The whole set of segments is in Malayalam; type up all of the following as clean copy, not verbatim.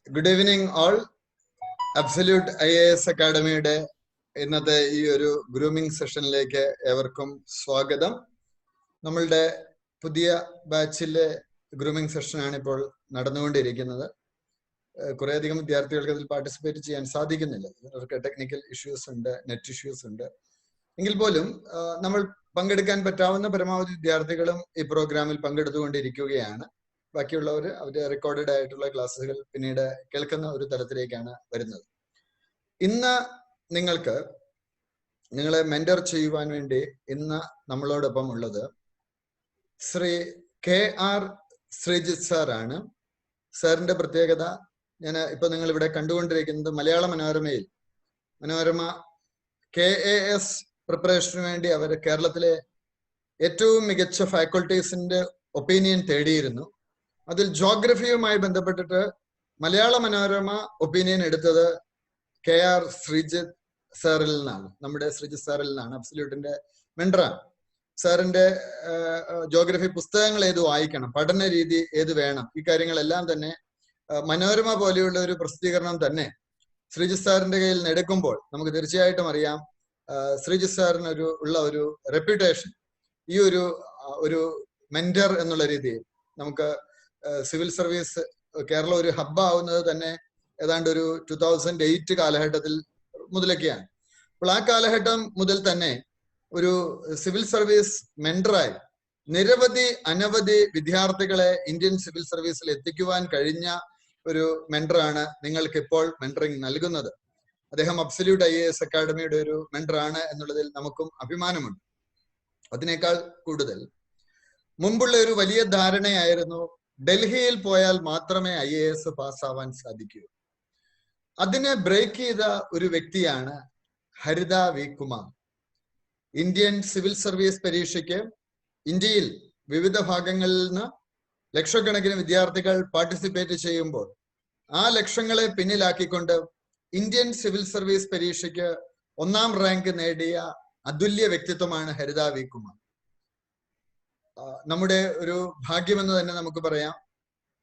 Good evening all. Absolute IAS അക്കാഡമിയുടെ ഇന്നത്തെ ഈ ഒരു ഗ്രൂമിംഗ് സെഷനിലേക്ക് ഏവർക്കും സ്വാഗതം. നമ്മളുടെ പുതിയ ബാച്ചിലെ ഗ്രൂമിംഗ് സെഷനാണ് ഇപ്പോൾ നടന്നുകൊണ്ടിരിക്കുന്നത്. കുറേയധികം വിദ്യാർത്ഥികൾക്ക് അതിൽ പാർട്ടിസിപ്പേറ്റ് ചെയ്യാൻ സാധിക്കുന്നില്ല. അവർക്ക് ടെക്നിക്കൽ ഇഷ്യൂസ് ഉണ്ട്, നെറ്റ് ഇഷ്യൂസ് ഉണ്ട്. എങ്കിൽ പോലും നമ്മൾ പങ്കെടുക്കാൻ പറ്റാവുന്ന പരമാവധി വിദ്യാർത്ഥികളും ഈ പ്രോഗ്രാമിൽ പങ്കെടുത്തുകൊണ്ടിരിക്കുകയാണ്. ബാക്കിയുള്ളവർ അവരുടെ റെക്കോർഡഡ് ആയിട്ടുള്ള ക്ലാസ്സുകൾ പിന്നീട് കേൾക്കുന്ന ഒരു തലത്തിലേക്കാണ് വരുന്നത്. ഇന്ന് നിങ്ങളെ മെന്റർ ചെയ്യുവാൻ വേണ്ടി ഇന്ന് നമ്മളോടൊപ്പം ഉള്ളത് ശ്രീ KR ശ്രീജിത്ത് സാറാണ്. സാറിന്റെ പ്രത്യേകത ഇപ്പൊ നിങ്ങൾ ഇവിടെ കണ്ടുകൊണ്ടിരിക്കുന്നത് മലയാള മനോരമ KAS പ്രിപ്പറേഷന് വേണ്ടി അവർ കേരളത്തിലെ ഏറ്റവും മികച്ച ഫാക്കൾട്ടീസിന്റെ ഒപ്പീനിയൻ തേടിയിരുന്നു. അതിൽ ജോഗ്രഫിയുമായി ബന്ധപ്പെട്ടിട്ട് മലയാള മനോരമ ഒപ്പീനിയൻ എടുത്തത് KR ശ്രീജിത്ത് സാറിൽ നിന്നാണ്, നമ്മുടെ ശ്രീജിത്ത് സാറിൽ നിന്നാണ്. അബ്സല്യൂട്ടിന്റെ മെന്ററാണ്. സാറിന്റെ ജോഗ്രഫി പുസ്തകങ്ങൾ ഏത് വായിക്കണം, പഠന രീതി ഏത് വേണം, ഈ കാര്യങ്ങളെല്ലാം തന്നെ മനോരമ പോലെയുള്ള ഒരു പ്രസിദ്ധീകരണം തന്നെ ശ്രീജിത്ത് സാറിന്റെ കയ്യിൽ നിന്ന് എടുക്കുമ്പോൾ നമുക്ക് തീർച്ചയായിട്ടും അറിയാം ശ്രീജിത്ത് സാറിന് ഉള്ള ഒരു റെപ്യൂട്ടേഷൻ ഈ ഒരു മെന്റർ എന്നുള്ള രീതിയിൽ നമുക്ക് സിവിൽ സർവീസ് കേരളം ഒരു ഹബ്ബ് ആവുന്നത് തന്നെ ഏതാണ്ട് ഒരു 2008 കാലഘട്ടത്തിൽ മുതലൊക്കെയാണ്. അപ്പോൾ ആ കാലഘട്ടം മുതൽ തന്നെ ഒരു സിവിൽ സർവീസ് മെന്ററായി അനവധി വിദ്യാർത്ഥികളെ ഇന്ത്യൻ സിവിൽ സർവീസിൽ എത്തിക്കുവാൻ കഴിഞ്ഞ ഒരു മെന്ററാണ് നിങ്ങൾക്ക് ഇപ്പോൾ മെന്ററിങ് നൽകുന്നത്. അദ്ദേഹം അബ്സല്യൂട്ട് IAS അക്കാഡമിയുടെ ഒരു മെന്ററാണ് എന്നുള്ളതിൽ നമുക്കും അഭിമാനമുണ്ട്. അതിനേക്കാൾ കൂടുതൽ മുമ്പുള്ള ഒരു വലിയ ധാരണയായിരുന്നു ഡൽഹിയിൽ പോയാൽ മാത്രമേ IAS പാസ്സാവാൻ സാധിക്കൂ. അതിനെ ബ്രേക്ക് ചെയ്ത ഒരു വ്യക്തിയാണ് Haritha V Kumar. Indian civil service പരീക്ഷയ്ക്ക് ഇന്ത്യയിൽ വിവിധ ഭാഗങ്ങളിൽ നിന്ന് ലക്ഷക്കണക്കിന് വിദ്യാർത്ഥികൾ പാർട്ടിസിപ്പേറ്റ് ചെയ്യുമ്പോൾ ആ ലക്ഷങ്ങളെ പിന്നിലാക്കിക്കൊണ്ട് ഇന്ത്യൻ സിവിൽ സർവീസ് പരീക്ഷയ്ക്ക് 1ാം റാങ്ക് നേടിയ അതുല്യ വ്യക്തിത്വമാണ് ഹരിത വി കുമാർ. നമ്മുടെ ഒരു ഭാഗ്യമെന്ന് തന്നെ നമുക്ക് പറയാം.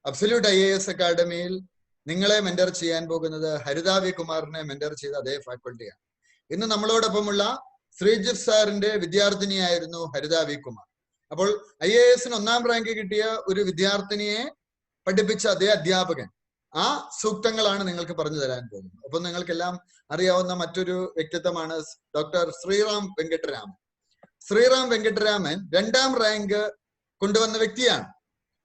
അബ്സല്യൂട്ട് IAS അക്കാഡമിയിൽ നിങ്ങളെ മെന്റർ ചെയ്യാൻ പോകുന്നത് ഹരിത വി കുമാറിനെ മെന്റർ ചെയ്ത അതേ ഫാക്കൾട്ടിയാണ്. ഇന്ന് നമ്മളോടൊപ്പമുള്ള ശ്രീജിത്ത് സാറിന്റെ വിദ്യാർത്ഥിനിയായിരുന്നു ഹരിത വി കുമാർ. അപ്പോൾ IASന് 1ാം റാങ്ക് കിട്ടിയ ഒരു വിദ്യാർത്ഥിനിയെ പഠിപ്പിച്ച അതേ അധ്യാപകൻ ആ സൂക്തങ്ങളാണ് നിങ്ങൾക്ക് പറഞ്ഞു തരാൻ പോകുന്നത്. അപ്പൊ നിങ്ങൾക്കെല്ലാം അറിയാവുന്ന മറ്റൊരു വ്യക്തിത്വമാണ് ഡോക്ടർ ശ്രീറാം വെങ്കട്ടരാമൻ. ശ്രീറാം വെങ്കട്ടരാമൻ 2ാം റാങ്ക് കൊണ്ടുവന്ന വ്യക്തിയാണ്.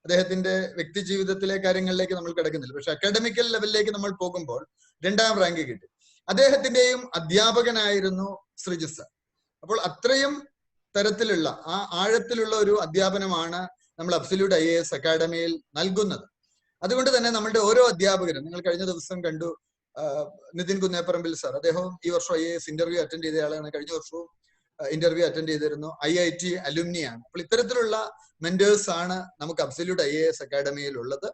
അദ്ദേഹത്തിന്റെ വ്യക്തി ജീവിതത്തിലെ കാര്യങ്ങളിലേക്ക് നമ്മൾ കിടക്കുന്നില്ല, പക്ഷെ അക്കാഡമിക്കൽ ലെവലിലേക്ക് നമ്മൾ പോകുമ്പോൾ 2ാം റാങ്ക് കിട്ടി. അദ്ദേഹത്തിന്റെയും അധ്യാപകനായിരുന്നു ശ്രീജിത്ത് സാർ. അപ്പോൾ അത്രയും തരത്തിലുള്ള ആഴത്തിലുള്ള ഒരു അധ്യാപനമാണ് നമ്മൾ അബ്സല്യൂട്ട് IAS അക്കാഡമിയിൽ നൽകുന്നത്. അതുകൊണ്ട് തന്നെ നമ്മളുടെ ഓരോ അധ്യാപകരും, നിങ്ങൾ കഴിഞ്ഞ ദിവസം കണ്ടു നിതിൻ കുന്നേപ്പറമ്പിൽ സാർ, അദ്ദേഹവും ഈ വർഷം IAS ഇന്റർവ്യൂ അറ്റൻഡ് ചെയ്ത ആളാണ്. കഴിഞ്ഞ വർഷവും ഇന്റർവ്യൂ അറ്റൻഡ് ചെയ്തിരുന്നു. IIT അലുമിനിയാണ്. അപ്പോൾ ഇത്തരത്തിലുള്ള മെന്റേഴ്സ് ആണ് നമുക്ക് അബ്സല്യൂട്ട് IAS അക്കാഡമിയിൽ ഉള്ളത്.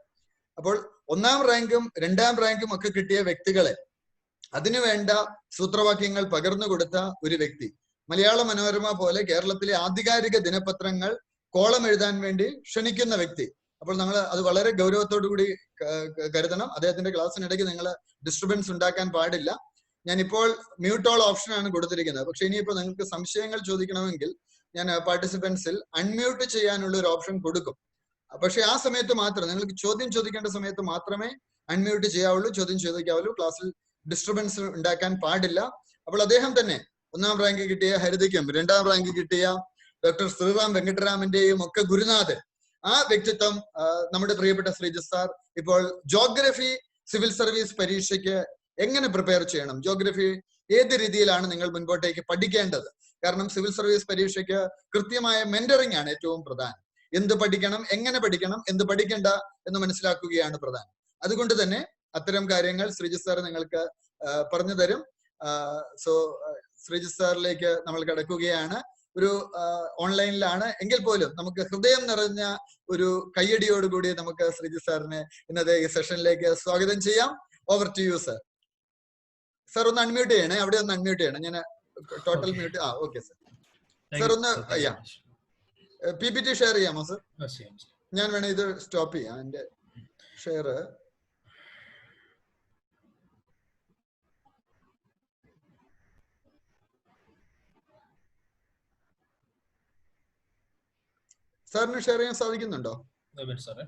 അപ്പോൾ 1ാം റാങ്കും 2ാം റാങ്കും ഒക്കെ കിട്ടിയ വ്യക്തികളെ അതിനുവേണ്ട സൂത്രവാക്യങ്ങൾ പകർന്നു കൊടുത്ത ഒരു വ്യക്തി, മലയാള മനോരമ പോലെ കേരളത്തിലെ ആധികാരിക ദിനപത്രങ്ങൾ കോളം എഴുതാൻ വേണ്ടി ക്ഷണിക്കുന്ന വ്യക്തി. അപ്പോൾ നമ്മൾ അത് വളരെ ഗൗരവത്തോടു കൂടി കരുതണം. അദ്ദേഹത്തിന്റെ ക്ലാസ്സിനിടയ്ക്ക് നിങ്ങൾ ഡിസ്റ്റർബൻസ് ഉണ്ടാക്കാൻ പാടില്ല. ഞാനിപ്പോൾ മ്യൂട്ട് ഓൾ ഓപ്ഷനാണ് കൊടുത്തിരിക്കുന്നത്. പക്ഷെ ഇനിയിപ്പോൾ നിങ്ങൾക്ക് സംശയങ്ങൾ ചോദിക്കണമെങ്കിൽ ഞാൻ പാർട്ടിസിപ്പൻസിൽ അൺമ്യൂട്ട് ചെയ്യാനുള്ള ഒരു ഓപ്ഷൻ കൊടുക്കും. പക്ഷെ ആ സമയത്ത് മാത്രം നിങ്ങൾക്ക് ചോദ്യം ചോദിക്കേണ്ട സമയത്ത് മാത്രമേ അൺമ്യൂട്ട് ചെയ്യാവുള്ളൂ, ചോദ്യം ചോദിക്കാവുള്ളൂ. ക്ലാസ്സിൽ ഡിസ്റ്റർബൻസ് ഉണ്ടാക്കാൻ പാടില്ല. അപ്പോൾ അദ്ദേഹം തന്നെ 1ാം റാങ്ക് കിട്ടിയ ഹരിതയ്ക്കും 2ാം റാങ്ക് കിട്ടിയ ഡോക്ടർ ശ്രീറാം വെങ്കട്ടരാമന്റെയും ഒക്കെ ഗുരുനാഥൻ, ആ വ്യക്തിത്വം നമ്മുടെ പ്രിയപ്പെട്ട ശ്രീജിത്ത് സാർ ഇപ്പോൾ ജോഗ്രഫി സിവിൽ സർവീസ് പരീക്ഷയ്ക്ക് എങ്ങനെ പ്രിപ്പയർ ചെയ്യണം, ജോഗ്രഫി ഏത് രീതിയിലാണ് നിങ്ങൾ മുൻപോട്ടേക്ക് പഠിക്കേണ്ടത്. കാരണം സിവിൽ സർവീസ് പരീക്ഷയ്ക്ക് കൃത്യമായ മെന്ററിംഗ് ആണ് ഏറ്റവും പ്രധാനം. എന്ത് പഠിക്കണം, എങ്ങനെ പഠിക്കണം, എന്ത് പഠിക്കണ്ട എന്ന് മനസ്സിലാക്കുകയാണ് പ്രധാനം. അതുകൊണ്ട് തന്നെ അത്തരം കാര്യങ്ങൾ ശ്രീജിത്ത് സാർ നിങ്ങൾക്ക് പറഞ്ഞു തരും. സോ ശ്രീജിത്ത് സാറിലേക്ക് നമ്മൾ കിടക്കുകയാണ്. ഒരു ഓൺലൈനിലാണ് എങ്കിൽ പോലും നമുക്ക് ഹൃദയം നിറഞ്ഞ ഒരു കയ്യടിയോടുകൂടി നമുക്ക് ശ്രീജിത്ത് സാറിനെ ഇന്നത്തെ ഈ സെഷനിലേക്ക് സ്വാഗതം ചെയ്യാം. Over to you sir. Sir ഒന്ന് അൺമ്യൂട്ട് ചെയ്യണേ, അവിടെ ഒന്ന് അൺമ്യൂട്ട് ചെയ്യണം. ഞാൻ total mute. Okay sir. Sir ഒന്ന് PPT ഷെയർ ചെയ്യാമോ സർ? ഞാൻ വേണേ ഇത് സ്റ്റോപ്പ് ചെയ്യാം. എന്റെ ഷെയർ സാറിന് ഷെയർ ചെയ്യാൻ സാധിക്കുന്നുണ്ടോ? സാറേ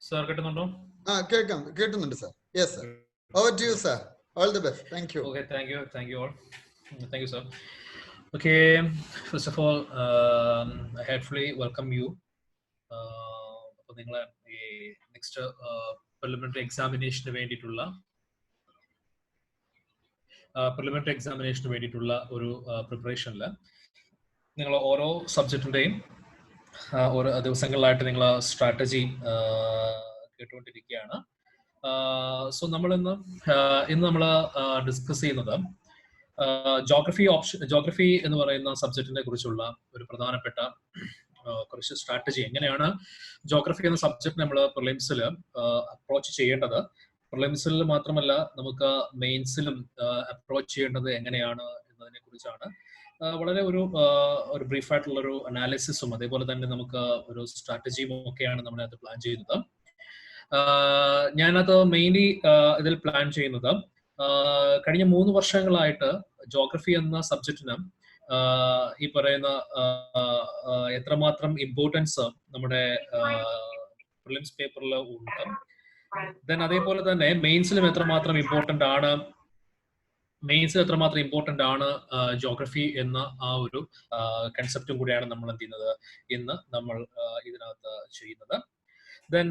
സാർ കേട്ടുന്നുണ്ടോ? കേട്ടുന്നുണ്ട് sir. Yes sir. Over to you sir. All the best. Thank you. Okay, thank you all. Thank you, sir. Okay, first of all, I heartfully welcome you. അപ്പോൾ നിങ്ങൾ ഈ നെക്സ്റ്റ് പ്രിലിമിനറി എക്സാമിനേഷന് വേണ്ടിയിട്ടുള്ള ഒരു പ്രിപ്പറേഷനിൽ നിങ്ങൾ ഓരോ സബ്ജക്റ്റിൻ്റെയും ഓരോ ദിവസങ്ങളിലായിട്ട് നിങ്ങൾ സ്ട്രാറ്റജി കേട്ടുകൊണ്ടിരിക്കുകയാണ്. സോ ഇന്ന് നമ്മൾ ഡിസ്കസ് ചെയ്യുന്നത് ജോഗ്രഫി എന്ന് പറയുന്ന സബ്ജക്റ്റിനെ കുറിച്ചുള്ള ഒരു പ്രധാനപ്പെട്ട കുറച്ച് സ്ട്രാറ്റജി, എങ്ങനെയാണ് ജോഗ്രഫി എന്ന സബ്ജക്ട് നമ്മൾ പ്രിലിംസിൽ അപ്രോച്ച് ചെയ്യേണ്ടത്, പ്രിലിംസിൽ മാത്രമല്ല നമുക്ക് മെയിൻസിലും അപ്രോച്ച് ചെയ്യേണ്ടത് എങ്ങനെയാണ് എന്നതിനെ കുറിച്ചാണ് വളരെ ഒരു ബ്രീഫായിട്ടുള്ള ഒരു അനാലിസിസും അതേപോലെ തന്നെ നമുക്ക് ഒരു സ്ട്രാറ്റജിയും ഒക്കെയാണ് നമ്മളത് പ്ലാൻ ചെയ്യുന്നത്. ഞാനത് മെയിൻലി ഇതിൽ പ്ലാൻ ചെയ്യുന്നത് കഴിഞ്ഞ 3 വർഷങ്ങളായിട്ട് ജോഗ്രഫി എന്ന സബ്ജക്റ്റിന് ഈ പറയുന്ന എത്രമാത്രം ഇമ്പോർട്ടൻസ് നമ്മുടെ പ്രിലിംസ് പേപ്പറിൽ ഉണ്ട്, ദെൻ അതേപോലെ തന്നെ മെയിൻസിലും എത്രമാത്രം ഇമ്പോർട്ടന്റ് ആണ് ജോഗ്രഫി എന്ന ആ ഒരു കൺസെപ്റ്റും കൂടിയാണ് നമ്മൾ എന്ത് ചെയ്യുന്നത് ഇന്ന് നമ്മൾ ഇതിനകത്ത് ചെയ്യുന്നത്. ദെൻ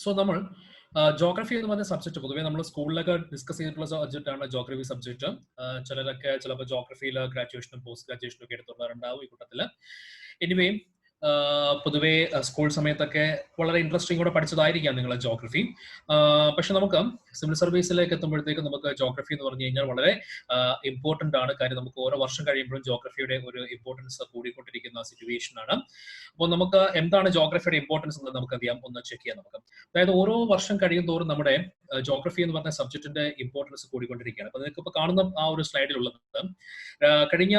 സോ നമ്മൾ ജോഗ്രഫി എന്ന് പറഞ്ഞ സബ്ജക്ട് പൊതുവെ നമ്മൾ സ്കൂളിലൊക്കെ ഡിസ്കസ് ചെയ്തിട്ടുള്ള സബ്ജക്റ്റ് ആണ് ജോഗ്രഫി സബ്ജക്ട്. ചിലരൊക്കെ ചിലപ്പോൾ ജോഗ്രഫിയിൽ ഗ്രാജുവേഷനും പോസ്റ്റ് ഗ്രാജുവേഷനും ഒക്കെ എടുത്തുള്ളവരുണ്ടാവും ഈ കൂട്ടത്തില്. എനിവേ പൊതുവെ സ്കൂൾ സമയത്തൊക്കെ വളരെ ഇൻട്രസ്റ്റിംഗോടെ പഠിച്ചതായിരിക്കാം നിങ്ങൾ ജോഗ്രഫി. പക്ഷെ നമുക്ക് സിവിൽ സർവീസിലേക്ക് എത്തുമ്പോഴത്തേക്കും നമുക്ക് ജോഗ്രഫി എന്ന് പറഞ്ഞു കഴിഞ്ഞാൽ വളരെ ഇമ്പോർട്ടന്റ് ആണ്. കാര്യം നമുക്ക് ഓരോ വർഷം കഴിയുമ്പോഴും ജോഗ്രഫിയുടെ ഒരു ഇമ്പോർട്ടൻസ് കൂടിക്കൊണ്ടിരിക്കുന്ന സിറ്റുവേഷൻ ആണ്. അപ്പോൾ നമുക്ക് എന്താണ് ജോഗ്രഫിയുടെ ഇമ്പോർട്ടൻസ് എന്ന് നമുക്ക് അറിയാം, ഒന്ന് ചെക്ക് ചെയ്യാം നമുക്ക്. അതായത് ഓരോ വർഷം കഴിയും തോറും നമ്മുടെ ജോഗ്രഫി എന്ന് പറഞ്ഞ സബ്ജക്റ്റിന്റെ ഇമ്പോർട്ടൻസ് കൂടിക്കൊണ്ടിരിക്കുകയാണ്. അപ്പൊ നിങ്ങൾക്ക് ഇപ്പൊ കാണുന്ന ആ ഒരു സ്ലൈഡിലുള്ളത് കഴിഞ്ഞ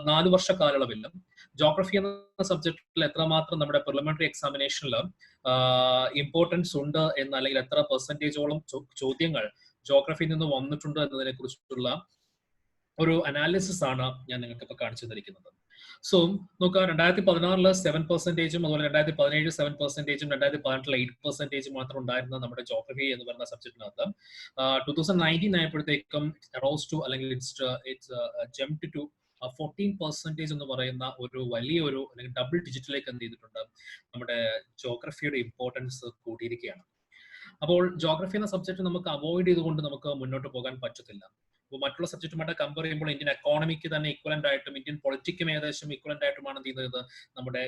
4 വർഷ കാലയളവിലും ജോഗ്രഫി എന്ന സബ്ജക്റ്റിൽ എത്രമാത്രം നമ്മുടെ പ്രിലിമിനറി എക്സാമിനേഷനിൽ ഇമ്പോർട്ടൻസ് ഉണ്ട് എന്ന്, അല്ലെങ്കിൽ എത്ര പെർസെന്റേജോളം ചോദ്യങ്ങൾ ജോഗ്രഫിയിൽ നിന്ന് വന്നിട്ടുണ്ട് എന്നതിനെ കുറിച്ചുള്ള ഒരു അനാലിസിസ് ആണ് ഞാൻ നിങ്ങൾക്ക് ഇപ്പൊ കാണിച്ചു തന്നിരിക്കുന്നത്. സോ നോക്കുക, 2016 7%, അതുപോലെ 2017 7%, 2018 8% മാത്രം ഉണ്ടായിരുന്ന നമ്മുടെ ജോഗ്രഫി എന്ന് പറയുന്ന സബ്ജക്റ്റിനകത്ത് 2019 ആയപ്പോഴത്തേക്കും അറോസ് ടു അല്ലെങ്കിൽ ഇറ്റ്സ് ജംപ്ഡ് ടു 14% എന്ന് പറയുന്ന ഒരു വലിയൊരു അല്ലെങ്കിൽ ഡബിൾ ഡിജിറ്റിലേക്ക് എന്ത് ചെയ്തിട്ടുണ്ട്, നമ്മുടെ ജോഗ്രഫിയുടെ ഇമ്പോർട്ടൻസ് കൂട്ടിയിരിക്കുകയാണ്. അപ്പോൾ ജോഗ്രഫി എന്ന സബ്ജക്ട് നമുക്ക് അവോയ്ഡ് ചെയ്തുകൊണ്ട് നമുക്ക് മുന്നോട്ട് പോകാൻ പറ്റത്തില്ല. അപ്പോൾ മറ്റുള്ള സബ്ജക്റ്റുമായിട്ട് കമ്പയർ ചെയ്യുമ്പോൾ ഇന്ത്യൻ എക്കോണമിക്ക് തന്നെ ഇക്വലന്റ് ആയിട്ടും ഇന്ത്യൻ പൊളിറ്റിക്കും ഏകദേശം ഇക്വലന്റ് ആയിട്ടുമാണ് എന്ത് ചെയ്യുന്നത് നമ്മുടെ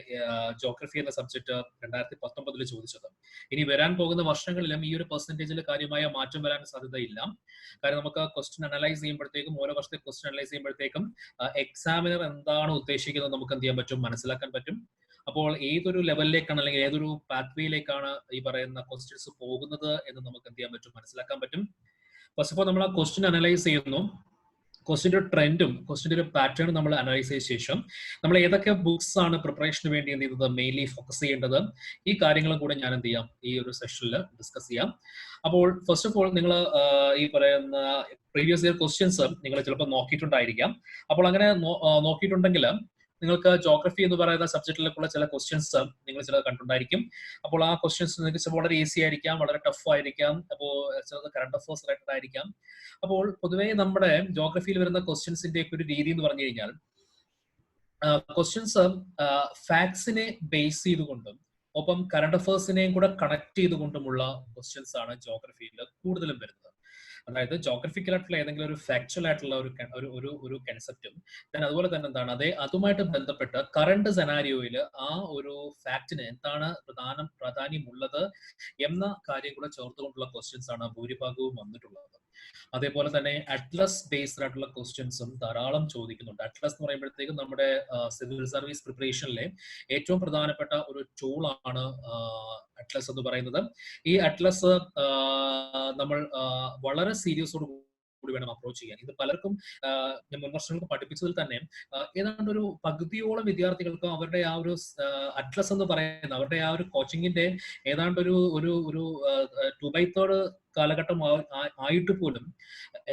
ജോഗ്രഫി എന്ന സബ്ജക്ട് 2019 ചോദിച്ചത്. ഇനി വരാൻ പോകുന്ന വർഷങ്ങളിലും ഈ ഒരു പെർസെന്റേജിൽ കാര്യമായ മാറ്റം വരാൻ സാധ്യതയില്ല. കാരണം നമുക്ക് ക്വസ്റ്റ്യൻ അനലൈസ് ചെയ്യുമ്പോഴത്തേക്കും, ഓരോ വർഷത്തെ ക്വസ്റ്റ്യൻ അനലൈസ് ചെയ്യുമ്പോഴത്തേക്കും എക്സാമിനർ എന്താണ് ഉദ്ദേശിക്കുന്നത് നമുക്ക് എന്ത് ചെയ്യാൻ പറ്റും, മനസ്സിലാക്കാൻ പറ്റും. അപ്പോൾ ഏതൊരു ലെവലിലേക്കാണ് അല്ലെങ്കിൽ ഏതൊരു പാത്വേയിലേക്കാണ് ഈ പറയുന്ന ക്വസ്റ്റ്യൻസ് പോകുന്നത് എന്ന് നമുക്ക് എന്ത് ചെയ്യാൻ പറ്റും, മനസ്സിലാക്കാൻ പറ്റും. ഫസ്റ്റ് ഓഫ് ഓൾ നമ്മൾ ആ ക്വസ്റ്റ്യൻ അനലൈസ് ചെയ്യുന്നു, ക്വസ്റ്റ്യൻ്റെ ട്രെൻഡും ക്വസ്റ്റ്യൻ്റെ ഒരു പാറ്റേണും നമ്മൾ അനലൈസ് ചെയ്ത ശേഷം നമ്മൾ ഏതൊക്കെ ബുക്സ് ആണ് പ്രിപ്പറേഷന് വേണ്ടി എന്ത് ചെയ്തത് മെയിൻലി ഫോക്കസ് ചെയ്യേണ്ടത്, ഈ കാര്യങ്ങളും കൂടെ ഞാൻ എന്ത് ചെയ്യാം ഈ ഒരു സെഷനിൽ ഡിസ്കസ് ചെയ്യാം. അപ്പോൾ ഫസ്റ്റ് ഓഫ് ഓൾ നിങ്ങൾ ഈ പറയുന്ന പ്രീവിയസ് ഇയർ ക്വസ്റ്റ്യൻസ് നിങ്ങൾ ചിലപ്പോൾ നോക്കിയിട്ടുണ്ടായിരിക്കാം. അപ്പോൾ അങ്ങനെ നോക്കിയിട്ടുണ്ടെങ്കിൽ നിങ്ങൾക്ക് ജോഗ്രഫി എന്ന് പറയുന്ന സബ്ജക്റ്റിലേക്കുള്ള ചില ക്വസ്റ്റ്യൻസ് നിങ്ങൾ ചില കണ്ടിട്ടുണ്ടായിരിക്കും. അപ്പോൾ ആ ക്വസ്റ്റ്യൻസ് നിങ്ങൾക്ക് വളരെ ഈസി ആയിരിക്കാം, വളരെ ടഫ് ആയിരിക്കാം, അപ്പോൾ ചിലത് കറണ്ട് അഫയേഴ്സ് റിലേറ്റഡ് ആയിരിക്കാം. അപ്പോൾ പൊതുവേ നമ്മുടെ ജോഗ്രഫിയിൽ വരുന്ന ക്വസ്റ്റ്യൻസിന്റെ ഒരു രീതി എന്ന് പറഞ്ഞു കഴിഞ്ഞാൽ ക്വസ്റ്റ്യൻസ് ഫാക്ട്സിനെ ബേസ് ചെയ്തുകൊണ്ടും ഒപ്പം കറണ്ട് അഫയേഴ്സിനെയും കൂടെ കണക്ട് ചെയ്തുകൊണ്ടുമുള്ള ക്വസ്റ്റ്യൻസ് ആണ് ജോഗ്രഫിയിൽ കൂടുതലും വരുന്നത്. അതായത് ജോഗ്രഫിക്കൽ ആയിട്ടുള്ള ഏതെങ്കിലും ഒരു ഫാക്ച്വൽ ആയിട്ടുള്ള ഒരു കൺസെപ്റ്റും അതുപോലെ തന്നെ എന്താണ് അതുമായിട്ട് ബന്ധപ്പെട്ട് കറണ്ട് സെനാരിയോയിൽ ആ ഒരു ഫാക്റ്റിന് എന്താണ് പ്രാധാന്യമുള്ളത് എന്ന കാര്യം കൂടെ ചേർത്തുകൊണ്ടുള്ള ക്വസ്റ്റ്യൻസ് ആണ് ഭൂരിഭാഗവും വന്നിട്ടുള്ളത്. അതേപോലെ തന്നെ അറ്റ്ലസ് ബേസ്ഡ് ആയിട്ടുള്ള ക്വസ്റ്റ്യൻസും ധാരാളം ചോദിക്കുന്നുണ്ട്. അറ്റ്ലസ് എന്ന് പറയുമ്പോഴത്തേക്കും നമ്മുടെ സിവിൽ സർവീസ് പ്രിപ്പറേഷനിലെ ഏറ്റവും പ്രധാനപ്പെട്ട ഒരു ടൂളാണ് അറ്റ്ലസ് എന്ന് പറയുന്നത്. ഈ അറ്റ്ലസ് നമ്മൾ വളരെ സീരിയസോട് കൂടി വേണം അപ്രോച്ച് ചെയ്യാൻ. ഇത് പലർക്കും ഞാൻ മുൻ വർഷങ്ങൾക്ക് പഠിപ്പിച്ചതിൽ തന്നെ ഏതാണ്ട് ഒരു പകുതിയോളം വിദ്യാർത്ഥികൾക്ക് അവരുടെ ആ ഒരു അറ്റ്ലസ് എന്ന് പറയുന്ന അവരുടെ ആ ഒരു കോച്ചിങ്ങിന്റെ ഏതാണ്ട് ഒരു 2/3 കാലഘട്ടം ആയിട്ട് പോലും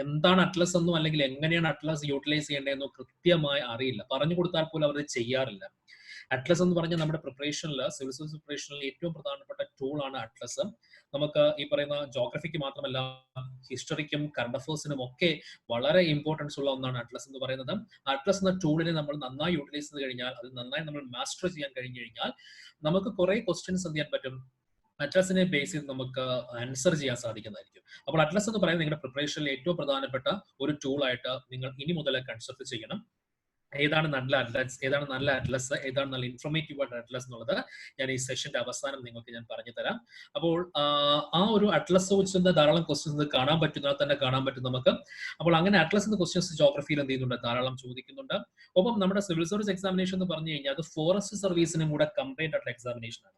എന്താണ് അറ്റ്ലസ് എന്നോ അല്ലെങ്കിൽ എങ്ങനെയാണ് അറ്റ്ലസ് യൂട്ടിലൈസ് ചെയ്യേണ്ടതെന്നോ കൃത്യമായി അറിയില്ല. പറഞ്ഞു കൊടുത്താൽ പോലും അവർ ചെയ്യാറില്ല. അറ്റ്ലസ് എന്ന് പറഞ്ഞാൽ നമ്മുടെ പ്രിപ്പറേഷനിൽ സിവിൽ സർവീസ് പ്രിപ്പറേഷനിൽ ഏറ്റവും പ്രധാനപ്പെട്ട ടൂളാണ് അറ്റ്ലസ്. നമുക്ക് ഈ പറയുന്ന ജോഗ്രഫിക്ക് മാത്രമല്ല ഹിസ്റ്ററിക്കും കറണ്ട് അഫേഴ്സിനും ഒക്കെ വളരെ ഇമ്പോർട്ടൻസ് ഉള്ള ഒന്നാണ് അറ്റ്ലസ് എന്ന് പറയുന്നത്. അറ്റ്ലസ് എന്ന ടൂളിനെ നമ്മൾ നന്നായി യൂട്ടിലൈസ് ചെയ്ത് കഴിഞ്ഞാൽ, അത് നന്നായി നമ്മൾ മാസ്റ്റർ ചെയ്യാൻ കഴിഞ്ഞു കഴിഞ്ഞാൽ നമുക്ക് കുറെ ക്വസ്റ്റ്യൻസ് എന്ത് ചെയ്യാൻ പറ്റും, അറ്റ്ലസിനെ ബേസ് ചെയ്ത് നമുക്ക് ആൻസർ ചെയ്യാൻ സാധിക്കുന്നതായിരിക്കും. അപ്പോൾ അറ്റ്ലസ് എന്ന് പറയുന്നത് നിങ്ങളുടെ പ്രിപ്പറേഷനിൽ ഏറ്റവും പ്രധാനപ്പെട്ട ഒരു ടൂളായിട്ട് നിങ്ങൾ ഇനി മുതൽ കൺസെപ്റ്റ് ചെയ്യണം. ഏതാണ് നല്ല അറ്റ്ലസ്, ഏതാണ് നല്ല അറ്റ്ലസ്, ഏതാണ് നല്ല ഇൻഫോർമേറ്റീവ് ആയിട്ട് അറ്റ്ലസ് എന്നുള്ളത് ഞാൻ ഈ സെഷന്റെ അവസാനം നിങ്ങൾക്ക് ഞാൻ പറഞ്ഞു തരാം. അപ്പോൾ ആ ഒരു അറ്റ്ലസ് വെച്ച് ധാരാളം ക്വസ്റ്റ്യൻസ് കാണാൻ പറ്റുന്ന തന്നെ കാണാൻ പറ്റും നമുക്ക്. അപ്പോൾ അങ്ങനെ അറ്റ്ലസിന്റെ ക്വസ്റ്റ്യൻസ് ജോഗ്രഫിയിൽ എന്ത് ചെയ്യുന്നുണ്ട്, ധാരാളം ചോദിക്കുന്നുണ്ട്. ഒപ്പം നമ്മുടെ സിവിൽ സർവീസ് എക്സാമിനേഷൻ എന്ന് പറഞ്ഞു കഴിഞ്ഞാൽ അത് ഫോറസ്റ്റ് സർവീസിനും കൂടെ കമ്പൈൻഡ് ആയിട്ടുള്ള എക്സാമിനേഷൻ ആണ്.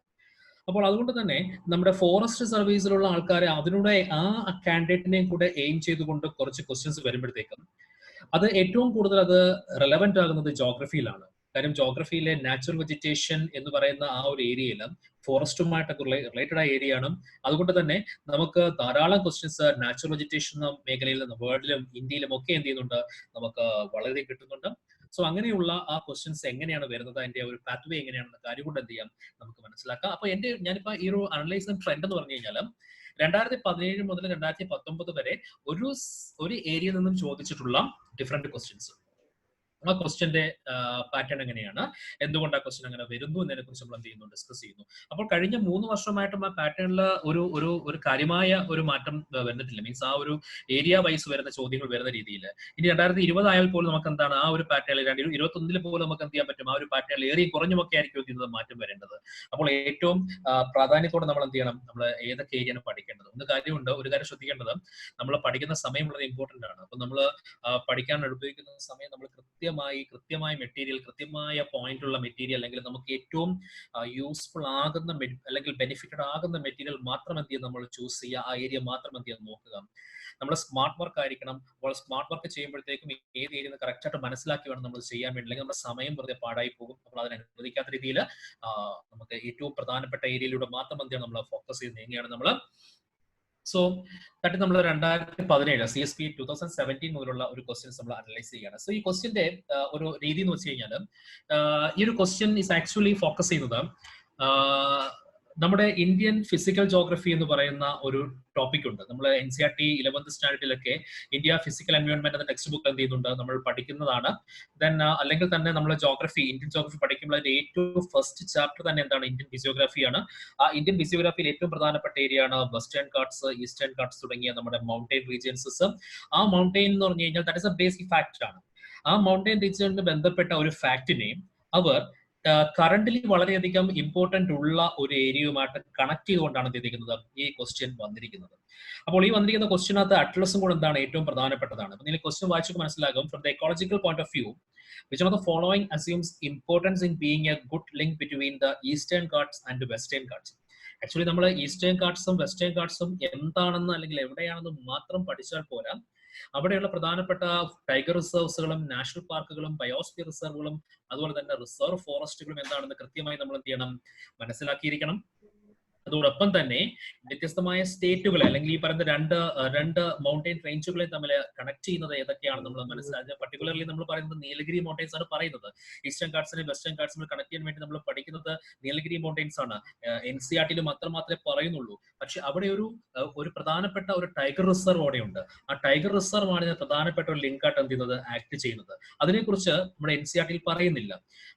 അപ്പോൾ അതുകൊണ്ട് തന്നെ നമ്മുടെ ഫോറസ്റ്റ് സർവീസിലുള്ള ആൾക്കാരെ അതിലൂടെ ആ കാൻഡിഡേറ്റിനെയും കൂടെ എയിം ചെയ്തുകൊണ്ട് കുറച്ച് ക്വസ്റ്റ്യൻസ് വരുമ്പോഴത്തേക്കും അത് ഏറ്റവും കൂടുതൽ അത് റെലവെന്റ് ആകുന്നത് ജോഗ്രഫിയിലാണ്. കാര്യം ജോഗ്രഫിയിലെ നാച്ചുറൽ വെജിറ്റേഷൻ എന്ന് പറയുന്ന ആ ഒരു ഏരിയയിൽ ഫോറസ്റ്റുമായിട്ടൊക്കെ റിലേറ്റഡ് ആയ ഏരിയ ആണ്. അതുകൊണ്ട് തന്നെ നമുക്ക് ധാരാളം ക്വസ്റ്റ്യൻസ് നാച്ചുറൽ വെജിറ്റേഷൻ മേഖലയിൽ നിന്ന് വേൾഡിലും ഇന്ത്യയിലും ഒക്കെ എന്ത് ചെയ്യുന്നുണ്ട്, നമുക്ക് വളരെ കിട്ടുന്നുണ്ട്. സോ അങ്ങനെയുള്ള ആ ക്വസ്റ്റ്യൻസ് എങ്ങനെയാണ് വരുന്നത്, അതിന്റെ ഒരു പാത്വേ എങ്ങനെയാണെന്ന കാര്യം കൊണ്ട് എന്ത് ചെയ്യാം നമുക്ക് മനസ്സിലാക്കാം. അപ്പൊ ഞാനിപ്പോ ഈ ഒരു അനലൈസിംഗ് ട്രെൻഡ് എന്ന് പറഞ്ഞു കഴിഞ്ഞാൽ 2017 മുതൽ 2019 വരെ ഒരു ഏരിയയിൽ നിന്നും ചോദിച്ചിട്ടുള്ള ഡിഫറെന്റ് ക്വസ്റ്റ്യൻസ്, ആ ക്വസ്റ്റ്യന്റെ പാറ്റേൺ എങ്ങനെയാണ്, എന്തുകൊണ്ട് ആ ക്വസ്റ്റ്യൻ അങ്ങനെ വരുന്നു എന്നതിനെ കുറിച്ച് നമ്മൾ എന്ത് ചെയ്യുന്നു, ഡിസ്കസ് ചെയ്യുന്നു. അപ്പോൾ കഴിഞ്ഞ 3 വർഷമായിട്ടും ആ പാറ്റേണിൽ ഒരു കാര്യമായ ഒരു മാറ്റം വന്നിട്ടില്ല. മീൻസ് ആ ഒരു ഏരിയ വൈസ് വരുന്ന ചോദ്യങ്ങൾ വരുന്ന രീതിയിൽ ഇനി 2020 ആയാൽ പോലും നമുക്ക് എന്താണ് ആ ഒരു പാറ്റേണിൽ 2021 പോലും നമുക്ക് എന്ത് ചെയ്യാൻ പറ്റും, ആ ഒരു പാറ്റേണിൽ ഏറിയും കുറഞ്ഞുമൊക്കെ ആയിരിക്കും ചെയ്യുന്നത് മാറ്റം വരേണ്ടത്. അപ്പോൾ ഏറ്റവും പ്രാധാന്യത്തോടെ നമ്മൾ എന്ത് ചെയ്യണം, നമ്മൾ ഏതൊക്കെ ഏരിയയാണ് പഠിക്കേണ്ടത്. ഒരു കാര്യം ശ്രദ്ധിക്കേണ്ടത്, നമ്മൾ പഠിക്കുന്ന സമയം വളരെ ഇമ്പോർട്ടന്റ് ആണ്. അപ്പൊ നമ്മൾ പഠിക്കാൻ ഉപയോഗിക്കുന്ന സമയം നമ്മൾ കൃത്യമായ മെറ്റീരിയൽ, കൃത്യമായ പോയിന്റ് ഉള്ള മെറ്റീരിയൽ, അല്ലെങ്കിൽ നമുക്ക് ഏറ്റവും യൂസ്ഫുൾ ആകുന്ന അല്ലെങ്കിൽ ബെനിഫിറ്റഡ് ആകുന്ന മെറ്റീരിയൽ മാത്രം എന്ത് ചെയ്യുക നമ്മൾ ചൂസ് ചെയ്യുക, ആ ഏരിയ മാത്രം എന്ത് ചെയ്യാൻ നോക്കുക. നമ്മൾ സ്മാർട്ട് വർക്ക് ആയിരിക്കണം. അപ്പോൾ സ്മാർട്ട് വർക്ക് ചെയ്യുമ്പോഴത്തേക്കും ഏത് ഏരിയ കറക്റ്റ് ആയിട്ട് മനസ്സിലാക്കി വേണം നമ്മൾ ചെയ്യാൻ വേണ്ടി, അല്ലെങ്കിൽ നമ്മുടെ സമയം വെറുതെ പാടായി പോകും. അപ്പോൾ അതിനനുവദിക്കാത്ത രീതിയിൽ നമുക്ക് ഏറ്റവും പ്രധാനപ്പെട്ട ഏരിയയിലൂടെ മാത്രം എന്ത് ചെയ്യണം നമ്മൾ ഫോക്കസ് ചെയ്ത് നീങ്ങുകയാണ് നമ്മൾ. സോ ദാറ്റ് നമ്മൾ 2017 CSP 2017 മുതലുള്ള ഒരു ക്വസ്റ്റ്യൻസ് നമ്മൾ അനലൈസ് ചെയ്യുകയാണ്. സോ ഈ ക്വസ്റ്റ്യന്റെ ഒരു രീതി എന്ന് വെച്ച് കഴിഞ്ഞാൽ, ഈ ഒരു ക്വസ്റ്റ്യൻ ഈസ് ആക്ച്വലി ഫോക്കസ് ചെയ്യുന്നത് നമ്മുടെ ഇന്ത്യൻ ഫിസിക്കൽ ജോഗ്രഫി എന്ന് പറയുന്ന ഒരു ടോപ്പിക് ഉണ്ട്. നമ്മൾ NCERT 11th സ്റ്റാൻഡേർഡിലൊക്കെ ഇന്ത്യ ഫിസിക്കൽ എൻവയോൺമെന്റ് എന്ന ടെക്സ്റ്റ് ബുക്ക് എന്ത് ചെയ്യുന്നുണ്ട്, നമ്മൾ പഠിക്കുന്നതാണ്. ദെൻ അല്ലെങ്കിൽ തന്നെ നമ്മൾ ഇന്ത്യൻ ജോഗ്രഫി പഠിക്കുമ്പോൾ അതിന്റെ ഏറ്റവും ഫസ്റ്റ് ചാപ്റ്റർ തന്നെ എന്താണ്, ഇന്ത്യൻ ഫിസിയോഗ്രാഫിയാണ്. ആ ഇന്ത്യൻ ഫിസിയോഗ്രാഫിയിൽ ഏറ്റവും പ്രധാനപ്പെട്ട ഏരിയ ആണ് വെസ്റ്റേൺ ഗാട്സ്, ഈസ്റ്റേൺ ഗാട്സ് തുടങ്ങിയ നമ്മുടെ മൗണ്ടൈൻ റീജിയൻസസ്. ആ മൗണ്ടൈൻ എന്ന് പറഞ്ഞു കഴിഞ്ഞാൽ that is A basic fact ആണ്. ആ മൗണ്ടൈൻ റീജിയനുമായി ബന്ധപ്പെട്ട ഒരു ഫാക്ടിനെ അവർ കറന്റ്ലി വളരെയധികം ഇമ്പോർട്ടന്റ് ഉള്ള ഒരു ഏരിയയുമായിട്ട് കണക്ട് ചെയ്തുകൊണ്ടാണ് എന്തിരിക്കുന്നത് ഈ ക്വസ്റ്റ്യൻ വന്നിരിക്കുന്നത്. അപ്പോൾ ഈ വന്നിരിക്കുന്ന ക്വസ്റ്റ്യനകത്ത് അറ്റ്ലസും കൂടെ എന്താണ് ഏറ്റവും പ്രധാനപ്പെട്ടതാണ്. അപ്പൊ നിങ്ങൾ ക്വസ്റ്റ്യൻ വായിച്ചൊക്കെ മനസ്സിലാകും. From the ecological point of view, which one of the following assumes importance in being a good link between the Eastern Ghats and the Western Ghats? Actually നമ്മൾ ഈസ്റ്റേൺ ഗാട്സും വെസ്റ്റേൺ ഗാട്സും എന്താണെന്ന് അല്ലെങ്കിൽ എവിടെയാണെന്ന് മാത്രം പഠിച്ചാൽ പോരാ, അവിടെയുള്ള പ്രധാനപ്പെട്ട ടൈഗർ റിസർവ്സുകളും നാഷണൽ പാർക്കുകളും ബയോസ്ഫിയർ റിസർവുകളും അതുപോലെ തന്നെ റിസർവ് ഫോറസ്റ്റുകളും എന്താണെന്ന് കൃത്യമായി നമ്മൾ എന്ത് ചെയ്യണം, മനസ്സിലാക്കിയിരിക്കണം. അതോടൊപ്പം തന്നെ വ്യത്യസ്തമായ സ്റ്റേറ്റുകളെ അല്ലെങ്കിൽ ഈ പറയുന്ന രണ്ട് മൗണ്ടൈൻ റേഞ്ചുകളെ തമ്മിൽ കണക്ട് ചെയ്യുന്നത് ഏതൊക്കെയാണ് നമ്മൾ മനസ്സിലാക്കുക. പർട്ടിക്കുലർലി നമ്മൾ പറയുന്നത് നീലഗിരി മൗണ്ടൈൻസ് ആണ് പറയുന്നത്. ഈസ്റ്റേൺ ഗാട്സിനെ വെസ്റ്റേൺ ഗാട്സിനെ കണക്ട് ചെയ്യാൻ വേണ്ടി നമ്മൾ പഠിക്കുന്നത് നീലഗിരി മൗണ്ടൈൻസ് ആണ്. NCERT മാത്രം മാത്രമേ പറയുന്നുള്ളൂ. പക്ഷെ അവിടെ ഒരു പ്രധാനപ്പെട്ട ഒരു ടൈഗർ റിസർവ് അവിടെയുണ്ട്. ആ ടൈഗർ റിസർവ് ആണ് പ്രധാനപ്പെട്ട ഒരു ലിങ്ക് ആയിട്ട് എന്ത് ചെയ്യുന്നത്, ആക്ട് ചെയ്യുന്നത്. അതിനെക്കുറിച്ച് നമ്മുടെ NCERT പറയുന്നില്ല.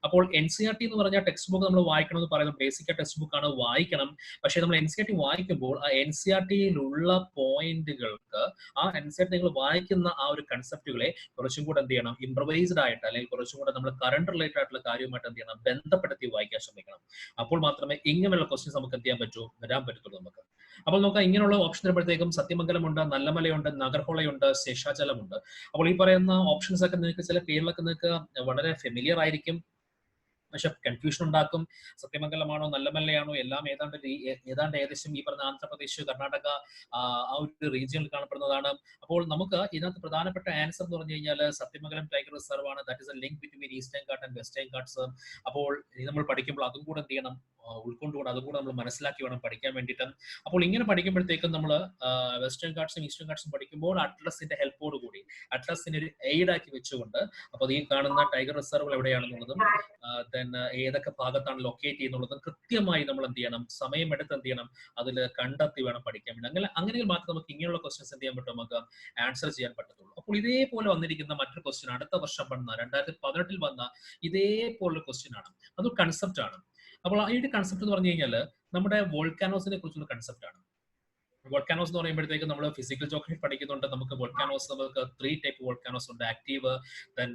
അപ്പോൾ NCERT എന്ന് പറഞ്ഞ ടെക്സ്റ്റ് ബുക്ക് നമ്മൾ വായിക്കണം എന്ന് പറയുന്നത് ബേസിക് ടെക്സ്റ്റ് ബുക്ക് ആണ്, വായിക്കണം. പക്ഷെ നമ്മൾ NCERT വായിക്കുമ്പോൾ ആ NCERT-യിലുള്ള പോയിന്റുകൾക്ക് ആ NCERT നിങ്ങൾ വായിക്കുന്ന ആ ഒരു കൺസെപ്റ്റുകളെ കുറച്ചും കൂടെ എന്ത് ചെയ്യണം, ഇംപ്രവൈസ്ഡ് ആയിട്ട് അല്ലെങ്കിൽ കുറച്ചും കൂടെ നമ്മൾ കറണ്ട് റിലേറ്റഡ് ആയിട്ടുള്ള കാര്യമായിട്ട് എന്ത് ചെയ്യണം, ബന്ധപ്പെടുത്തി വായിക്കാൻ ശ്രമിക്കണം. അപ്പോൾ മാത്രമേ ഇങ്ങനെയുള്ള ക്വസ്റ്റ്യൻസ് നമുക്ക് എന്ത് ചെയ്യാൻ പറ്റൂ, വരാൻ പറ്റത്തുള്ളൂ നമുക്ക്. അപ്പോൾ നമുക്ക് ഇങ്ങനെയുള്ള ഓപ്ഷൻ വരുമ്പോഴത്തേക്കും സത്യമംഗലമുണ്ട്, നല്ലമലയുണ്ട്, നഗർഹോളയുണ്ട്, ശേഷാചലമുണ്ട്. അപ്പോൾ ഈ പറയുന്ന ഓപ്ഷൻസ് ഒക്കെ നിങ്ങൾക്ക് ചില പേരിലൊക്കെ നിങ്ങൾക്ക് വളരെ ഫെമിലിയർ ആയിരിക്കും, പക്ഷെ കൺഫ്യൂഷൻ ഉണ്ടാക്കും. സത്യമംഗലമാണോ നല്ലമല്ലയാണോ എല്ലാം ഏതാണ്ട് ഏകദേശം ഈ പറഞ്ഞ ആന്ധ്രാപ്രദേശ്, കർണാടക ആ ഒരു റീജിയനിൽ കാണപ്പെടുന്നതാണ്. അപ്പോൾ നമുക്ക് ഇതിനകത്ത് പ്രധാനപ്പെട്ട ആൻസർ എന്ന് പറഞ്ഞു കഴിഞ്ഞാൽ സത്യമംഗലം ടൈഗർ റിസർവ് ആണ്. That is A link between eastern ghat and western Ghats. അപ്പോൾ നമ്മൾ പഠിക്കുമ്പോൾ അതും കൂടെ എന്ത് ചെയ്യണം, ഉൾക്കൊണ്ടുകൂടെ അതും കൂടെ നമ്മൾ മനസ്സിലാക്കി വേണം പഠിക്കാൻ വേണ്ടിയിട്ട്. അപ്പോൾ ഇങ്ങനെ പഠിക്കുമ്പോഴത്തേക്കും നമ്മൾ വെസ്റ്റേൺ ഘാട്ട്സും ഈസ്റ്റേൺ ഘാട്ട്സും പഠിക്കുമ്പോൾ അറ്റ്ലസിന്റെ ഹെൽപ്പോട് കൂടി അറ്റ്ലസിനെ ഒരു എയ്ഡ് ആക്കി വെച്ചുകൊണ്ട്, അപ്പോൾ ഈ കാണുന്ന ടൈഗർ റിസർവ് എവിടെയാണെന്നുള്ളതും ഏതൊക്കെ ഭാഗത്താണ് ലൊക്കേറ്റ് ചെയ്യുന്നുള്ളതും കൃത്യമായി നമ്മൾ എന്ത് ചെയ്യണം, സമയമെടുത്ത് എന്ത് ചെയ്യണം, അതിൽ കണ്ടെത്തി വേണം പഠിക്കാൻ വേണ്ടി. അങ്ങനെയെങ്കിൽ മാത്രം നമുക്ക് ഇങ്ങനെയുള്ള ക്വസ്റ്റ്യൻസ് എന്ത് ചെയ്യാൻ പറ്റും, നമുക്ക് ആൻസർ ചെയ്യാൻ പറ്റത്തുള്ളൂ. അപ്പോൾ ഇതേപോലെ വന്നിരിക്കുന്ന മറ്റൊരു ക്വസ്റ്റ്യൻ അടുത്ത വർഷം വന്ന 2018 വന്ന ഇതേപോലുള്ള ക്വസ്റ്റ്യൻ ആണ്. അത് കൺസെപ്റ്റ് ആണ്. അപ്പോൾ ഈ ഒരു കൺസെപ്റ്റ് എന്ന് പറഞ്ഞു കഴിഞ്ഞാൽ നമ്മുടെ വോൾക്കാനോസിനെ കുറിച്ചുള്ള കൺസെപ്റ്റ് ആണ്. വോൾക്കാനോസ് എന്ന് പറയുമ്പോഴത്തേക്ക് നമ്മൾ ഫിസിക്കൽ ജോഗ്രഫി പഠിക്കുന്നുണ്ട്. നമുക്ക് വോൾക്കാനോസ്, നമുക്ക് 3 ടൈപ്പ് വോൾക്കാനോസ് ഉണ്ട്. ആക്റ്റീവ്, ദെൻ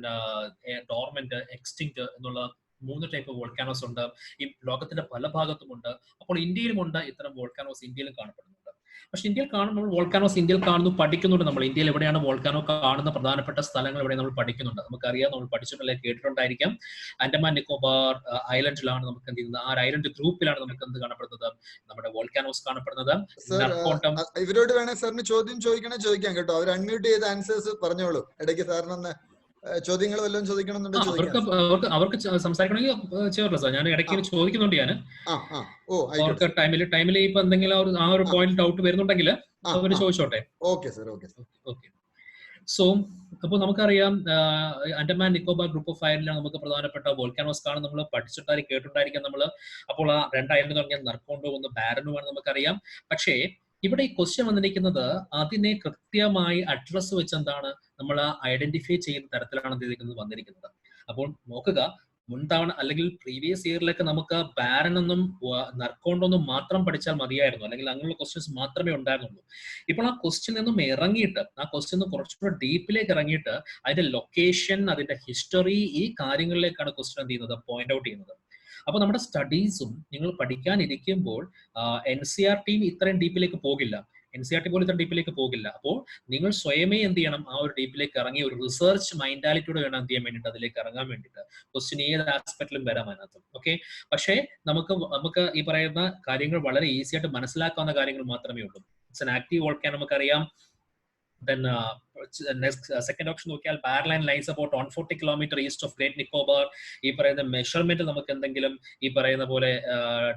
ഡോർമെന്റ്, എക്സ്റ്റിങ്ക്ട് എന്നുള്ള 3 ടൈപ്പ് വോൾക്കാനോസ് ഉണ്ട്. ഈ ലോകത്തിന്റെ പല ഭാഗത്തുമുണ്ട്. അപ്പോൾ ഇന്ത്യയിലുമുണ്ട് ഇത്തരം വോൾക്കാനോസ്, ഇന്ത്യയിലും കാണപ്പെടുന്നുണ്ട്. പക്ഷെ ഇന്ത്യയിൽ കാണുമ്പോൾ വോൾക്കാനോസ് ഇന്ത്യയിൽ കാണുന്നു, പഠിക്കുന്നുണ്ട്. നമ്മൾ ഇന്ത്യയിൽ എവിടെയാണ് വോൾക്കാനോ കാണുന്ന പ്രധാനപ്പെട്ട സ്ഥലങ്ങൾ എവിടെ നമ്മൾ പഠിക്കുന്നുണ്ട്. നമുക്കറിയാം, നമ്മൾ പഠിച്ചിട്ടുള്ള കേട്ടിട്ടുണ്ടായിരിക്കാം. ആൻഡമാൻ നിക്കോബാർ ഐലൻഡിലാണ് നമുക്ക് എന്ത് ചെയ്യുന്നത്, ആ ഐലൻഡ് ഗ്രൂപ്പിലാണ് നമുക്ക് എന്ത് കാണപ്പെടുന്നത്, നമ്മുടെ വോൾക്കാനോസ് കാണപ്പെടുന്നത്. ഇവരോട് വേണേ സാറിന് ചോദ്യം ചോദിക്കാം കേട്ടോ. അവർ അൺമ്യൂട്ട് ചെയ്ത് ആൻസേഴ്സ് പറഞ്ഞോളൂ. ഇടയ്ക്ക് സാറിനൊന്ന് ചോദ്യങ്ങൾ വല്ലതും ചോദിക്കണമെന്നുണ്ടെങ്കിൽ അവർക്ക് സംസാരിക്കണമെങ്കിൽ ചെയ്യാറില്ല സാർ. ഞാൻ ഇടയ്ക്ക് ചോദിക്കുന്നുണ്ട്. ഞാൻ അവർക്ക് ടൈമിൽ ഇപ്പൊ എന്തെങ്കിലും ആ ഒരു പോയിന്റ് ഡൗട്ട് വരുന്നുണ്ടെങ്കിൽ അവര് ചോദിച്ചോട്ടെ. Okay sir, okay. സോ അപ്പോൾ നമുക്കറിയാം ആൻഡമാൻ നിക്കോബാർ ഗ്രൂപ്പ് ഓഫ് ഐലൻഡിലാണ് നമുക്ക് പ്രധാനപ്പെട്ട വോൾക്കാനോസ് കാണും. നമ്മൾ പഠിച്ചിട്ടായിരിക്കും, കേട്ടിട്ടുണ്ടായിരിക്കാം നമ്മൾ. അപ്പോൾ ആ 2 ഐലൻഡ് പറഞ്ഞാൽ നർക്കോണ്ടോ, ഒന്ന് ബാരനുമാണ് നമുക്കറിയാം. പക്ഷേ ഇവിടെ ഈ ക്വസ്റ്റ്യൻ വന്നിരിക്കുന്നത് അതിനെ കൃത്യമായി അഡ്രസ് വെച്ച് എന്താണ് നമ്മൾ ഐഡന്റിഫൈ ചെയ്യുന്ന തരത്തിലാണ് വന്നിരിക്കുന്നത്. അപ്പോൾ നോക്കുക, മുൻതവണ അല്ലെങ്കിൽ പ്രീവിയസ് ഇയറിലൊക്കെ നമുക്ക് ബാരനൊന്നും നർക്കോണ്ടൊന്നും മാത്രം പഠിച്ചാൽ മതിയായിരുന്നു, അല്ലെങ്കിൽ അങ്ങനെയുള്ള ക്വസ്റ്റ്യൻസ് മാത്രമേ ഉണ്ടായിരുന്നുള്ളൂ. ഇപ്പോൾ ആ ക്വസ്റ്റ്യൻ നിന്നും ഇറങ്ങിയിട്ട്, ആ ക്വസ്റ്റ്യൻ കുറച്ചുകൂടെ ഡീപ്പിലേക്ക് ഇറങ്ങിയിട്ട് അതിന്റെ ലൊക്കേഷൻ, അതിന്റെ ഹിസ്റ്ററി, ഈ കാര്യങ്ങളിലേക്കാണ് ക്വസ്റ്റ്യൻ എന്ത് ചെയ്യുന്നത്, പോയിന്റ് ഔട്ട് ചെയ്യുന്നത്. അപ്പൊ നമ്മുടെ സ്റ്റഡീസും നിങ്ങൾ പഠിക്കാനിരിക്കുമ്പോൾ NCERT ഇത്രയും ഡീപ്പിലേക്ക് പോകില്ല, NCERT പോലും ഇത്ര ഡീപ്പിലേക്ക് പോകില്ല. അപ്പോൾ നിങ്ങൾ സ്വയമേ എന്ത് ചെയ്യണം, ആ ഒരു ഡീപ്പിലേക്ക് ഇറങ്ങി ഒരു റിസർച്ച് മൈൻഡാലിറ്റിയോടെ വേണം എന്ത് ചെയ്യാൻ വേണ്ടിയിട്ട്, അതിലേക്ക് ഇറങ്ങാൻ വേണ്ടിയിട്ട്. ക്വസ്റ്റ്യൻ ഏത് ആസ്പെക്റ്റിലും വരാം അതിനകത്ത്. ഓക്കെ, പക്ഷേ നമുക്ക് ഈ പറയുന്ന കാര്യങ്ങൾ വളരെ ഈസി ആയിട്ട് മനസ്സിലാക്കാവുന്ന കാര്യങ്ങൾ മാത്രമേ ഉള്ളൂ. ഇറ്റ്സ് ആൻ ആക്റ്റീവ് വോൾക്കാനോ നമുക്കറിയാം. Then next second option നോക്കിയാൽ Barren lies about 140 kilometre east of Great Nicobar. ഈ പറയുന്ന മെഷർമെന്റ് നമുക്ക് എന്തെങ്കിലും ഈ പറയുന്ന പോലെ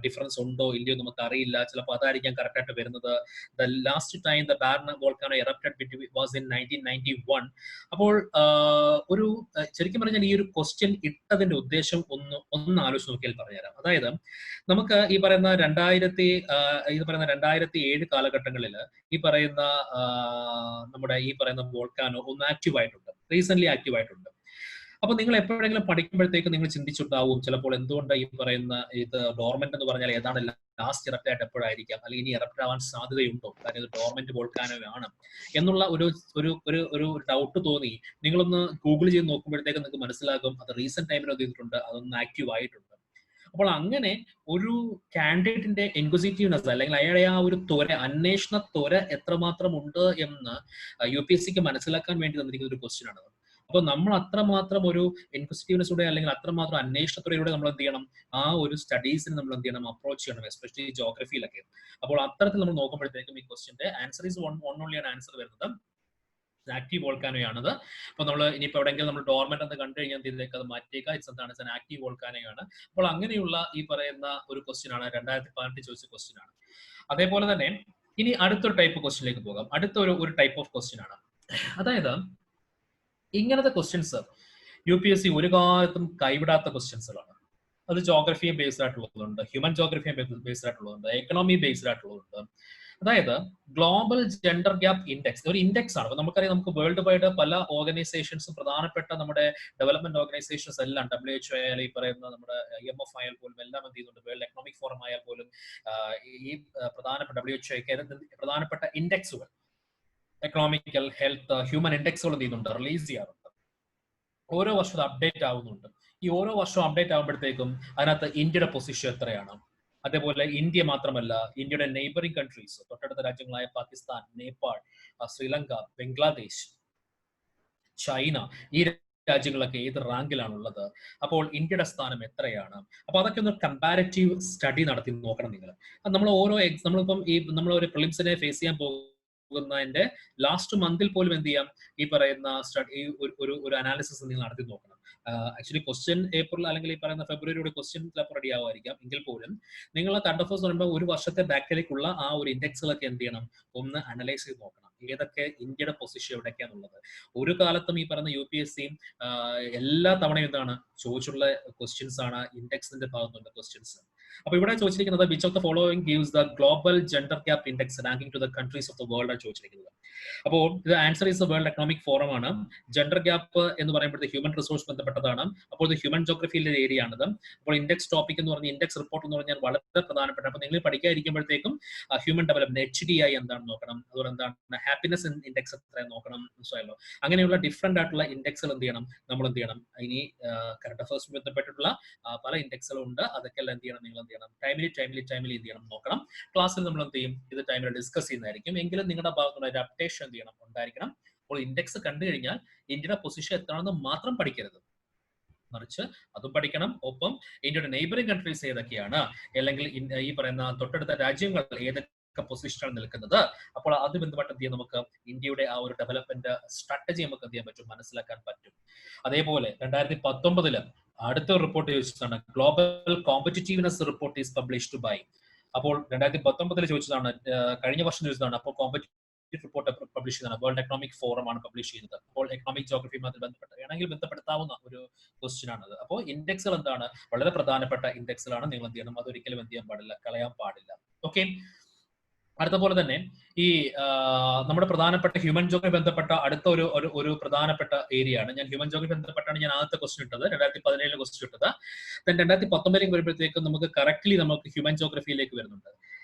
ഡിഫറൻസ് ഉണ്ടോ ഇല്ലയോ നമുക്ക് അറിയില്ല. ചിലപ്പോൾ അതായിരിക്കാം കറക്റ്റ് ആയിട്ട് വരുന്നത്. The last time the Barren volcano erupted was in 1991. അപ്പോൾ ഒരു ശരിക്കും പറഞ്ഞാൽ ഈ ഒരു ക്വസ്റ്റ്യൻ ഇട്ടതിന്റെ ഉദ്ദേശം ഒന്ന് ആലോചിച്ച് നോക്കിയാൽ പറഞ്ഞുതരാം. അതായത് നമുക്ക് ഈ പറയുന്ന 2007 കാലഘട്ടങ്ങളിൽ ഈ പറയുന്ന നമ്മുടെ ഈ പറയുന്ന വോൾക്കാനോ ഒന്ന് ആക്റ്റീവ് ആയിട്ടുണ്ട്, റീസെന്റ് ആക്റ്റീവ് ആയിട്ടുണ്ട്. അപ്പൊ നിങ്ങൾ എപ്പോഴെങ്കിലും പഠിക്കുമ്പോഴത്തേക്ക് നിങ്ങൾ ചിന്തിച്ചിട്ടുണ്ടാവും ചിലപ്പോൾ എന്തുകൊണ്ട് ഈ പറയുന്ന ഇത് ഡോർമെന്റ് എന്ന് പറഞ്ഞാൽ ഏതാണ് ലാസ്റ്റ് ഇറപ്റ്റ് ആയിട്ട് എപ്പോഴായിരിക്കാം, അല്ലെങ്കിൽ ഇനി ഇറപ്റ്റ് ആവാൻ സാധ്യതയുണ്ടോ, കാര്യം ഇത് ഡോർമെന്റ് വോൾക്കാനോ ആണ് എന്നുള്ള ഒരു ഡൗട്ട് തോന്നി. നിങ്ങളൊന്ന് ഗൂഗിൾ ചെയ്ത് നോക്കുമ്പോഴത്തേക്ക് നിങ്ങൾക്ക് മനസ്സിലാകും അത് റീസെന്റ് ടൈമിൽ ചെയ്തിട്ടുണ്ട്, അതൊന്ന് ആക്റ്റീവ് ആയിട്ടുണ്ട്. അപ്പോൾ അങ്ങനെ ഒരു കാൻഡിഡേറ്റിന്റെ ഇൻക്വിസിറ്റീവ്നെസ് അല്ലെങ്കിൽ അയാളുടെ ആ ഒരു അന്വേഷണ ത്വര എത്രമാത്രം ഉണ്ട് എന്ന് UPSCക്ക് മനസ്സിലാക്കാൻ വേണ്ടി തന്നിരിക്കുന്ന ഒരു ക്വസ്റ്റ്യൻ ആണ്. അപ്പോൾ നമ്മൾ അത്രമാത്രം ഒരു ഇൻക്വിസിറ്റീവ്നെസ്സൂടെ അല്ലെങ്കിൽ അത്രമാത്രം അന്വേഷണത്തോടെ നമ്മൾ എന്ത് ചെയ്യണം, ആ ഒരു സ്റ്റഡീസിന് നമ്മൾ എന്ത് ചെയ്യണം, അപ്രോച്ച് ചെയ്യണം, എസ്പെഷ്യലി ജോഗ്രഫിയിലൊക്കെ. അപ്പോൾ അത്തരത്തിൽ നമ്മൾ നോക്കുമ്പോഴത്തേക്കും ഈ ക്വസ്റ്റ്യന്റെ ആൻസർ ഈസ് ഓൺലി ആൻസർ വരുന്നത് ആക്റ്റീവ് വോൾക്കാനോ ആണത്. അപ്പൊ നമ്മൾ ഇനിയിപ്പോ എവിടെയെങ്കിലും നമ്മൾ ഡോർമെന്റ് എന്ന് കണ്ടു കഴിഞ്ഞാൽ ഇതിലേക്ക് അത് മാറ്റിയേക്കാം. ഇറ്റ്സ് ആക്റ്റീവ് വോൾക്കാനോ ആണ്. അപ്പോൾ അങ്ങനെയുള്ള ഈ പറയുന്ന ഒരു ക്വസ്റ്റ്യൻ ആണ് 2018 ചോദിച്ച ക്വസ്റ്റ്യൻ ആണ്. അതേപോലെ തന്നെ ഇനി അടുത്തൊരു ടൈപ്പ് ക്വസ്റ്റ്യനിലേക്ക് പോകാം. അടുത്ത ഒരു ടൈപ്പ് ഓഫ് ക്വസ്റ്റ്യൻ ആണ്. അതായത് ഇങ്ങനത്തെ ക്വസ്റ്റ്യൻസ് UPSC ഒരു കാലത്തും കൈവിടാത്ത ക്വസ്റ്റ്യൻസുകളാണ്. അത് ജോഗ്രഫിയെ ബേസ്ഡ് ആയിട്ടുള്ളതുണ്ട്, ഹ്യൂമൻ ജോഗ്രഫിയെ ബേസ്ഡ് ആയിട്ടുള്ളതുണ്ട്, എക്കണോമി ബേസ്ഡ് ആയിട്ടുള്ളതുണ്ട്. അതായത് ഗ്ലോബൽ ജെൻഡർ ഗ്യാപ്പ് ഇൻഡെക്സ് ഒരു ഇൻഡെക്സ് ആണ്. അപ്പൊ നമുക്കറിയാം, നമുക്ക് വേൾഡ് വൈഡ് പല ഓർഗനൈസേഷൻസും, പ്രധാനപ്പെട്ട നമ്മുടെ ഡെവലപ്മെന്റ് ഓർഗനൈസേഷൻസ് എല്ലാം, WHO ആയാലും ഈ പറയുന്ന നമ്മുടെ IMF ആയാൽ പോലും എല്ലാം എന്ത് ചെയ്യുന്നുണ്ട്, വേൾഡ് എക്കണോമിക് ഫോറം ആയാൽ പോലും ഈ പ്രധാനപ്പെട്ട WHO പ്രധാനപ്പെട്ട ഇൻഡെക്സുകൾ, എക്കണോമിക്കൽ, ഹെൽത്ത്, ഹ്യൂമൻ ഇൻഡെക്സുകൾ എന്ത് ചെയ്യുന്നുണ്ട്, റിലീസ് ചെയ്യാറുണ്ട്. ഓരോ വർഷവും അപ്ഡേറ്റ് ആവുന്നുണ്ട്. ഈ ഓരോ വർഷവും അപ്ഡേറ്റ് ആകുമ്പോഴത്തേക്കും അതിനകത്ത് ഇന്ത്യയുടെ പൊസിഷൻ എത്രയാണ്, അതേപോലെ ഇന്ത്യ മാത്രമല്ല, ഇന്ത്യയുടെ നെയ്ബറിംഗ് കൺട്രീസ്, തൊട്ടടുത്ത രാജ്യങ്ങളായ പാകിസ്ഥാൻ, നേപ്പാൾ, ശ്രീലങ്ക, ബംഗ്ലാദേശ്, ചൈന, ഈ രാജ്യങ്ങളൊക്കെ ഏത് റാങ്കിലാണുള്ളത്, അപ്പോൾ ഇന്ത്യയുടെ സ്ഥാനം എത്രയാണ്. അപ്പൊ അതൊക്കെ ഒന്ന് കമ്പാരിറ്റീവ് സ്റ്റഡി നടത്തി നോക്കണം നിങ്ങൾ. നമ്മൾ ഓരോ നമ്മളിപ്പം നമ്മൾ ഒരു പ്രിലിംസിനെ ഫേസ് ചെയ്യാൻ പോകുന്നതിന്റെ ലാസ്റ്റ് മന്തിൽ പോലും എന്ത് ചെയ്യാം, ഈ പറയുന്ന സ്റ്റഡി ഒരു അനാലിസിസ് നിങ്ങൾ നടത്തി നോക്കണം. ആക്ച്വലി ക്വസ്റ്റ്യൻ ഏപ്രിൽ അല്ലെങ്കിൽ ഈ പറയുന്ന ഫെബ്രുവരിയുടെ ക്വസ്റ്റ്യൻ ചിലപ്പോൾ റെഡി ആവുമായിരിക്കാം. എങ്കിൽ പോലും നിങ്ങൾ കറണ്ട് അഫയേഴ്സ് പറയുമ്പോൾ ഒരു വർഷത്തെ ബാക്കിലേക്കുള്ള ആ ഒരു ഇൻഡെക്സുകളൊക്കെ എന്ത് ചെയ്യണം, ഒന്ന് അനലൈസ് ചെയ്ത് നോക്കണം. ഏതൊക്കെ ഇന്ത്യയുടെ പൊസിഷൻ എവിടേക്കാന്നുള്ളത്. ഒരു കാലത്തും ഈ പറയുന്ന UPSC എല്ലാ തവണയും എന്താണ് ചോദിച്ചുള്ള ക്വസ്റ്റ്യൻസ് ആണ്, ഇൻഡെക്സിന്റെ ഭാഗത്തുള്ള ക്വസ്റ്റ്യൻസ്. അപ്പൊ ഇവിടെ ചോദിച്ചിരിക്കുന്നത് which of the following gives the global gender gap index ranking to the countries of the world ആണ് ചോദിച്ചിരിക്കുന്നത്. അപ്പോൾ ഇത് answer is the world economic forum ആണ്. ജെൻഡർ ഗ്യാപ്പ് എന്ന് പറയുമ്പോഴത്തെ ഹ്യൂമൻ റിസോഴ്സ് ബന്ധപ്പെട്ടതാണ്. അപ്പോൾ ഇത് ഹ്യൂമൻ ജോഗ്രഫിയിലെ ഏരിയ ആണിത്. അപ്പോൾ ഇൻഡെക്സ് ടോപ്പിക് എന്ന് പറഞ്ഞാൽ, ഇൻഡെക്സ് റിപ്പോർട്ട് എന്ന് പറഞ്ഞാൽ വളരെ പ്രധാനപ്പെട്ട. അപ്പൊ നിങ്ങൾ പഠിക്കാതിരിക്കുമ്പോഴത്തേക്കും ഹ്യൂമൻ ഡെവലപ്മെന്റ് HDI എന്താണെന്ന് നോക്കണം, അതുപോലെ എന്താണ് ഹാപ്പിനെസ് ഇൻഡെക്സ് എത്രയും നോക്കണം, മനസ്സിലായല്ലോ. അങ്ങനെയുള്ള ഡിഫറെന്റ് ആയിട്ടുള്ള ഇൻഡെക്സുകൾ എന്ത് ചെയ്യണം, നമ്മൾ എന്ത് ചെയ്യണം, ഇനി കറണ്ട് അഫയേഴ്സ് ബന്ധപ്പെട്ടിട്ടുള്ള പല ഇൻഡെക്സുകളും ഉണ്ട്. അതൊക്കെ എല്ലാം എന്ത് ചെയ്യണം, നിങ്ങൾ എന്ത് ചെയ്യണം, ടൈമിലി എന്ത് ചെയ്യണം നോക്കണം. ക്ലാസ്സിൽ നമ്മൾ എന്ത് ചെയ്യും, ഇത് ടൈമിൽ ഡിസ്കസ് ചെയ്യുന്നതായിരിക്കും. എങ്കിലും നിങ്ങളുടെ ഭാഗത്തുള്ള ഒരു അപ്ഡേഷൻ എന്ത് ചെയ്യണം, ഉണ്ടായിരിക്കണം. അപ്പോൾ ഇൻഡെക്സ് കണ്ടു കഴിഞ്ഞാൽ ഇന്ത്യയുടെ പൊസിഷൻ എത്രയാണെന്ന് മാത്രം പഠിക്കരുത്, മറിച്ച് അതും പഠിക്കണം. ഒപ്പം ഇന്ത്യയുടെ നെയ്ബറിംഗ് കൺട്രീസ് ഏതൊക്കെയാണ്, അല്ലെങ്കിൽ ഈ പറയുന്ന തൊട്ടടുത്ത രാജ്യങ്ങൾ ഏതൊക്കെ പൊസിഷനാണ് നിൽക്കുന്നത്. അപ്പോൾ അത് ബന്ധപ്പെട്ട് എന്ത് ചെയ്യാം, നമുക്ക് ഇന്ത്യയുടെ ആ ഒരു ഡെവലപ്മെന്റ് സ്ട്രാറ്റജി നമുക്ക് എന്ത് ചെയ്യാൻ പറ്റും, മനസ്സിലാക്കാൻ പറ്റും. അതേപോലെ 2019 അടുത്ത റിപ്പോർട്ട് ചോദിച്ചതാണ്, global competitiveness report is published by. അപ്പോൾ 2019 ചോദിച്ചതാണ്, കഴിഞ്ഞ വർഷം ചോദിച്ചതാണ്. അപ്പോൾ കോമ്പറ്റിറ്റീവ് റിപ്പോർട്ട് പബ്ലിഷ് ചെയ്തതാണ് വേൾഡ് എക്കണോമിക് ഫോറം ആണ് പബ്ലിഷ് ചെയ്യുന്നത്. അപ്പോൾ എക്കണോമിക് ജോഗ്രഫിയുമായി ബന്ധപ്പെടുത്താവുന്ന ഒരു ക്വസ്റ്റ്യൻ ആണത്. അപ്പോൾ ഇൻഡെക്സുകൾ എന്താണ്, വളരെ പ്രധാനപ്പെട്ട ഇൻഡെക്സുകളാണ്. നിങ്ങൾ എന്ത് ചെയ്യണം, അതൊരിക്കലും എന്ത് ചെയ്യാൻ പാടില്ല, കളയാൻ പാടില്ല. ഓക്കെ. അടുത്ത പോലെ തന്നെ ഈ നമ്മുടെ പ്രധാനപ്പെട്ട ഹ്യൂമൻ ജോഗ്രഫി ബന്ധപ്പെട്ട അടുത്ത ഒരു പ്രധാനപ്പെട്ട ഏരിയ ആണ്. ഞാൻ ഹ്യൂമൻ ജോഗ്രഫി ബന്ധപ്പെട്ടാണ് ഞാൻ ആദ്യത്തെ ക്വസ്റ്റ്യൻ ഇട്ടത്, 2017 ക്വസ്റ്റ്യൻ ഇട്ടത്. ദെൻ 2019 വരുമ്പോഴത്തേക്കും നമുക്ക് കറക്റ്റ്ലി നമുക്ക് ഹ്യൂമൻ ജോഗ്രഫിയിലേക്ക് വരുന്നുണ്ട്.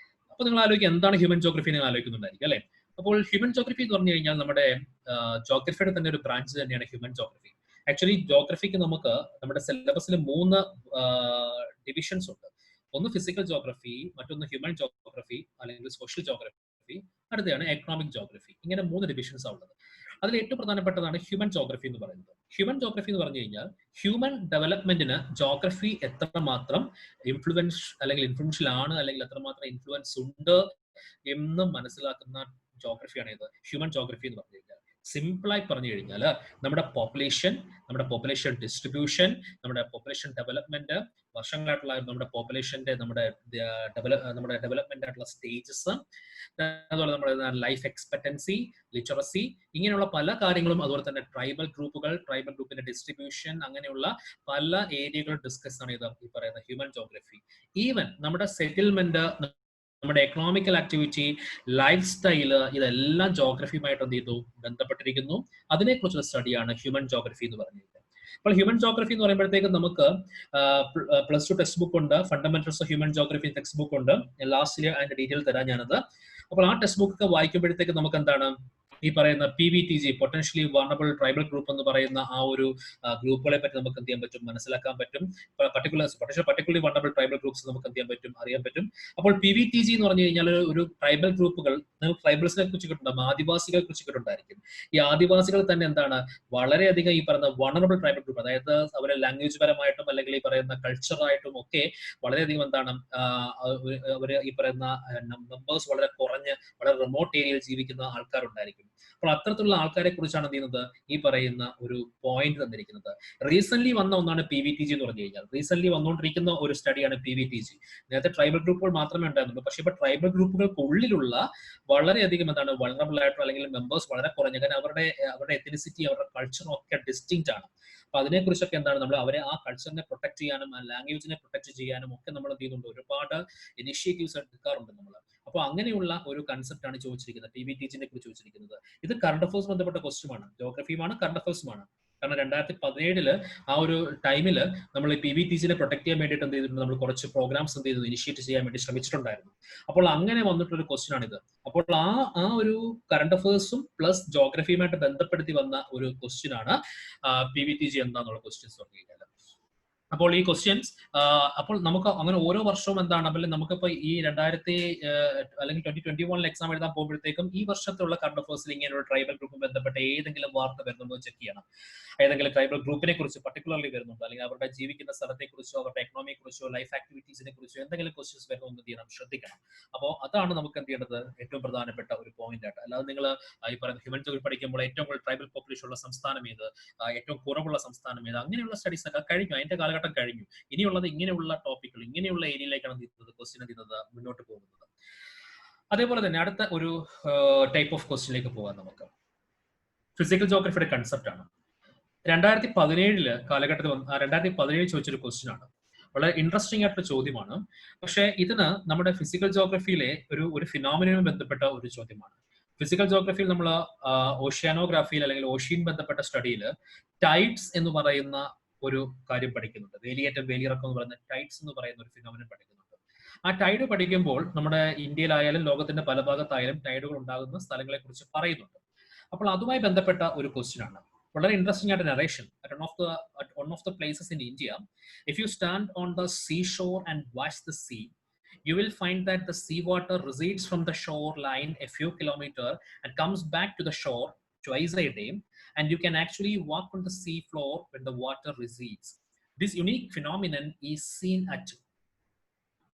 അപ്പൊ നിങ്ങൾ ആലോചിക്കുക, എന്താണ് ഹ്യൂമൻ ജോഗ്രഫി നിങ്ങൾ ആലോചിക്കുന്നുണ്ടായിരിക്കും അല്ലെ. അപ്പോൾ ഹ്യൂമൻ ജോഗ്രഫി എന്ന് പറഞ്ഞു കഴിഞ്ഞാൽ നമ്മുടെ ജോഗ്രഫിയുടെ തന്നെ ഒരു ബ്രാഞ്ച് തന്നെയാണ് ഹ്യൂമൻ ജോഗ്രഫി. ആക്ച്വലി ജോഗ്രഫിക്ക് നമുക്ക് നമ്മുടെ സിലബസിൽ 3 ഡിവിഷൻസ് ഉണ്ട്. ഒന്ന് ഫിസിക്കൽ ജോഗ്രഫി, മറ്റൊന്ന് ഹ്യൂമൻ ജോഗ്രഫി അല്ലെങ്കിൽ സോഷ്യൽ ജോഗ്രഫി, അടുത്താണ് എക്കണോമിക് ജോഗ്രഫി. ഇങ്ങനെ 3 ഡിവിഷൻസ് ആണ് ഉള്ളത്. അതിൽ ഏറ്റവും പ്രധാനപ്പെട്ടതാണ് ഹ്യൂമൻ ജോഗ്രഫി എന്ന് പറയുന്നത്. ഹ്യൂമൻ ജോഗ്രഫി എന്ന് പറഞ്ഞു കഴിഞ്ഞാൽ ഹ്യൂമൻ ഡെവലപ്മെന്റിന് ജോഗ്രഫി എത്രമാത്രം ഇൻഫ്ലുവൻഷ്യൽ ആണ്, അല്ലെങ്കിൽ എത്രമാത്രം ഇൻഫ്ലുവൻസ് ഉണ്ട് എന്ന് മനസ്സിലാക്കുന്ന ജോഗ്രഫിയാണ് ഇത് ഹ്യൂമൻ ജോഗ്രഫി എന്ന് പറഞ്ഞു കഴിഞ്ഞാൽ. സിമ്പിളായി പറഞ്ഞു കഴിഞ്ഞാൽ നമ്മുടെ പോപ്പുലേഷൻ ഡിസ്ട്രിബ്യൂഷൻ, നമ്മുടെ പോപ്പുലേഷൻ ഡെവലപ്മെന്റ്, വർഷങ്ങളായിട്ടുള്ള നമ്മുടെ പോപ്പുലേഷന്റെ നമ്മുടെ ഡെവലപ്മെന്റ് ആയിട്ടുള്ള സ്റ്റേജസ്, അതുപോലെ നമ്മുടെ ലൈഫ് എക്സ്പെക്ടൻസി, ലിറ്ററസി, ഇങ്ങനെയുള്ള പല കാര്യങ്ങളും, അതുപോലെ തന്നെ ട്രൈബൽ ഗ്രൂപ്പിന്റെ ഡിസ്ട്രിബ്യൂഷൻ, അങ്ങനെയുള്ള പല ഏരിയകളും ഡിസ്കസ് ആണ് ഇത് ഈ പറയുന്ന ഹ്യൂമൻ ജോഗ്രഫി. ഈവൻ നമ്മുടെ സെറ്റിൽമെന്റ്, നമ്മുടെ എക്കണോമിക്കൽ ആക്ടിവിറ്റി, ലൈഫ് സ്റ്റൈല്, ഇതെല്ലാം ജോഗ്രഫിയുമായിട്ട് എന്ത് ചെയ്തു, ബന്ധപ്പെട്ടിരിക്കുന്നു. അതിനെക്കുറിച്ചുള്ള സ്റ്റഡിയാണ് ഹ്യൂമൻ ജോഗ്രഫി എന്ന് പറഞ്ഞിരിക്കുന്നത്. അപ്പോൾ ഹ്യൂമൻ ജോഗ്രഫി എന്ന് പറയുമ്പോഴത്തേക്കും നമുക്ക് +2 ടെക്സ്റ്റ് ബുക്ക് ഉണ്ട്, fundamentals of human geography text book ഉണ്ട്. ലാസ്റ്റില് അതിന്റെ ഡീറ്റെയിൽ തരാം ഞാനത്. അപ്പോൾ ആ ടെക്സ്റ്റ് ബുക്ക് ഒക്കെ വായിക്കുമ്പോഴത്തേക്ക് നമുക്ക് എന്താണ് ഈ പറയുന്ന PVTG, potentially vulnerable tribal group എന്ന് പറയുന്ന ആ ഒരു ഗ്രൂപ്പുകളെ പറ്റി നമുക്ക് എന്ത് ചെയ്യാൻ പറ്റും, മനസ്സിലാക്കാൻ പറ്റും. പർട്ടിക്കുലർലി വൾണറബിൾ ട്രൈബൽ ഗ്രൂപ്പ്സ് നമുക്ക് എന്ത് ചെയ്യാൻ പറ്റും, അറിയാൻ പറ്റും. അപ്പോൾ PVTG എന്ന് പറഞ്ഞു കഴിഞ്ഞാൽ ഒരു ട്രൈബൽ ഗ്രൂപ്പുകൾ, നിങ്ങൾ ട്രൈബൽസിനെ കുറിച്ച് കിട്ടുണ്ടാകും, ആദിവാസികളെ കുറിച്ച് കിട്ടുണ്ടായിരിക്കും. ഈ ആദിവാസികൾ തന്നെ എന്താണ്, വളരെയധികം ഈ പറയുന്ന വൾണറബിൾ ട്രൈബൽ ഗ്രൂപ്പ്, അതായത് അവരെ ലാംഗ്വേജ് പരമായിട്ടും അല്ലെങ്കിൽ ഈ പറയുന്ന കൾച്ചറായിട്ടും ഒക്കെ വളരെയധികം എന്താണ്, അവര് ഈ പറയുന്ന നമ്പേഴ്സ് വളരെ കുറഞ്ഞ് വളരെ റിമോട്ട് ഏരിയയിൽ ജീവിക്കുന്ന ആൾക്കാരുണ്ടായിരിക്കും. അപ്പോൾ അത്തരത്തിലുള്ള ആൾക്കാരെ കുറിച്ചാണ് എന്ത് ചെയ്യുന്നത്, ഈ പറയുന്ന ഒരു പോയിന്റ് തന്നിരിക്കുന്നത്. റീസെന്റ് വന്ന ഒന്നാണ് PVTG എന്ന് പറഞ്ഞു കഴിഞ്ഞാൽ. റീസെന്റ് വന്നുകൊണ്ടിരിക്കുന്ന ഒരു സ്റ്റഡിയാണ് PVTG. നേരത്തെ ട്രൈബൽ ഗ്രൂപ്പുകൾ മാത്രമേ ഉണ്ടായിരുന്നുള്ളൂ. പക്ഷേ ഇപ്പൊ ട്രൈബൽ ഗ്രൂപ്പുകൾക്കുള്ളിലുള്ള വളരെയധികം എന്താണ് വൾണറബിൾ ആയിട്ടുള്ള അല്ലെങ്കിൽ മെമ്പേഴ്സ് വളരെ കുറഞ്ഞ, കാരണം അവരുടെ എത്തനിസിറ്റി, അവരുടെ കൾച്ചറും ഒക്കെ ഡിസ്റ്റിങ്ക്റ്റ് ആണ്. അപ്പൊ അതിനെക്കുറിച്ചൊക്കെ എന്താണ്, നമ്മൾ അവരെ ആ കൾച്ചറിനെ പ്രൊട്ടക്ട് ചെയ്യാനും ആ ലാംഗ്വേജിനെ പ്രൊട്ടക്ട് ചെയ്യാനും ഒക്കെ നമ്മൾ എന്ത് ചെയ്യുന്നുണ്ട്, ഒരുപാട് ഇനിഷ്യേറ്റീവ്സ് എടുക്കാറുണ്ട് നമ്മൾ. അപ്പോൾ അങ്ങനെയുള്ള ഒരു കൺസെപ്റ്റ് ആണ് ചോദിച്ചിരിക്കുന്നത്, PVTG-നെ കുറിച്ച് ചോദിച്ചിരിക്കുന്നത്. ഇത് കറണ്ട് അഫേഴ്സ് ബന്ധപ്പെട്ട ക്വസ്റ്റ്യമാണ്, ജോഗ്രഫിയുമാണ്, കറണ്ട് അഫേഴ്സുമാണ്. കാരണം 2017 ആ ഒരു ടൈമിൽ നമ്മൾ ഈ PVTG-നെ പ്രൊട്ടക്ട് ചെയ്യാൻ വേണ്ടിയിട്ട് എന്ത് ചെയ്തിട്ടുണ്ട്, നമ്മൾ കുറച്ച് പ്രോഗ്രാംസ് എന്ത് ചെയ്തു, ഇനിഷ്യേറ്റ് ചെയ്യാൻ വേണ്ടി ശ്രമിച്ചിട്ടുണ്ടായിരുന്നു. അപ്പോൾ അങ്ങനെ വന്നിട്ടൊരു ക്വസ്റ്റ്യൻ ആണിത്. അപ്പോൾ ആ ഒരു കറണ്ട് അഫേഴ്സും പ്ലസ് ജോഗ്രഫിയുമായിട്ട് ബന്ധപ്പെടുത്തി വന്ന ഒരു ക്വസ്റ്റ്യൻ ആണ് PVTG എന്താന്നുള്ള ക്വസ്റ്റ്യൻസ് പറഞ്ഞു കഴിഞ്ഞാൽ. അപ്പോൾ ഈ ക്വസ്റ്റ്യൻസ് അപ്പോൾ നമുക്ക് അങ്ങനെ ഓരോ വർഷവും എന്താണ്, അല്ലെങ്കിൽ നമുക്കിപ്പോൾ ഈ 2021 എക്സാം എഴുതാൻ പോകുമ്പോഴത്തേക്കും ഈ വർഷത്തുള്ള കറണ്ട് അഫേഴ്സിൽ ഇങ്ങനെ ഒരു ട്രൈബൽ ഗ്രൂപ്പും ബന്ധപ്പെട്ട ഏതെങ്കിലും വാർത്ത വരുന്നുണ്ടോ ചെക്ക് ചെയ്യണം. ഏതെങ്കിലും ട്രൈബൽ ഗ്രൂപ്പിനെ കുറിച്ച് പർട്ടിക്കുലർലി വരുന്നുണ്ടോ, അല്ലെങ്കിൽ അവരുടെ ജീവിക്കുന്ന സ്ഥലത്തെ കുറിച്ചോ അവരുടെ എക്കണോമിയെ കുറിച്ചോ ലൈഫ് ആക്ടിവിറ്റീസിനെ കുറിച്ചോ എന്തെങ്കിലും ക്വസ്റ്റ്യൻസ് വരുന്നു ചെയ്യണം, ശ്രദ്ധിക്കണം. അപ്പോൾ അതാണ് നമുക്ക് എന്ത് ചെയ്യേണ്ടത്, ഏറ്റവും പ്രധാനപ്പെട്ട ഒരു പോയിന്റ് ആയിട്ട്. അല്ലാതെ നിങ്ങൾ ഈ പറയുന്ന ഹ്യൂമൻ ജോഗ്രഫി പഠിക്കുമ്പോൾ ഏറ്റവും കൂടുതൽ ട്രൈബൽ പോപ്പുലേഷൻ ഉള്ള സംസ്ഥാനം ഏത്, ഏറ്റവും കുറവുള്ള സംസ്ഥാനം ഏത്, അങ്ങനെയുള്ള സ്റ്റഡീസ് ഒക്കെ കഴിഞ്ഞു, അതിന്റെ കാലഘട്ടം കഴിഞ്ഞു. ഇനിയുള്ളത് ഇങ്ങനെയുള്ള ടോപ്പിക്കുകൾ, ഇങ്ങനെയുള്ള ഏരിയയിലേക്കാണ് ക്വസ്റ്റ്യൻ ചെയ്യുന്നത്, മുന്നോട്ട് പോകുന്നത്. അതേപോലെ തന്നെ അടുത്ത ഒരു ടൈപ്പ് ഓഫ് ക്വസ്റ്റ്യനിലേക്ക് പോകാൻ നമുക്ക് ഫിസിക്കൽ ജോഗ്രഫിയുടെ കൺസെപ്റ്റ് ആണ്. 2017 കാലഘട്ടത്തിൽ 2017 ചോദിച്ചൊരു ക്വസ്റ്റ്യൻ ആണ്. വളരെ ഇൻട്രസ്റ്റിംഗ് ആയിട്ടുള്ള ചോദ്യമാണ്. പക്ഷേ ഇതിന് നമ്മുടെ ഫിസിക്കൽ ജോഗ്രഫിയിലെ ഒരു ഫിനോമിനുമായി ബന്ധപ്പെട്ട ഒരു ചോദ്യമാണ്. ഫിസിക്കൽ ജോഗ്രഫിയിൽ നമ്മൾ ഓഷ്യാനോഗ്രാഫിയിൽ അല്ലെങ്കിൽ ഓഷ്യൻ ബന്ധപ്പെട്ട സ്റ്റഡിയിൽ ടൈഡ്സ് എന്ന് പറയുന്ന ഒരു കാര്യം പഠിക്കുന്നുണ്ട്. വേലിയേറ്റം, വേലിയിറക്കം എന്ന് പറയുന്ന ടൈഡ്സ് എന്ന് പറയുന്ന ഒരു ഫിനോമിനൻ പഠിക്കുന്നുണ്ട്. ആ ടൈഡ് പഠിക്കുമ്പോൾ നമ്മുടെ ഇന്ത്യയിലായാലും ലോകത്തിന്റെ പല ഭാഗത്തായാലും ടൈഡുകൾ ഉണ്ടാകുന്ന സ്ഥലങ്ങളെ കുറിച്ച് പറയുന്നുണ്ട്. അപ്പോൾ അതുമായി ബന്ധപ്പെട്ട ഒരു ക്വസ്റ്റ്യൻ ആണ്. വളരെ ഇൻട്രസ്റ്റിംഗ് ആയിട്ട് narration. At one of the places in India, if you stand on the seashore and watch the sea, you will find that the seawater recedes from the shoreline a few kilometers and comes back to the shore twice a day, and you can actually walk on the sea floor when the water recedes. This unique phenomenon is seen at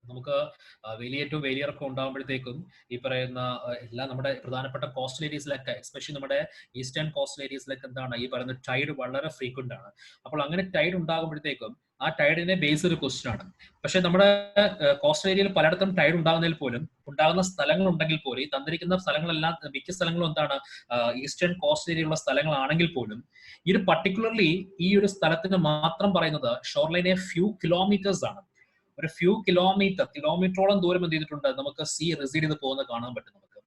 നമുക്ക് വേലിയേറ്റവും വേലിയിറക്കം ഉണ്ടാകുമ്പോഴത്തേക്കും ഈ പറയുന്ന എല്ലാ നമ്മുടെ പ്രധാനപ്പെട്ട കോസ്റ്റൽ ഏരിയസിലൊക്കെ, എസ്പെഷ്യലി നമ്മുടെ ഈസ്റ്റേൺ കോസ്റ്റൽ ഏരിയസിലൊക്കെ എന്താണ് ഈ പറയുന്ന ടൈഡ് വളരെ ഫ്രീക്വന്റ് ആണ്. അപ്പോൾ അങ്ങനെ ടൈഡ് ഉണ്ടാകുമ്പോഴത്തേക്കും ആ ടൈഡിനെ ബേസ് ഒരു ക്വസ്റ്റ്യൻ ആണ്. പക്ഷെ നമ്മുടെ കോസ്റ്റൽ ഏരിയയിൽ പലയിടത്തും ടൈഡ് ഉണ്ടാകുന്നതിൽ പോലും, ഉണ്ടാകുന്ന സ്ഥലങ്ങൾ ഉണ്ടെങ്കിൽ പോലും, ഈ തന്നിരിക്കുന്ന സ്ഥലങ്ങളെല്ലാം മിക്ക സ്ഥലങ്ങളും എന്താണ് ഈസ്റ്റേൺ കോസ്റ്റൽ ഏരിയയിലുള്ള സ്ഥലങ്ങളാണെങ്കിൽ പോലും ഈ ഒരു പർട്ടിക്കുലർലി ഈ ഒരു സ്ഥലത്തിന് മാത്രം പറയുന്നത് ഷോർലൈനെ ഫ്യൂ കിലോമീറ്റേഴ്സ് ആണ്. ഒരു ഫ്യൂ കിലോമീറ്ററോളം ദൂരം എന്ത് ചെയ്തിട്ടുണ്ട്, നമുക്ക് സീ റിസീഡ് ചെയ്ത് പോകുന്നത് കാണാൻ പറ്റും നമുക്ക്.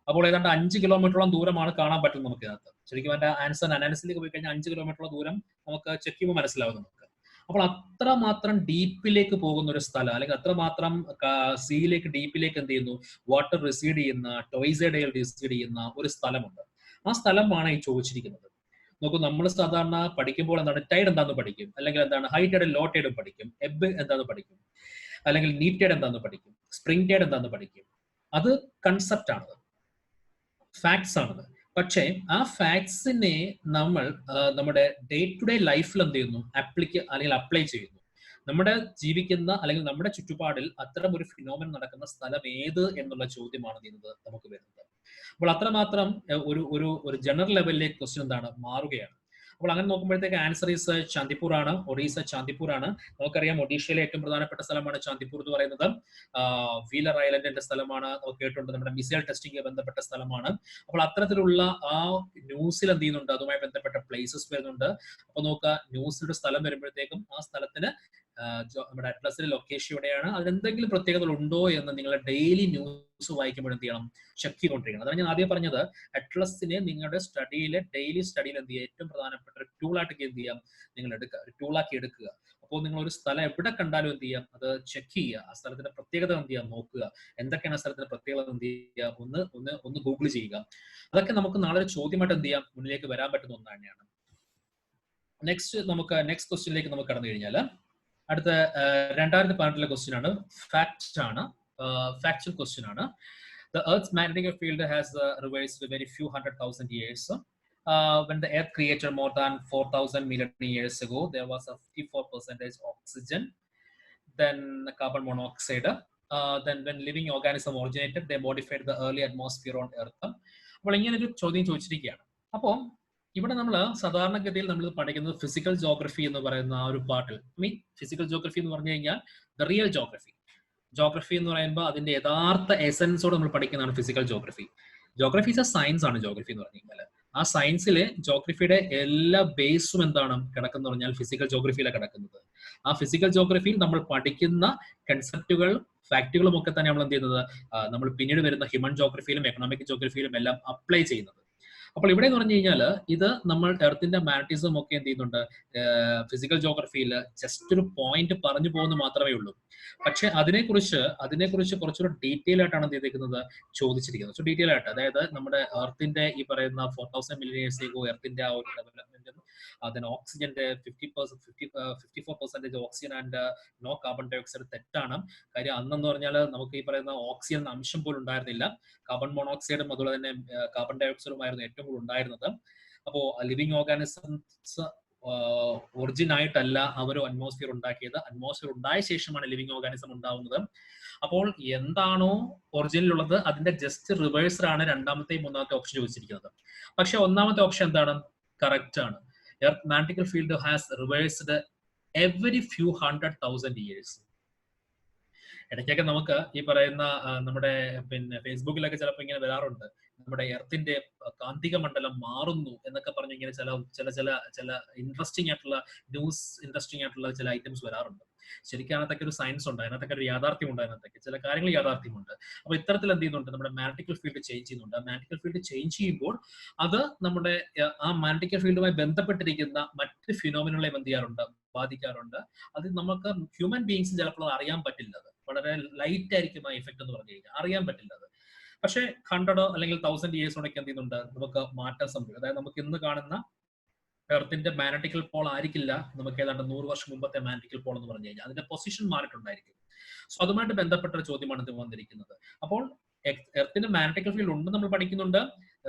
അപ്പോൾ ഏതാണ്ട് 5 കിലോമീറ്ററോളം ദൂരമാണ് കാണാൻ പറ്റും നമുക്ക് ഇതിനകത്ത്. ശരിക്കും അതിന്റെ അനാലിസിലേക്ക് പോയി കഴിഞ്ഞാൽ 5 കിലോമീറ്ററോളം ദൂരം നമുക്ക് ചെക്ക് ചെയ്യുമ്പോൾ മനസ്സിലാവും നമുക്ക്. അപ്പോൾ അത്രമാത്രം ഡീപ്പിലേക്ക് പോകുന്ന ഒരു സ്ഥലം, അല്ലെങ്കിൽ അത്രമാത്രം സീയിലേക്ക് ഡീപ്പിലേക്ക് എന്ത് ചെയ്യുന്നു, വാട്ടർ റിസീഡ് ചെയ്യുന്ന, ടോയ്സ് എ ഡേയിൽ റിസീഡ് ചെയ്യുന്ന ഒരു സ്ഥലമുണ്ട്. ആ സ്ഥലമാണ് ഈ ചോദിച്ചിരിക്കുന്നത്. നോക്കൂ, നമ്മൾ സാധാരണ പഠിക്കുമ്പോൾ എന്താണ് ടൈഡ് എന്താണെന്ന് പഠിക്കും, അല്ലെങ്കിൽ എന്താണ് ഹൈ ടൈഡും ലോ ടൈഡും പഠിക്കും, എബ് എന്താണെന്ന് പഠിക്കും, അല്ലെങ്കിൽ നീറ്റ് ടൈഡ് എന്താണെന്ന് പഠിക്കും, സ്പ്രിംഗ് ടൈഡ് എന്താണെന്ന് പഠിക്കും. അത് കൺസെപ്റ്റ് ആണത്, ഫാക്ട്സ് ആണത്. പക്ഷേ ആ ഫാക്ട്സിനെ നമ്മൾ നമ്മുടെ ഡേ ടു ഡേ ലൈഫിൽ എന്ത് ചെയ്യുന്നു, അല്ലെങ്കിൽ അപ്ലൈ ചെയ്യുന്നു. നമ്മുടെ ജീവിക്കുന്ന അല്ലെങ്കിൽ നമ്മുടെ ചുറ്റുപാടിൽ അത്തരം ഒരു ഫിനോമിനൻ നടക്കുന്ന സ്ഥലം ഏത് എന്നുള്ള ചോദ്യമാണ് ചെയ്യുന്നത് നമുക്ക് വരുന്നത്. അപ്പോൾ അത്രമാത്രം ഒരു ജനറൽ ലെവലിലേക്ക് ക്വസ്റ്റ്യൻ എന്താണ് മാറുകയാണ്. അപ്പോൾ അങ്ങനെ നോക്കുമ്പോഴത്തേക്ക് ആൻസർ ഈസ് ചാന്ദിപ്പൂർ ആണ്, ഒഡീസ ചാന്ദിപ്പൂർ ആണ്. നമുക്കറിയാം ഒഡീഷയിലെ ഏറ്റവും പ്രധാനപ്പെട്ട സ്ഥലമാണ് ചാന്ദിപ്പൂർ എന്ന് പറയുന്നത്. വീലർ ഐലൻഡിന്റെ സ്ഥലമാണ്, നമുക്ക് കേട്ടിട്ടുണ്ട്. നമ്മുടെ മിസൈൽ ടെസ്റ്റിംഗ് ബന്ധപ്പെട്ട സ്ഥലമാണ്. അപ്പോൾ അത്തരത്തിലുള്ള ആ ന്യൂസിൽ എന്ത് ചെയ്യുന്നുണ്ട്, അതുമായി ബന്ധപ്പെട്ട പ്ലേസസ് വരുന്നുണ്ട്. അപ്പൊ നോക്കുക, ന്യൂസിലൊരു സ്ഥലം വരുമ്പോഴത്തേക്കും ആ സ്ഥലത്തിന് നമ്മുടെ അറ്റ്ലസിലെ ലൊക്കേഷൻ എവിടെയാണ്, അതിലെന്തെങ്കിലും പ്രത്യേകതകൾ ഉണ്ടോ എന്ന് നിങ്ങൾ ഡെയിലി ന്യൂസ് വായിക്കുമ്പോൾ എന്ത് ചെയ്യണം, ചെക്ക് ചെയ്തുകൊണ്ടിരിക്കണം. അതാണ് ഞാൻ ആദ്യം പറഞ്ഞത്. അറ്റ്ലസിനെ നിങ്ങളുടെ സ്റ്റഡിയിലെ ഡെയിലി സ്റ്റഡിയിൽ എന്ത് ചെയ്യുക, ഏറ്റവും പ്രധാനപ്പെട്ട ഒരു ടൂളായിട്ട് എന്ത് ചെയ്യാം, നിങ്ങൾ എടുക്കുക, ഒരു ടൂളാക്കി എടുക്കുക. അപ്പോൾ നിങ്ങൾ ഒരു സ്ഥലം എവിടെ കണ്ടാലും എന്ത് ചെയ്യാം, അത് ചെക്ക് ചെയ്യുക. ആ സ്ഥലത്തിന്റെ പ്രത്യേകത എന്ത് ചെയ്യാം നോക്കുക, എന്തൊക്കെയാണ് ആ സ്ഥലത്തിന്റെ പ്രത്യേകത എന്ത് ചെയ്യുക, ഒന്ന് ഗൂഗിൾ ചെയ്യുക. അതൊക്കെ നമുക്ക് നാളെ ഒരു ചോദ്യമായിട്ട് എന്ത് ചെയ്യാം, മുന്നിലേക്ക് വരാൻ പറ്റുന്ന ഒന്ന് തന്നെയാണ്. നെക്സ്റ്റ് ക്വസ്റ്റ്യനിലേക്ക് നമുക്ക് കടന്നു കഴിഞ്ഞാൽ അടുത്ത 2018 ക്വസ്റ്റ്യൻ ആണ്, ഫാക്ട് ആണ്, ഫാക്ച്വൽ ക്വസ്റ്റ്യൻ ആണ്. The Earth's magnetic field has reversed very few 100,000 years. When the Earth created more than 4,000 million years ago, there was a 54% oxygen, then carbon monoxide. Then when living organism originated, they modified the early atmosphere on Earth. അപ്പോൾ ഇങ്ങനെ ഒരു ചോദ്യം ചോദിച്ചിരിക്കുകയാണ്. അപ്പോൾ ഇവിടെ നമ്മൾ സാധാരണഗതിയിൽ നമ്മൾ പഠിക്കുന്നത് ഫിസിക്കൽ ജോഗ്രഫി എന്ന് പറയുന്ന ആ ഒരു പാർട്ടിൽ, ഫിസിക്കൽ ജോഗ്രഫി എന്ന് പറഞ്ഞു കഴിഞ്ഞാൽ ദ റിയൽ ജോഗ്രഫി. ജോഗ്രഫി എന്ന് പറയുമ്പോൾ അതിന്റെ യഥാർത്ഥ എസൻസോട് നമ്മൾ പഠിക്കുന്നതാണ് physical geography. Geography is A science ആണ് ജോഗ്രഫി എന്ന് പറഞ്ഞു കഴിഞ്ഞാൽ. ആ സയൻസിലെ ജോഗ്രഫിയുടെ എല്ലാ ബേസും എന്താണ് കിടക്കുന്ന പറഞ്ഞാൽ ഫിസിക്കൽ ജോഗ്രഫിയിലാണ് കിടക്കുന്നത്. ആ ഫിസിക്കൽ ജോഗ്രഫിയിൽ നമ്മൾ പഠിക്കുന്ന കൺസെപ്റ്റുകൾ, ഫാക്ടുകളും ഒക്കെ തന്നെ നമ്മൾ എന്ത് ചെയ്യുന്നത് നമ്മൾ പിന്നീട് വരുന്ന ഹ്യൂമൻ ജോഗ്രഫിയിലും എക്കണോമിക് ജോഗ്രഫിയിലും എല്ലാം അപ്ലൈ ചെയ്യുന്നത്. അപ്പോൾ ഇവിടെ എന്ന് പറഞ്ഞു കഴിഞ്ഞാൽ ഇത് നമ്മൾ എർത്തിന്റെ മാഗ്നറ്റിസം ഒക്കെ എന്ത് ചെയ്യുന്നുണ്ട്, ഫിസിക്കൽ ജോഗ്രഫിയിൽ ജസ്റ്റ് ഒരു പോയിന്റ് പറഞ്ഞു പോകുന്നു മാത്രമേ ഉള്ളൂ. പക്ഷെ അതിനെക്കുറിച്ച് കുറച്ചുകൂടെ ഡീറ്റെയിൽ ആയിട്ടാണ് എന്ത് ചെയ്തിരിക്കുന്നത്, ചോദിച്ചിരിക്കുന്നത്. സോ ഡീറ്റെയിൽ ആയിട്ട്, അതായത് നമ്മുടെ എർത്തിന്റെ ഈ പറയുന്ന 4000 മില്യൺ ഇയേഴ്സ് എഗോ എർത്തിന്റെ ആ ഒരു ഡെവലപ്മെന്റും, അതിന് ഓക്സിജന്റെ 54% oxygen and no carbon dioxide തെറ്റാണ്. കാര്യം അന്നെന്ന് പറഞ്ഞാൽ നമുക്ക് ഈ പറയുന്ന ഓക്സിജൻ അംശം പോലും ഉണ്ടായിരുന്നില്ല. കാർബൺ മോണോക്സൈഡും അതുപോലെ തന്നെ കാർബൺ ഡൈ ഓക്സൈഡുമായിരുന്നു ഏറ്റവും കൂടുതൽ ഉണ്ടായിരുന്നത്. അപ്പോൾ ലിവിങ് ഓർഗാനിസംസ് ഒറിജിൻ ആയിട്ടല്ല അവർ അറ്റ്മോസ്ഫിയർ ഉണ്ടാക്കിയത്. അറ്റ്മോസ്ഫിയർ ഉണ്ടായ ശേഷമാണ് ലിവിങ് ഓർഗാനിസം ഉണ്ടാവുന്നത്. അപ്പോൾ എന്താണോ ഒറിജിനിലുള്ളത് അതിന്റെ ജസ്റ്റ് റിവേഴ്സിലാണ് രണ്ടാമത്തെയും മൂന്നാമത്തെ ഓപ്ഷൻ ചോദിച്ചിരിക്കുന്നത്. പക്ഷെ ഒന്നാമത്തെ ഓപ്ഷൻ എന്താണ്, കറക്റ്റ് ആണ്. Earth magnetic field has reversed every few 100,000 years. ഇടയ്ക്കൊക്കെ നമുക്ക് ഈ പറയുന്ന നമ്മുടെ പിന്നെ ഫേസ്ബുക്കിലൊക്കെ ചിലപ്പോൾ ഇങ്ങനെ വരാറുണ്ട്, നമ്മുടെ എർത്തിന്റെ കാന്തിക മണ്ഡലം മാറുന്നു എന്നൊക്കെ പറഞ്ഞ് ഇങ്ങനെ ചില ഇൻട്രസ്റ്റിംഗ് ആയിട്ടുള്ള ചില ഐറ്റംസ് വരാറുണ്ട്. ശരിക്കും അതിനകത്തൊക്കെ ഒരു സയൻസ് ഉണ്ട്, അതിനകത്തൊക്കെ ഒരു യാഥാർത്ഥ്യം ഉണ്ട്, അതിനകത്തൊക്കെ ചില കാര്യങ്ങൾ യാഥാർത്ഥ്യമുണ്ട്. അപ്പൊ ഇത്തരത്തിൽ എന്ത് ചെയ്യുന്നുണ്ട്, നമ്മുടെ മാഗ്നറ്റിക് ഫീൽഡ് ചേഞ്ച് ചെയ്യുന്നുണ്ട്. ആ മാഗ്നറ്റിക് ഫീൽഡ് ചേഞ്ച് ചെയ്യുമ്പോൾ അത് നമ്മുടെ ആ മാഗ്നറ്റിക് ഫീൽഡുമായി ബന്ധപ്പെട്ടിരിക്കുന്ന മറ്റ് ഫിനോമിനുകളെ എന്ത് ചെയ്യാറുണ്ട്, ബാധിക്കാറുണ്ട്. അത് നമുക്ക് ഹ്യൂമൻ ബീങ്സ് ചിലപ്പോൾ അറിയാൻ പറ്റില്ല. അത് വളരെ ലൈറ്റ് ആയിരിക്കും ആ എഫക്ട് എന്ന് പറഞ്ഞു കഴിഞ്ഞാൽ, അറിയാൻ പറ്റില്ല അത്. പക്ഷെ 100 അല്ലെങ്കിൽ 1000 ഇയേഴ്സോടൊക്കെ എന്ത് ചെയ്യുന്നുണ്ട്, നമുക്ക് മാറ്റം സംഭവിക്കും. അതായത് നമുക്ക് ഇന്ന് കാണുന്ന എർത്തിന്റെ മാഗ്നറ്റിക്കൽ പോൾ ആയിരിക്കില്ല നമുക്ക് ഏതാണ്ട് 100 വർഷം മുമ്പത്തെ മാഗ്നറ്റിക്കൽ പോൾ എന്ന് പറഞ്ഞു കഴിഞ്ഞാൽ, അതിന്റെ പൊസിഷൻ മാറിയിട്ടുണ്ടായിരിക്കും. സോ അതുമായിട്ട് ബന്ധപ്പെട്ട ഒരു ചോദ്യമാണ് ഇത് വന്നിരിക്കുന്നത്. അപ്പോൾ എർത്തിന്റെ മാഗ്നറ്റിക്കൽ ഫീൽഡ് ഉണ്ട് നമ്മൾ പഠിക്കുന്നുണ്ട്,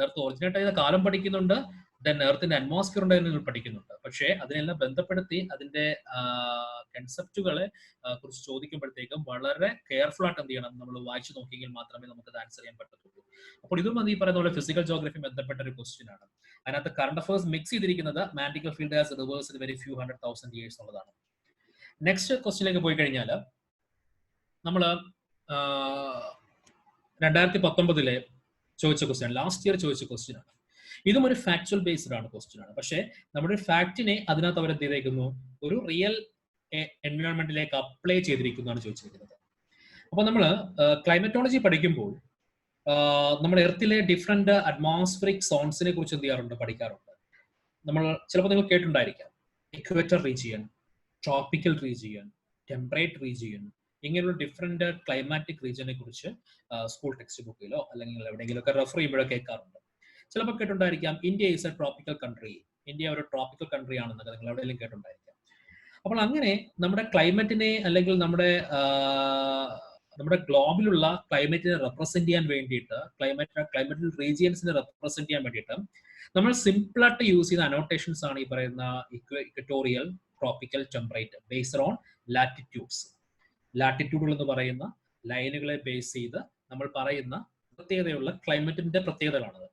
എർത്ത് ഒറിജിനേറ്റ് ചെയ്ത കാലം പഠിക്കുന്നുണ്ട്, ദെൻ എർത്തിന്റെ അറ്റ്മോസ്ഫിയർ ഉണ്ടായിരുന്നു പഠിക്കുന്നുണ്ട്. പക്ഷേ അതിനെല്ലാം ബന്ധപ്പെടുത്തി അതിന്റെ കൺസെപ്റ്റുകളെ കുറിച്ച് ചോദിക്കുമ്പോഴത്തേക്കും വളരെ കെയർഫുൾ ആയിട്ട് എന്ത് ചെയ്യണം, നമ്മൾ വായിച്ചു നോക്കിയെങ്കിൽ മാത്രമേ നമുക്ക് അത് ആൻസർ ചെയ്യാൻ പറ്റത്തുള്ളൂ. അപ്പോൾ ഇതും ഈ പറയുന്ന പോലെ ഫിസിക്കൽ ജോഗ്രഫി ബന്ധപ്പെട്ട ഒരു ക്വസ്റ്റ്യൻ ആണ്. അതിനകത്ത് കറണ്ട് അഫയേഴ്സ് മിക്സ് ചെയ്തിരിക്കുന്നത് magnetic field has reversed very few 100,000 years എന്നുള്ളതാണ്. നെക്സ്റ്റ് ക്വസ്റ്റ്യനിലേക്ക് പോയി കഴിഞ്ഞാൽ നമ്മൾ 2019 ചോദിച്ച ക്വസ്റ്റ്യൻ, ലാസ്റ്റ് ഇയർ ചോദിച്ച ക്വസ്റ്റ്യൻ ആണ്. ഇതും ഒരു ഫാക്ച്വൽ ബേസ്ഡ് ആണ് ക്വസ്റ്റ്യൻ ആണ്. പക്ഷേ നമ്മുടെ ഫാക്റ്റിനെ അതിനകത്ത് അവർ എന്ത് ചെയ്തേക്കുന്നു, ഒരു റിയൽ എൻവയോൺമെന്റിലേക്ക് അപ്ലൈ ചെയ്തിരിക്കുന്നതാണ് ചോദിച്ചിരിക്കുന്നത്. അപ്പൊ നമ്മൾ ക്ലൈമറ്റോളജി പഠിക്കുമ്പോൾ നമ്മുടെ എർത്തിലെ ഡിഫറെന്റ് അറ്റ്മോസ്ഫിയറിക് സോൺസിനെ കുറിച്ച് എന്ത് ചെയ്യാറുണ്ട്, പഠിക്കാറുണ്ട്. നമ്മൾ ചിലപ്പോൾ നിങ്ങൾ കേട്ടിട്ടുണ്ടായിരിക്കാം equator region, tropical region, temperate region, ഇങ്ങനെയുള്ള ഡിഫറെന്റ് ക്ലൈമാറ്റിക് റീജിയനെ കുറിച്ച് സ്കൂൾ ടെക്സ്റ്റ് ബുക്കിലോ അല്ലെങ്കിൽ എവിടെയെങ്കിലും ഒക്കെ റെഫർ ചെയ്യുമ്പോഴോ കേൾക്കാറുണ്ട്. ചിലപ്പോൾ കേട്ടിട്ടുണ്ടായിരിക്കാം India is a tropical country, India ഒരു ട്രോപ്പിക്കൽ കൺട്രി ആണെന്നൊക്കെ നിങ്ങൾ എവിടെയെങ്കിലും കേട്ടിട്ടുണ്ടായിരിക്കാം. അപ്പോൾ അങ്ങനെ നമ്മുടെ ക്ലൈമറ്റിനെ അല്ലെങ്കിൽ നമ്മുടെ ഗ്ലോബിലുള്ള ക്ലൈമറ്റിനെ റെപ്രസെന്റ് ചെയ്യാൻ വേണ്ടിയിട്ട്, ക്ലൈമറ്റൽ റീജിയൻസിനെ റെപ്രസെന്റ് ചെയ്യാൻ വേണ്ടിയിട്ട് നമ്മൾ സിമ്പിളായിട്ട് യൂസ് ചെയ്യുന്ന അനോട്ടേഷൻസ് ആണ് ഈ പറയുന്ന equatorial, tropical, temperate, based on latitudes. ലാറ്റിറ്റ്യൂഡുകൾ എന്ന് പറയുന്ന ലൈനുകളെ ബേസ് ചെയ്ത് നമ്മൾ പറയുന്ന പ്രത്യേകതയുള്ള ക്ലൈമറ്റിന്റെ പ്രത്യേകതകളാണത്.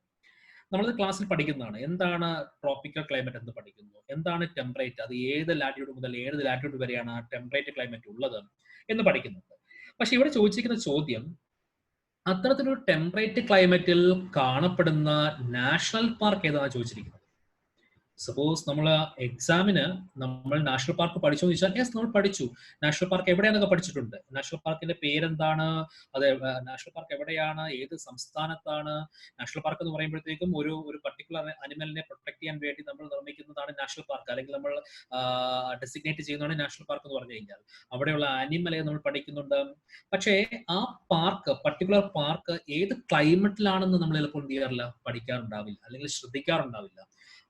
നമ്മളത് ക്ലാസ്സിൽ പഠിക്കുന്നതാണ്. എന്താണ് ട്രോപ്പിക്കൽ ക്ലൈമറ്റ് എന്ന് പഠിക്കുന്നു, എന്താണ് ടെമ്പറേറ്റ്, അത് ഏത് ലാറ്റിറ്റ്യൂഡ് മുതൽ ഏത് ലാറ്റിറ്റ്യൂഡ് വരെയാണ് ടെമ്പറേറ്റ് ക്ലൈമറ്റ് ഉള്ളത് എന്ന് പഠിക്കുന്നുണ്ട്. പക്ഷെ ഇവിടെ ചോദിച്ചിരിക്കുന്ന ചോദ്യം, അത്തരത്തിലൊരു ടെമ്പറേറ്റ് ക്ലൈമറ്റിൽ കാണപ്പെടുന്ന നാഷണൽ പാർക്ക് ഏതാണ് ചോദിച്ചിരിക്കുന്നത്. സപ്പോസ് നമ്മൾ എക്സാമിന് നമ്മൾ നാഷണൽ പാർക്ക് പഠിച്ചു എന്ന് ചോദിച്ചാൽ യെസ് നമ്മൾ പഠിച്ചു. നാഷണൽ പാർക്ക് എവിടെയാണെന്നൊക്കെ പഠിച്ചിട്ടുണ്ട്. നാഷണൽ പാർക്കിന്റെ പേരെന്താണ്, അത് നാഷണൽ പാർക്ക് എവിടെയാണ്, ഏത് സംസ്ഥാനത്താണ്. നാഷണൽ പാർക്ക് എന്ന് പറയുമ്പോഴത്തേക്കും ഒരു പർട്ടിക്കുലർ അനിമലിനെ പ്രൊട്ടക്ട് ചെയ്യാൻ വേണ്ടി നമ്മൾ നിർമ്മിക്കുന്നതാണ് നാഷണൽ പാർക്ക്, അല്ലെങ്കിൽ നമ്മൾ ഡെസിഗ്നേറ്റ് ചെയ്യുന്നതാണ് നാഷണൽ പാർക്ക് എന്ന് പറഞ്ഞു കഴിഞ്ഞാൽ. അവിടെയുള്ള അനിമലെ നമ്മൾ പഠിക്കുന്നുണ്ട്. പക്ഷേ ആ പാർക്ക്, പർട്ടിക്കുലർ പാർക്ക് ഏത് ക്ലൈമറ്റിലാണെന്ന് നമ്മൾ ചിലപ്പോൾ എന്ത് ചെയ്യാറില്ല, പഠിക്കാറുണ്ടാവില്ല അല്ലെങ്കിൽ ശ്രദ്ധിക്കാറുണ്ടാവില്ല.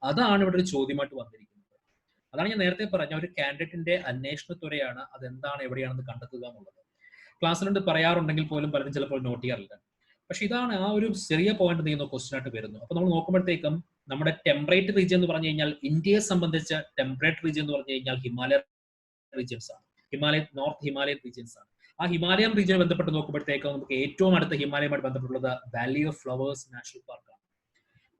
അതാണ് ഇവിടെ ഒരു ചോദ്യമായിട്ട് വന്നിരിക്കുന്നത്. അതാണ് ഞാൻ നേരത്തെ പറഞ്ഞ ഒരു കാൻഡിഡേറ്റിന്റെ അന്വേഷണത്വരെയാണ് അതെന്താണ് എവിടെയാണെന്ന് കണ്ടെത്തുക എന്നുള്ളത്. ക്ലാസ്സിലുണ്ട് പറയാറുണ്ടെങ്കിൽ പോലും പലരും ചിലപ്പോൾ നോട്ട് ചെയ്യാറില്ല. പക്ഷെ ഇതാണ് ആ ഒരു ചെറിയ പോയിന്റ് നീങ്ങുന്ന ക്വസ്റ്റ്യൻ ആയിട്ട് വരുന്നു. അപ്പൊ നമ്മൾ നോക്കുമ്പോഴത്തേക്കും നമ്മുടെ ടെമ്പറേറ്റ് റീജിയൻ എന്ന് പറഞ്ഞു കഴിഞ്ഞാൽ, ഇന്ത്യയെ സംബന്ധിച്ച ടെമ്പറേറ്റ് റീജിയൻ എന്ന് പറഞ്ഞു കഴിഞ്ഞാൽ ഹിമാലയ റീജിയൻസ് ആണ്, നോർത്ത് ഹിമാലയൻ റീജിയൻസ് ആണ്. ആ ഹിമാലയൻ റീജിയൻ ബന്ധപ്പെട്ട് നോക്കുമ്പോഴത്തേക്കും നമുക്ക് ഏറ്റവും അടുത്ത ഹിമാലയമായിട്ട് ബന്ധപ്പെട്ടുള്ളത് വാലി ഓഫ് ഫ്ലവേഴ്സ് നാഷണൽ പാർക്കാണ്.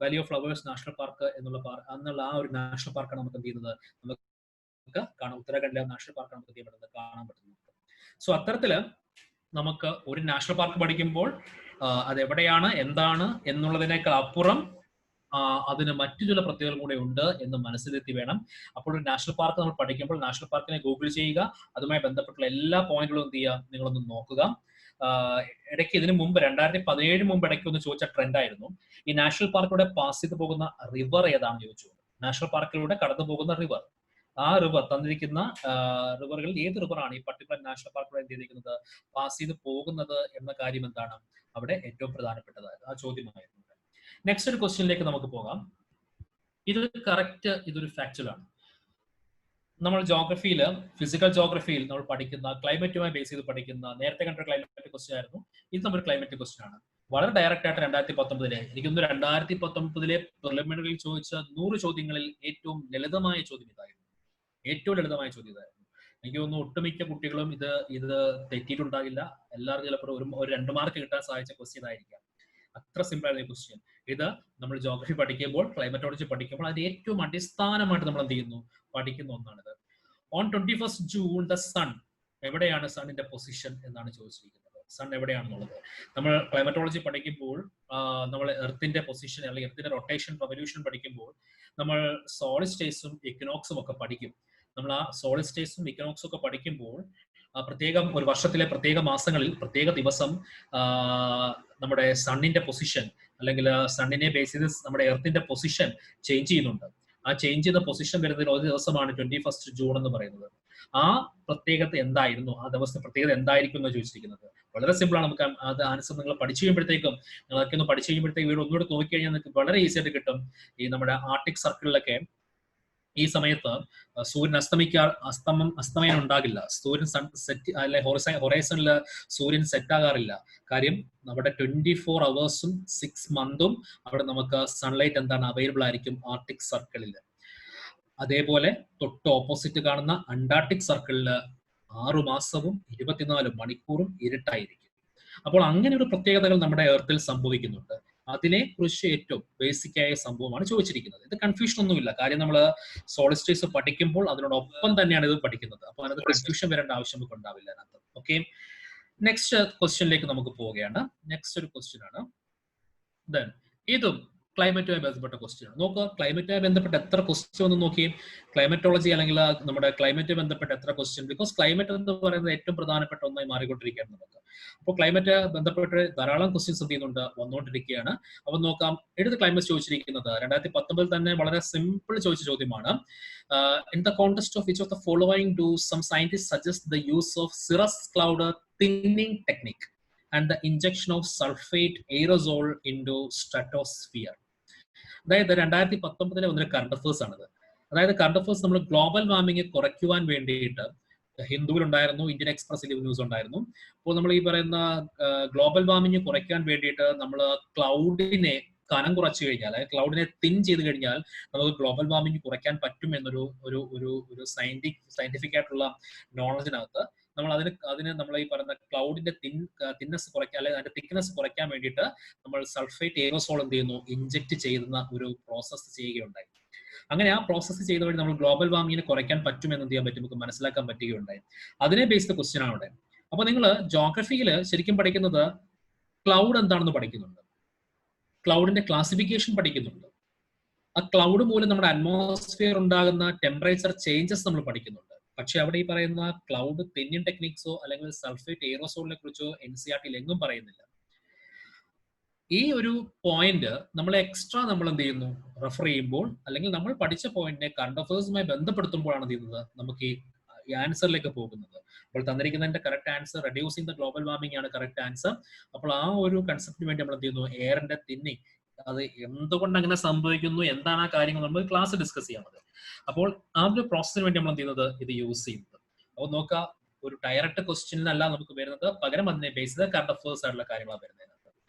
Valley of flowers national park എന്നുള്ള ആ ഒരു നാഷണൽ പാർക്കാണ് നമുക്ക് എന്ത് ചെയ്യുന്നത്, നമുക്ക് കാണാം. ഉത്തരാഖണ്ഡിലെ നാഷണൽ പാർക്കാണ് നമുക്ക് എന്ത് ചെയ്യുന്നത്, കാണാൻ പറ്റുന്നത്. സോ അത്തരത്തില് നമുക്ക് ഒരു നാഷണൽ പാർക്ക് പഠിക്കുമ്പോൾ അത് എവിടെയാണ്, എന്താണ് എന്നുള്ളതിനേക്കാൾ അപ്പുറം അതിന് മറ്റു ചില പ്രത്യേകതകൾ കൂടെ ഉണ്ട് എന്ന് മനസ്സിലെത്തി വേണം. അപ്പോൾ ഒരു നാഷണൽ പാർക്ക് നമ്മൾ പഠിക്കുമ്പോൾ നാഷണൽ പാർക്കിനെ ഗൂഗിൾ ചെയ്യുക, അതുമായി ബന്ധപ്പെട്ടുള്ള എല്ലാ പോയിന്റുകളും എന്ത് ചെയ്യുക, നിങ്ങളൊന്ന് നോക്കുക. ഇടയ്ക്ക് ഇതിനു മുമ്പ് 2017 മുമ്പ് ഇടയ്ക്ക് ഒന്ന് ചോദിച്ച ട്രെൻഡായിരുന്നു, ഈ നാഷണൽ പാർക്കിലൂടെ പാസ് ചെയ്ത് പോകുന്ന റിവർ ഏതാണെന്ന് ചോദിച്ചു. നാഷണൽ പാർക്കിലൂടെ കടന്നു പോകുന്ന റിവർ, ആ റിവർ തന്നിരിക്കുന്ന റിവറുകളിൽ ഏത് റിവറാണ് ഈ പർട്ടിക്കുലർ നാഷണൽ പാർക്കിലൂടെ എന്ത് ചെയ്തിരിക്കുന്നത്, പാസ് ചെയ്ത് പോകുന്നത് എന്ന കാര്യം എന്താണ് അവിടെ ഏറ്റവും പ്രധാനപ്പെട്ടതായത് ആ ചോദ്യമായിരുന്നു. നെക്സ്റ്റ് ഒരു ക്വസ്റ്റ്യനിലേക്ക് നമുക്ക് പോകാം. ഇത് കറക്റ്റ്, ഇതൊരു ഫാക്ച്വൽ ആണ്. നമ്മൾ ജോഗ്രഫിയിൽ, ഫിസിക്കൽ ജോഗ്രഫിയിൽ നമ്മൾ പഠിക്കുന്ന ക്ലൈമറ്റുമായി ബേസ് ചെയ്ത് പഠിക്കുന്ന നേരത്തെ കണ്ട ക്ലൈമറ്റ് ക്വസ്റ്റ്യൻ ആയിരുന്നു. ഇത് നമ്മുടെ ക്ലൈമറ്റ് ക്വസ്റ്റ്യൻ ആണ്. വളരെ ഡയറക്റ്റ് ആയിട്ട് 2019 എനിക്കൊന്ന് 2019 പ്രിലിമിനറിയിൽ ചോദിച്ച 100 ചോദ്യങ്ങളിൽ ഏറ്റവും ലളിതമായ ചോദ്യം ഇതായിരുന്നു. ഏറ്റവും ലളിതമായ ചോദ്യം ഇതായിരുന്നു. എനിക്ക് തോന്നുന്നു ഒട്ടുമിക്ക കുട്ടികളും ഇത് തെറ്റിയിട്ടുണ്ടാകില്ല. എല്ലാവർക്കും ചിലപ്പോൾ ഒരു 2 മാർക്ക് കിട്ടാൻ സഹായിച്ച ക്വസ്റ്റ്യൻ ഇതായിരിക്കാം. അത്ര സിമ്പിൾ ആയിരുന്നു ഈ ക്വസ്റ്റ്യൻ. ഇത് നമ്മൾ ജോഗ്രഫി പഠിക്കുമ്പോൾ, ക്ലൈമറ്റോളജി പഠിക്കുമ്പോൾ അതിന്റെ ഏറ്റവും അടിസ്ഥാനമായിട്ട് നമ്മൾ എന്ത് ചെയ്യുന്നു, പഠിക്കുന്ന ഒന്നാണിത്. On 21st June the sun, എവിടെയാണ് സണ്ണിന്റെ പൊസിഷൻ എന്നാണ് ചോദിച്ചിരിക്കുന്നത്. സൺ എവിടെയാണെന്നുള്ളത് നമ്മൾ ക്ലൈമറ്റോളജി പഠിക്കുമ്പോൾ, നമ്മൾ എർത്തിന്റെ പൊസിഷൻ അല്ലെങ്കിൽ എർത്തിന്റെ റൊട്ടേഷൻ റെവല്യൂഷൻ പഠിക്കുമ്പോൾ നമ്മൾ സോളിഡ് സ്റ്റേറ്റ്സും ഇക്വിനോക്സും ഒക്കെ പഠിക്കും. നമ്മൾ ആ സോളിഡ് സ്റ്റേറ്റ്സും ഇക്വിനോക്സും ഒക്കെ പഠിക്കുമ്പോൾ പ്രത്യേകം ഒരു വർഷത്തിലെ പ്രത്യേക മാസങ്ങളിൽ പ്രത്യേക ദിവസം നമ്മുടെ സണ്ണിന്റെ പൊസിഷൻ അല്ലെങ്കിൽ സണ്ണിനെ ബേസ് ചെയ്ത് നമ്മുടെ എർത്തിന്റെ പൊസിഷൻ ചേഞ്ച് ചെയ്യുന്നുണ്ട്. ആ ചേഞ്ച് ചെയ്ത പൊസിഷൻ വരുന്നതിൽ ഒരു ദിവസമാണ് 21st June എന്ന് പറയുന്നത്. ആ പ്രത്യേകത എന്തായിരുന്നു, ആ ദിവസത്തെ പ്രത്യേകത എന്തായിരിക്കും എന്ന് ചോദിച്ചിരിക്കുന്നത്. വളരെ സിമ്പിൾ ആണ്. നമുക്ക് അത് ആൻസർ നിങ്ങൾ പഠിച്ചു കഴിയുമ്പോഴത്തേക്കും, നിങ്ങളൊക്കെ ഒന്ന് പഠിച്ചു കഴിയുമ്പോഴത്തേക്കും വീട് ഒന്നുകൂടെ നോക്കിക്കഴിഞ്ഞാൽ നിങ്ങൾക്ക് വളരെ ഈസി ആയിട്ട് കിട്ടും. ഈ നമ്മുടെ ആർട്ടിക് സർക്കിളിലൊക്കെ ഈ സമയത്ത് സൂര്യൻ അസ്തമയം ഉണ്ടാകില്ല. സൂര്യൻ സെറ്റ് അല്ലെ ഹൊറൈസണില് സൂര്യൻ സെറ്റ് ആകാറില്ല. കാര്യം നമ്മുടെ 24 hours 6 months അവിടെ നമുക്ക് സൺലൈറ്റ് എന്താണ് അവൈലബിൾ ആയിരിക്കും ആർട്ടിക് സർക്കിളിൽ. അതേപോലെ തൊട്ട് ഓപ്പോസിറ്റ് കാണുന്ന അന്റാർട്ടിക് സർക്കിളില് 6 മാസവും 24 മണിക്കൂറും ഇരുട്ടായിരിക്കും. അപ്പോൾ അങ്ങനെ ഒരു പ്രത്യേകതകൾ നമ്മുടെ എർത്തിൽ സംഭവിക്കുന്നുണ്ട്. അതിനെ കുറിച്ച് ഏറ്റവും ബേസിക് ആയ സംഭവമാണ് ചോദിച്ചിരിക്കുന്നത്. ഇത് കൺഫ്യൂഷൻ ഒന്നുമില്ല. കാര്യം നമ്മൾ സോളിഡ് സ്റ്റേറ്റ്സ് പഠിക്കുമ്പോൾ അതിനോടൊപ്പം തന്നെയാണ് ഇത് പഠിക്കുന്നത്. അപ്പോൾ അതിനകത്ത് കൺഫ്യൂഷൻ വരേണ്ട ആവശ്യം നമുക്ക് ഉണ്ടാവില്ല അതിനകത്ത്. ഓക്കെ, നെക്സ്റ്റ് ക്വസ്റ്റ്യനിലേക്ക് നമുക്ക് പോവുകയാണ്. നെക്സ്റ്റ് ഒരു ക്വസ്റ്റ്യൻ ആണ്. ദെൻ ഇതും ക്ലൈമറ്റുമായി ബന്ധപ്പെട്ട ക്വസ്റ്റ്യൻ ആണ്. നോക്കുക, ക്ലൈമറ്റുമായി ബന്ധപ്പെട്ട എത്ര ക്വസ്റ്റ്യൻ ഒന്ന് നോക്കി. ക്ലൈമറ്റോളജി അല്ലെങ്കിൽ നമ്മുടെ ക്ലൈമറ്റുമായി ബന്ധപ്പെട്ട എത്ര ക്വസ്റ്റ്യൻ. ബിക്കോസ് ക്ലൈമറ്റ് എന്ന് പറയുന്നത് ഏറ്റവും പ്രധാനപ്പെട്ട ഒന്നായി മാറിക്കൊണ്ടിരിക്കുകയാണ് നമുക്ക്. അപ്പോൾ ക്ലൈമറ്റ് ബന്ധപ്പെട്ട് ധാരാളം ക്വസ്റ്റ്യൻസ് എന്ത് ചെയ്യുന്നുണ്ട്, വന്നുകൊണ്ടിരിക്കുകയാണ്. അപ്പൊ നോക്കാം, എടുത്ത് ക്ലൈമറ്റ് ചോദിച്ചിരിക്കുന്നത് 2019 തന്നെ വളരെ സിമ്പിൾ ചോദിച്ച ചോദ്യമാണ്. In the context of which of the following do some scientist suggest the use of cirrus cloud thinning technique and the injection of sulfate aerosol into stratosphere. അതായത് 2019 വന്നൊരു കറണ്ട് അഫേഴ്സ് ആണിത്. അതായത് കറണ്ട് അഫേഴ്സ് നമ്മൾ ഗ്ലോബൽ വാർമിംഗ് കുറയ്ക്കുവാൻ വേണ്ടിയിട്ട് ഹിന്ദുവിൽ ഉണ്ടായിരുന്നു, ഇന്ത്യൻ എക്സ്പ്രസിൽ ന്യൂസ് ഉണ്ടായിരുന്നു. അപ്പോൾ നമ്മൾ ഈ പറയുന്ന ഗ്ലോബൽ വാർമിംഗ് കുറയ്ക്കാൻ വേണ്ടിയിട്ട് നമ്മൾ ക്ലൗഡിനെ കനം കുറച്ചു കഴിഞ്ഞാൽ, ക്ലൗഡിനെ തിൻ ചെയ്ത് കഴിഞ്ഞാൽ നമുക്ക് ഗ്ലോബൽ വാർമിംഗ് കുറയ്ക്കാൻ പറ്റും എന്നൊരു ഒരു ഒരു ഒരു സയന്റിഫിക് ആയിട്ടുള്ള നോളജിനകത്ത് നമ്മൾ അതിന് നമ്മൾ ഈ പറയുന്ന ക്ലൗഡിന്റെ തിന്നസ് കുറയ്ക്കാൻ അല്ലെങ്കിൽ അതിന്റെ തിക്നെസ് കുറയ്ക്കാൻ വേണ്ടിയിട്ട് നമ്മൾ സൾഫേറ്റ് എയറോസോൾ എന്ത് ചെയ്യുന്നു, ഇഞ്ചെക്ട് ചെയ്യുന്ന ഒരു പ്രോസസ്സ് ചെയ്യുകയുണ്ടായി. അങ്ങനെ ആ പ്രോസസ്സ് ചെയ്ത വഴി നമ്മൾ ഗ്ലോബൽ വാർമിങ്ങിനെ കുറയ്ക്കാൻ പറ്റും എന്ന് എന്ത് ചെയ്യാൻ പറ്റും, നമുക്ക് മനസ്സിലാക്കാൻ പറ്റുകയുണ്ടായി. അതിനെ ബേസ്ഡ് ക്വസ്റ്റ്യൻ ആണ് അവിടെ. അപ്പൊ നിങ്ങൾ ജോഗ്രഫിയിൽ ശരിക്കും പഠിക്കുന്നത് ക്ലൗഡ് എന്താണെന്ന് പഠിക്കുന്നുണ്ട്, ക്ലൗഡിന്റെ ക്ലാസിഫിക്കേഷൻ പഠിക്കുന്നുണ്ട്, ആ ക്ലൗഡ് മൂലം നമ്മുടെ അറ്റ്മോസ്ഫിയർ ഉണ്ടാകുന്ന ടെമ്പറേച്ചർ ചേഞ്ചസ് നമ്മൾ പഠിക്കുന്നുണ്ട്. പക്ഷെ അവിടെ ഈ പറയുന്ന ക്ലൗഡ് തിന്നിങ് ടെക്നിക്സോ അല്ലെങ്കിൽ സൾഫേറ്റ് എയറോസോളിനെ കുറിച്ചോ NCERT എങ്ങും പറയുന്നില്ല. ഈ ഒരു പോയിന്റ് നമ്മൾ എക്സ്ട്രാ നമ്മൾ എന്ത് ചെയ്യുന്നു, റെഫർ ചെയ്യുമ്പോൾ അല്ലെങ്കിൽ നമ്മൾ പഠിച്ച പോയിന്റിനെ കറണ്ട് അഫേഴ്സുമായി ബന്ധപ്പെടുത്തുമ്പോഴാണ് എന്ത് ചെയ്യുന്നത്, നമുക്ക് ഈ ആൻസറിലേക്ക് പോകുന്നത്. അപ്പോൾ തന്നിരിക്കുന്നതിന്റെ correct answer reducing the global warming ആണ് കറക്റ്റ് ആൻസർ. അപ്പോൾ ആ ഒരു കൺസെപ്റ്റിന് വേണ്ടി നമ്മൾ എന്ത് ചെയ്യുന്നു, എയറിന്റെ തിന്നിങ്, അത് എന്തുകൊണ്ട് അങ്ങനെ സംഭവിക്കുന്നു, എന്താണ് ആ കാര്യങ്ങൾ നമ്മൾ ക്ലാസ് ഡിസ്കസ് ചെയ്യാൻ. അപ്പോൾ ആ ഒരു പ്രോസസ്സിന് വേണ്ടി നമ്മൾ എന്ത് ചെയ്യുന്നത്, ഇത് യൂസ് ചെയ്യുന്നത്. അപ്പോൾ നോക്കുക, ഒരു ഡയറക്റ്റ് ക്വസ്റ്റ്യനല്ല നമുക്ക് വരുന്നത്, പകരം അതിനെ ബേസ് ചെയ്ത് കറണ്ട് അഫേഴ്സ് ആയിട്ടുള്ള കാര്യങ്ങളാണ് വരുന്നത്.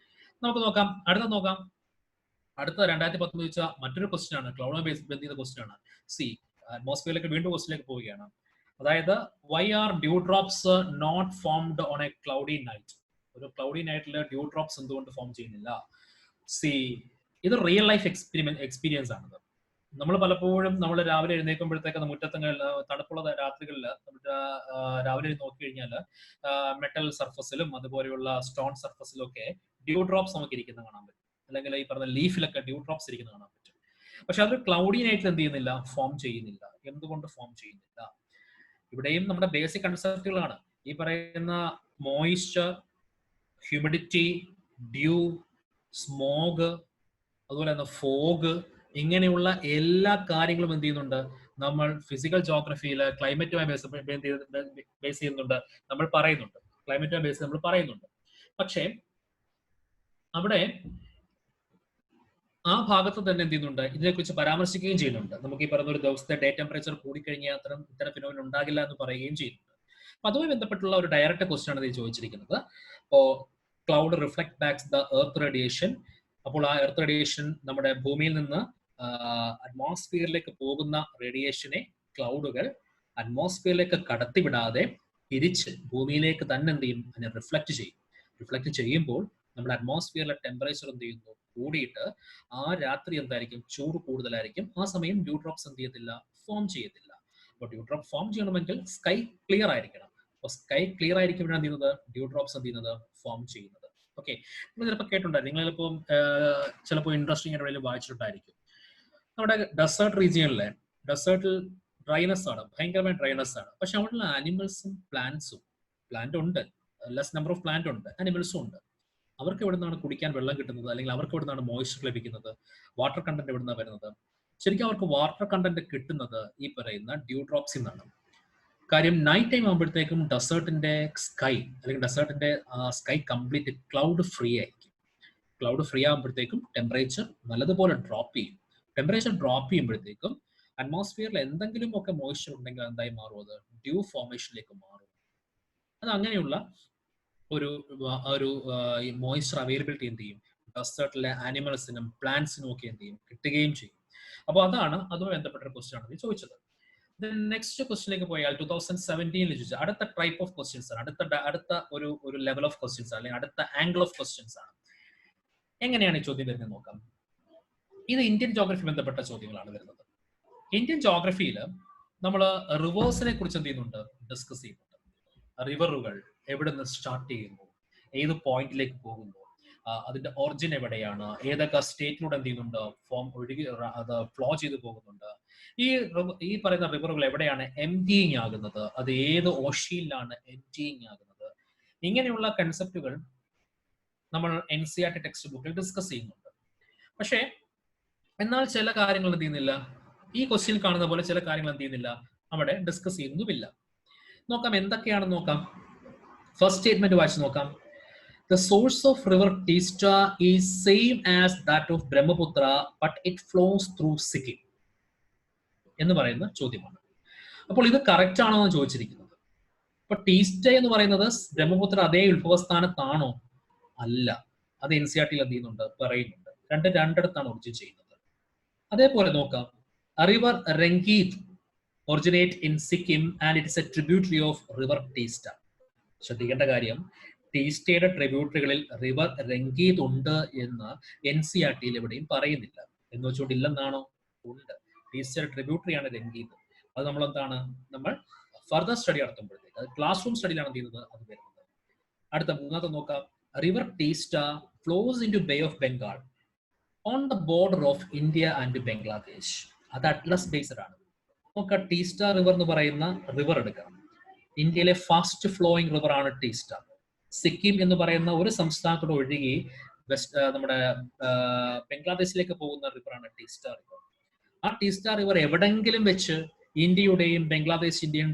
നമുക്ക് നോക്കാം, അടുത്ത 2019 ചോദിച്ച മറ്റൊരു ക്വസ്റ്റ്യൻ ആണ്, ക്ലൗഡ് ബേസ് ചെയ്ത ക്വസ്റ്റ്യൻ ആണ്. അറ്റ്മോസ്ഫിയറിലേക്ക് വീണ്ടും ക്വസ്റ്റ്യനിലേക്ക് പോവുകയാണ്. അതായത് why are dew drops not formed on a cloudy night. ഒരു ക്ലൗഡി നൈറ്റിൽ ഡ്യൂ ഡ്രോപ്സ് എന്തുകൊണ്ട് ഫോം ചെയ്യുന്നില്ല? ഇത് റിയൽ ലൈഫ് എക്സ്പീരിയൻസ് ആണത്. നമ്മൾ പലപ്പോഴും നമ്മൾ രാവിലെ എഴുന്നേൽക്കുമ്പോഴത്തേക്ക് മുറ്റത്തങ്ങൾ തണുപ്പുള്ള രാത്രികളിൽ നമ്മുടെ രാവിലെ നോക്കി കഴിഞ്ഞാൽ മെറ്റൽ സർഫസിലും അതുപോലെയുള്ള സ്റ്റോൺ സർഫസിലും ഒക്കെ ഡ്യൂ ഡ്രോപ്സ് നമുക്ക് ഇരിക്കുന്നത് കാണാൻ പറ്റും. അല്ലെങ്കിൽ ഈ പറഞ്ഞ ലീഫിലൊക്കെ ഡ്യൂ ഡ്രോപ്സ് ഇരിക്കുന്നത് കാണാൻ പറ്റും. പക്ഷെ അതൊരു ക്ലൗഡി നൈറ്റിൽ എന്ത് ചെയ്യുന്നില്ല, ഫോം ചെയ്യുന്നില്ല. എന്തുകൊണ്ട് ഫോം ചെയ്യുന്നില്ല? ഇവിടെയും നമ്മുടെ ബേസിക് കൺസെപ്റ്റുകളാണ് ഈ പറയുന്ന മോയിസ്ചർ, ഹ്യൂമിഡിറ്റി, ഡ്യൂ, സ്മോഗ്, അതുപോലെ തന്നെ ഫോഗ്, ഇങ്ങനെയുള്ള എല്ലാ കാര്യങ്ങളും എന്ത് ചെയ്യുന്നുണ്ട്, നമ്മൾ ഫിസിക്കൽ ജോഗ്രഫിയിൽ ക്ലൈമറ്റുമായി ബേസ് ചെയ്യുന്നുണ്ട്, നമ്മൾ പറയുന്നുണ്ട്. ക്ലൈമറ്റുമായി ബേസ് നമ്മൾ പറയുന്നുണ്ട്. പക്ഷേ അവിടെ ആ ഭാഗത്ത് തന്നെ എന്ത് ചെയ്യുന്നുണ്ട്, ഇതിനെക്കുറിച്ച് പരാമർശിക്കുകയും ചെയ്യുന്നുണ്ട്. നമുക്ക് ഈ പറയുന്ന ഒരു ദിവസത്തെ ഡേ ടെമ്പറേച്ചർ കൂടിക്കഴിഞ്ഞാൽ ഇത്തരം ഫിനോമിന ഉണ്ടാകില്ല എന്ന് പറയുകയും ചെയ്യുന്നുണ്ട്. അപ്പൊ അതുമായി ബന്ധപ്പെട്ടുള്ള ഒരു ഡയറക്റ്റ് ക്വസ്റ്റ്യൻ ആണ് ഇത് ചോദിച്ചിരിക്കുന്നത്. അപ്പോൾ cloud reflect backs the earth radiation. അപ്പോൾ ആ എർത്ത് റേഡിയേഷൻ നമ്മുടെ ഭൂമിയിൽ നിന്ന് അറ്റ്മോസ്ഫിയറിലേക്ക് പോകുന്ന റേഡിയേഷനെ ക്ലൗഡുകൾ അറ്റ്മോസ്ഫിയറിലേക്ക് കടത്തിവിടാതെ തിരിച്ച് ഭൂമിയിലേക്ക് തന്നെ എന്ത് ചെയ്യും, അതിനെ റിഫ്ലക്ട് ചെയ്യും. റിഫ്ലക്ട് ചെയ്യുമ്പോൾ നമ്മുടെ അറ്റ്മോസ്ഫിയറിലെ ടെമ്പറേച്ചർ എന്ത് ചെയ്യുന്നു, കൂടിയിട്ട് ആ രാത്രി എന്തായിരിക്കും, ചൂട് കൂടുതലായിരിക്കും. ആ സമയം ഡ്യൂ ഡ്രോപ്സ് എന്ത് ചെയ്യത്തില്ല, ഫോം ചെയ്യത്തില്ല. അപ്പോൾ ഡ്യൂ ഡ്രോപ്പ് ഫോം ചെയ്യണമെങ്കിൽ സ്കൈ ക്ലിയർ ആയിരിക്കണം. അപ്പോൾ സ്കൈ ക്ലിയർ ആയിരിക്കുമ്പോഴാണ് എന്ത് ചെയ്യുന്നത്, ഡ്യൂ ഡ്രോപ്സ് എന്ത് ചെയ്യുന്നത്, ഫോം ചെയ്യുന്നത്. ഓക്കെ, നിങ്ങൾ ചിലപ്പോൾ കേട്ടിട്ടുണ്ടായിരിക്കും, നിങ്ങൾ ചിലപ്പോൾ ഇൻട്രസ്റ്റിംഗ് ആയിട്ട് വായിച്ചിട്ടുണ്ടായിരിക്കും. നമ്മുടെ ഡെസേർട്ട് റീജിയനിലെ ഡെസേർട്ടിൽ ഡ്രൈനസ് ആണ്, ഭയങ്കരമായ ഡ്രൈനസ് ആണ്. പക്ഷെ അവിടെയുള്ള ആനിമൽസും പ്ലാന്റ് ഉണ്ട്, ലെസ് നമ്പർ ഓഫ് പ്ലാന്റ് ഉണ്ട്, ആനിമൽസും ഉണ്ട്. അവർക്ക് എവിടെ നിന്നാണ് കുടിക്കാൻ വെള്ളം കിട്ടുന്നത്, അല്ലെങ്കിൽ അവർക്ക് എവിടെ നിന്നാണ് മോയ്സ്ചർ ലഭിക്കുന്നത്, വാട്ടർ കണ്ടന്റ് എവിടെ നിന്നാണ് വരുന്നത്? ശരിക്കും അവർക്ക് വാട്ടർ കണ്ടന്റ് കിട്ടുന്നത് ഈ പറയുന്ന ഡ്യൂ ഡ്രോപ്സിൽ നിന്നാണ്. കാര്യം നൈറ്റ് ടൈം ആകുമ്പോഴത്തേക്കും ഡെസേർട്ടിന്റെ സ്കൈ അല്ലെങ്കിൽ ഡെസേർട്ടിന്റെ സ്കൈ കംപ്ലീറ്റ് ക്ലൗഡ് ഫ്രീ ആയിരിക്കും. ക്ലൗഡ് ഫ്രീ ആകുമ്പോഴത്തേക്കും ടെമ്പറേച്ചർ നല്ലതുപോലെ ഡ്രോപ്പ് ചെയ്യും. ടെമ്പറേച്ചർ ഡ്രോപ്പ് ചെയ്യുമ്പോഴത്തേക്കും അറ്റ്മോസ്ഫിയറിൽ എന്തെങ്കിലും ഒക്കെ മോയ്സ്ചർ ഉണ്ടെങ്കിൽ എന്തായി മാറും, അത് ഡ്യൂ ഫോർമേഷനിലേക്ക് മാറും. അത് അങ്ങനെയുള്ള ഒരു മോയ്സ്ചർ അവൈലബിലിറ്റി എന്ത് ചെയ്യും, ഡെസേർട്ടിലെ ആനിമൽസിനും പ്ലാന്റ്സിനും ഒക്കെ എന്ത് ചെയ്യും, കിട്ടുകയും ചെയ്യും. അപ്പോൾ അതാണ് അതുമായി ബന്ധപ്പെട്ട ഒരു ക്വസ്റ്റ്യൻ ആണ് ചോദിച്ചത്. നെക്സ്റ്റ് ക്വസ്റ്റ്യനിലേക്ക് പോയാൽ 2017 ചോദിച്ച അടുത്ത ടൈപ്പ് ഓഫ് ക്വസ്റ്റ്യൻസ് ആണ്, അടുത്ത ഒരു ലെവൽ ഓഫ് ക്വസ്റ്റ്യൻസ് അല്ലെങ്കിൽ അടുത്ത ആംഗിൾ ഓഫ് ക്വസ്റ്റ്യൻസ് ആണ്. എങ്ങനെയാണ് ഈ ചോദ്യം വരുന്നത് നോക്കാം. ഇത് ഇന്ത്യൻ ജോഗ്രഫി ബന്ധപ്പെട്ട ചോദ്യങ്ങളാണ് വരുന്നത്. ഇന്ത്യൻ ജോഗ്രഫിയിൽ നമ്മൾ റിവേഴ്സിനെ കുറിച്ച് എന്ത് ചെയ്യുന്നുണ്ട്, ഡിസ്കസ് ചെയ്യുന്നുണ്ട്. റിവറുകൾ എവിടെ നിന്ന് സ്റ്റാർട്ട് ചെയ്യുന്നു, ഏത് പോയിന്റിലേക്ക് പോകുന്നു, അതിന്റെ ഒറിജിൻ എവിടെയാണ്, ഏതൊക്കെ സ്റ്റേറ്റിലൂടെ എന്ത് ചെയ്യുന്നുണ്ട്, അത് ഫ്ലോ ചെയ്ത് പോകുന്നുണ്ട്, ഈ പറയുന്ന റിവറുകൾ എവിടെയാണ് എംറ്റിയിങ് ആകുന്നത്, അത് ഏത് ഓഷ്യനിലാണ് എംറ്റിയിങ് ആകുന്നത്. ഇങ്ങനെയുള്ള കൺസെപ്റ്റുകൾ നമ്മൾ NCERT ടെക്സ്റ്റ് ബുക്കിൽ ഡിസ്കസ് ചെയ്യുന്നുണ്ട്. പക്ഷേ എന്നാൽ ചില കാര്യങ്ങൾ എന്ത് ചെയ്യുന്നില്ല, ഈ ക്വസ്റ്റ്യൻ കാണുന്ന പോലെ ചില കാര്യങ്ങൾ എന്ത് ചെയ്യുന്നില്ല, അവിടെ ഡിസ്കസ് ചെയ്യുന്നുമില്ല. നോക്കാം എന്തൊക്കെയാണെന്ന് നോക്കാം. ഫസ്റ്റ് സ്റ്റേറ്റ്മെന്റ് വായിച്ചു നോക്കാം. The source of river Teesta is same as that of Brahmaputra, but it flows through Sikkim എന്ന് പറയുന്ന ചോദ്യമാണ്. അപ്പോൾ ഇത് കറക്റ്റ് ആണോ എന്ന് ചോദിച്ചിരിക്കുന്നത്. അപ്പൊ ടീസ്റ്റ എന്ന് പറയുന്നത് ബ്രഹ്മപുത്ര അതേ ഉത്ഭവസ്ഥാനത്താണോ? അല്ല. അത് NCERT എന്ത് ചെയ്യുന്നുണ്ട്, പറയുന്നുണ്ട്. രണ്ടിടത്താണ് ഒറിജിൻ ചെയ്യുന്നത്. അതേപോലെ നോക്കാം, river രംഗീത് originate in Sikkim and it is a tributary of river Teesta. ശ്രദ്ധിക്കേണ്ട കാര്യം, ടീസ്റ്റയുടെ ട്രിബ്യൂട്ടറികളിൽ റിവർ രംഗീത് ഉണ്ട് എന്ന് NCERT എവിടെയും പറയുന്നില്ല. എന്ന് വെച്ചുകൊണ്ട് ഇല്ലെന്നാണോ? ഉണ്ട്. ടീസ്റ്റയുടെ ട്രിബ്യൂട്ടറിയാണ് രംഗീത്. അത് നമ്മൾ ഫർദർ സ്റ്റഡി നടത്തുമ്പോഴത്തേക്ക്, അത് ക്ലാസ് റൂം സ്റ്റഡിയിലാണ് എന്ത് ചെയ്യുന്നത്, അത് വരുന്നത്. അടുത്ത മൂന്നാമത്തെ നോക്കാം, river Teesta flows in to bay of Bengal on the border of India and Bangladesh. അത് അറ്റ്ലസ് ബേസ്ഡ് ആണ്. നമുക്ക് ടീസ്റ്റ റിവർ എന്ന് പറയുന്ന റിവർ എടുക്കണം. ഇന്ത്യയിലെ ഫാസ്റ്റ് ഫ്ലോയിങ് റിവർ ആണ് ടീസ്റ്റ. സിക്കിം എന്ന് പറയുന്ന ഒരു സംസ്ഥാനത്തോട് ഒഴുകി നമ്മുടെ ബംഗ്ലാദേശിലേക്ക് പോകുന്ന റിവറാണ് ടീസ്റ്റ റിവർ. ആ ടീസ്റ്റ റിവർ എവിടെങ്കിലും വെച്ച് ഇന്ത്യയുടെയും ബംഗ്ലാദേശിന്റെയും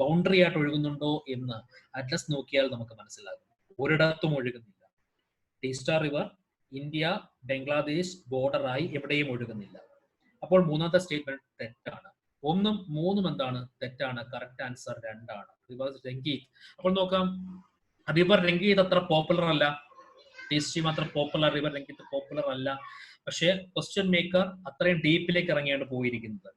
ബൗണ്ടറി ആയിട്ട് ഒഴുകുന്നുണ്ടോ എന്ന് അറ്റ്ലസ് നോക്കിയാൽ നമുക്ക് മനസ്സിലാകും. ഒരിടത്തും ഒഴുകുന്നില്ല. ടീസ്റ്റ റിവർ ഇന്ത്യ ബംഗ്ലാദേശ് ബോർഡറായി എവിടെയും ഒഴുകുന്നില്ല. അപ്പോൾ മൂന്നാമത്തെ സ്റ്റേറ്റ്മെന്റ് തെറ്റാണ്. 1 ഉം 3 ഉം എന്താണ്, തെറ്റാണ്. കറക്റ്റ് ആൻസർ 2 ആണ്, റിവർ രംഗീത്. അപ്പോൾ നോക്കാം, റിവർ രംഗീത് അത്ര പോപ്പുലർ അല്ല. ടീസ്റ്റി മാത്രം പോപ്പുലർ, റിവർ രംഗീത് പോപ്പുലർ അല്ല. പക്ഷേ ക്വസ്റ്റ്യൻ മേക്കർ അത്രയും ഡീപ്പിലേക്ക് ഇറങ്ങിയാണ് പോയിരിക്കുന്നത്.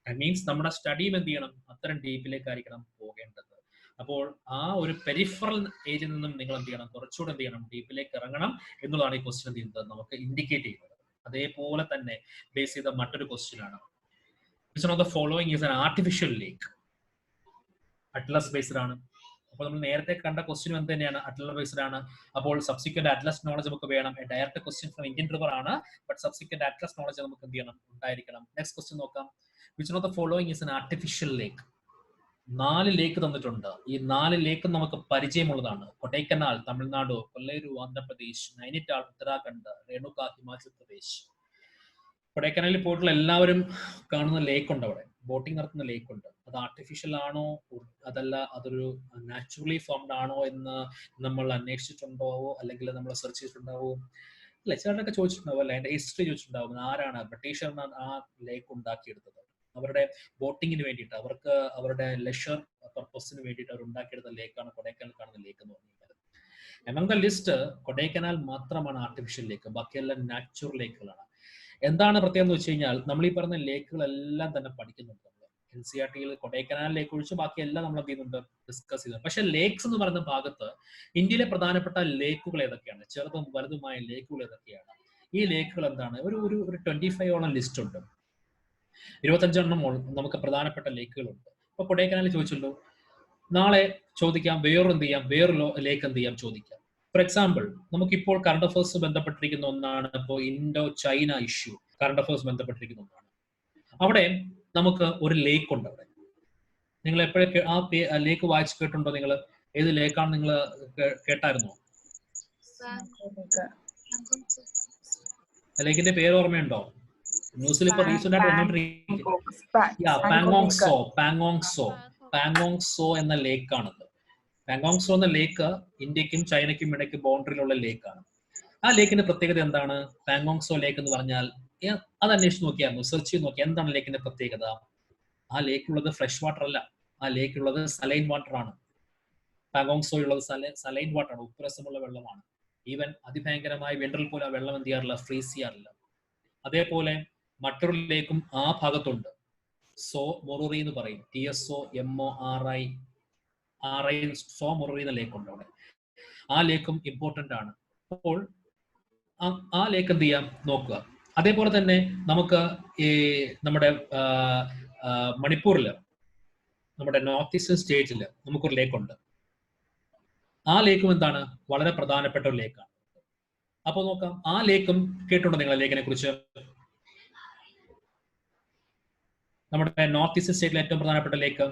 ദാറ്റ് മീൻസ് നമ്മുടെ സ്റ്റഡിയും എന്ത് ചെയ്യണം, അത്രയും ഡീപ്പിലേക്കായിരിക്കണം പോകേണ്ടത്. അപ്പോൾ ആ ഒരു പെരിഫറൽ ഏരിയയിൽ നിന്നും നിങ്ങൾ എന്ത് ചെയ്യണം, കുറച്ചുകൂടെ എന്ത് ചെയ്യണം, ഡീപ്പിലേക്ക് ഇറങ്ങണം എന്നുള്ളതാണ് ഈ ക്വസ്റ്റ്യൻ എന്ത് ചെയ്യുന്നത്, നമുക്ക് ഇൻഡിക്കേറ്റ് ചെയ്യുന്നത്. അതേപോലെ തന്നെ ബേസ് ചെയ്ത മറ്റൊരു ക്വസ്റ്റ്യൻ ആണ്, which one of the following is an artificial lake? Atlas based ആണ്. അപ്പോൾ നമ്മൾ നേരത്തെ കണ്ട ക്വസ്റ്റ്യൻ എന്ത് തന്നെയാണ്, അറ്റ്ലർ ബേസ്ഡ് ആണ്. അപ്പോൾ സബ്സിക്വന്റ് അറ്റ്ലസ് നോളജ് നമുക്ക് വേണം. Direct question from Indian river ആണ്, ബട്ട് സബ്സിക്വന്റ് അറ്റ്ലസ് നോളജ് നമുക്ക് എന്ത് ചെയ്യണം, ഉണ്ടായിരിക്കണം. നെക്സ്റ്റ് ക്വസ്റ്റ്യൻ നോക്കാം. Which of the following is an artificial lake? 4 ലേക്ക് തന്നിട്ടുണ്ട്. ഈ 4 ലേക്ക് നമുക്ക് പരിചയമുള്ളതാണ്. കൊടൈക്കനാൽ തമിഴ്നാട്, കൊല്ലൂരു ആന്ധ്രാപ്രദേശ്, നൈനിറ്റാൾ ഉത്തരാഖണ്ഡ്, രേണുക ഹിമാചൽ പ്രദേശ്. കൊടൈക്കനാലിൽ പോയിട്ടുള്ള എല്ലാവരും കാണുന്ന ലേക്ക് ഉണ്ട്, അവിടെ ബോട്ടിംഗ് നടത്തുന്ന ലേക്ക് ഉണ്ട്. അത് ആർട്ടിഫിഷ്യൽ ആണോ അതല്ല അതൊരു നാച്ചുറലി ഫോംഡ് ആണോ എന്ന് നമ്മൾ അന്വേഷിച്ചിട്ടുണ്ടോ, അല്ലെങ്കിൽ നമ്മൾ സെർച്ച് ചെയ്തിട്ടുണ്ടാവോ? അല്ലെ, ചിലരൊക്കെ ചോദിച്ചിട്ടുണ്ടാവും അല്ലെ, അതിന്റെ ഹിസ്റ്ററി ചോദിച്ചിട്ടുണ്ടാവും. ആരാണ് ബ്രിട്ടീഷുകാരാണ് ആ ലേക്ക് ഉണ്ടാക്കിയെടുത്തത്? അവരുടെ ബോട്ടിങ്ങിന് വേണ്ടിയിട്ട്, അവർക്ക് അവരുടെ ലെഷർ പർപ്പസിന് വേണ്ടിയിട്ട് അവർ ഉണ്ടാക്കിയെടുത്ത ലേക്കാണ് കൊടൈക്കനാൽ കാണുന്ന ലേക്ക് എന്ന് പറഞ്ഞിട്ടുള്ളത്. എമംഗ് ദ ലിസ്റ്റ് കൊടൈക്കനാൽ മാത്രമാണ് ആർട്ടിഫിഷ്യൽ ലേക്ക്, ബാക്കിയെല്ലാം നാച്ചുറൽ ലേക്കുകളാണ്. എന്താണ് പ്രത്യേകം എന്ന് വെച്ച് കഴിഞ്ഞാൽ, നമ്മൾ ഈ പറഞ്ഞ ലേക്കുകളെല്ലാം തന്നെ പഠിക്കുന്നുണ്ട്. NCERT-യിൽ കൊടൈക്കനാൽ ലേക്ക് ഒഴിച്ച് ബാക്കിയെല്ലാം നമ്മൾ എന്ത് ചെയ്യുന്നുണ്ട്, ഡിസ്കസ് ചെയ്യുന്നുണ്ട്. പക്ഷെ ലേക്സ് എന്ന് പറയുന്ന ഭാഗത്ത് ഇന്ത്യയിലെ പ്രധാനപ്പെട്ട ലേക്കുകൾ ഏതൊക്കെയാണ്, ചെറുതും വലുതുമായ ലേക്കുകൾ ഏതൊക്കെയാണ്? ഈ ലേക്കുകൾ എന്താണ്? ഒരു 25ഓളം ലിസ്റ്റ് ഉണ്ട്. 25 എണ്ണം നമുക്ക് പ്രധാനപ്പെട്ട ലേക്കുകളുണ്ട്. ഇപ്പൊ കൊടൈക്കനാലിൽ ചോദിച്ചല്ലോ, നാളെ ചോദിക്കാം വേറൊരു എന്ത് ചെയ്യാം, വേറൊരു ലേക്ക് എന്ത് ചെയ്യാം ചോദിക്കാം. ഫോർ എക്സാമ്പിൾ, നമുക്കിപ്പോൾ കറണ്ട് അഫയേഴ്സ് ബന്ധപ്പെട്ടിരിക്കുന്ന ഒന്നാണ് ഇപ്പോൾ Indo China issue, current affairs ബന്ധപ്പെട്ടിരിക്കുന്ന ഒന്നാണ്. അവിടെ നമുക്ക് ഒരു ലേക്ക് ഉണ്ട്. അവിടെ നിങ്ങൾ എപ്പോഴൊക്കെ ആ ലേക്ക് വായിച്ച് കേട്ടുണ്ടോ? നിങ്ങൾ ഏത് ലേക്കാണ് നിങ്ങൾ കേട്ടായിരുന്നോ? ലേക്കിന്റെ പേര് ഓർമ്മയുണ്ടോ? ന്യൂസിൽ ഇപ്പൊ റീസെന്റ് ആയിട്ട് വന്നോണ്ടിരിക്കും. പാങ്ങോങ് സോ എന്ന ലേക്കാണത്. പാങ്ങോങ് സോ എന്ന ലേക്ക് ഇന്ത്യക്കും ചൈനയ്ക്കും ഇടയ്ക്ക് ബൗണ്ടറിയിലുള്ള ലേക്കാണ്. ആ ലേക്കിന്റെ പ്രത്യേകത എന്താണ്? പാങ്ങോങ് സോ ലേക്ക് എന്ന് പറഞ്ഞാൽ അത് അന്വേഷിച്ച് നോക്കിയായിരുന്നു, സെർച്ച് ചെയ്ത് നോക്കി എന്താണ് ലേക്കിന്റെ പ്രത്യേകത. ആ ലേക്കുള്ളത് ഫ്രഷ് വാട്ടർ അല്ല, ആ ലേക്കുള്ളത് സലൈൻ വാട്ടർ ആണ്. പാങ്ങോങ് സോ ഉള്ളത് സലൈൻ വാട്ടർ ആണ്, ഉപ്പുരസമുള്ള വെള്ളമാണ്. ഈവൻ അതിഭയങ്കരമായ വിന്ററിൽ പോലും ആ വെള്ളം എന്ത് ചെയ്യാറില്ല, ഫ്രീസ് ചെയ്യാറില്ല. അതേപോലെ മറ്റൊരു ലേക്കും ആ ഭാഗത്തുണ്ട്, സോ മൊറൂറി എന്ന് പറയും, TSOMORI സോ മൊറൂറി എന്ന ലേക്ക് ഉണ്ട് അവിടെ. ആ ലേക്കും ഇമ്പോർട്ടന്റ് ആണ്. അപ്പോൾ ആ ലേക്ക് എന്ത് ചെയ്യാം നോക്കുക. അതേപോലെ തന്നെ നമുക്ക് ഈ നമ്മുടെ മണിപ്പൂരില്, നമ്മുടെ നോർത്ത് ഈസ്റ്റേൺ സ്റ്റേറ്റില് നമുക്കൊരു ലേക്കുണ്ട്. ആ ലേക്കും എന്താണ്, വളരെ പ്രധാനപ്പെട്ട ഒരു ലേക്കാണ്. അപ്പൊ നോക്കാം, ആ ലേക്കും കേട്ടുണ്ടോ നിങ്ങൾ ലേക്കിനെ കുറിച്ച്? നമ്മുടെ നോർത്ത് ഈസ്റ്റേൺ സ്റ്റേറ്റിലെ ഏറ്റവും പ്രധാനപ്പെട്ട ലേക്ക്,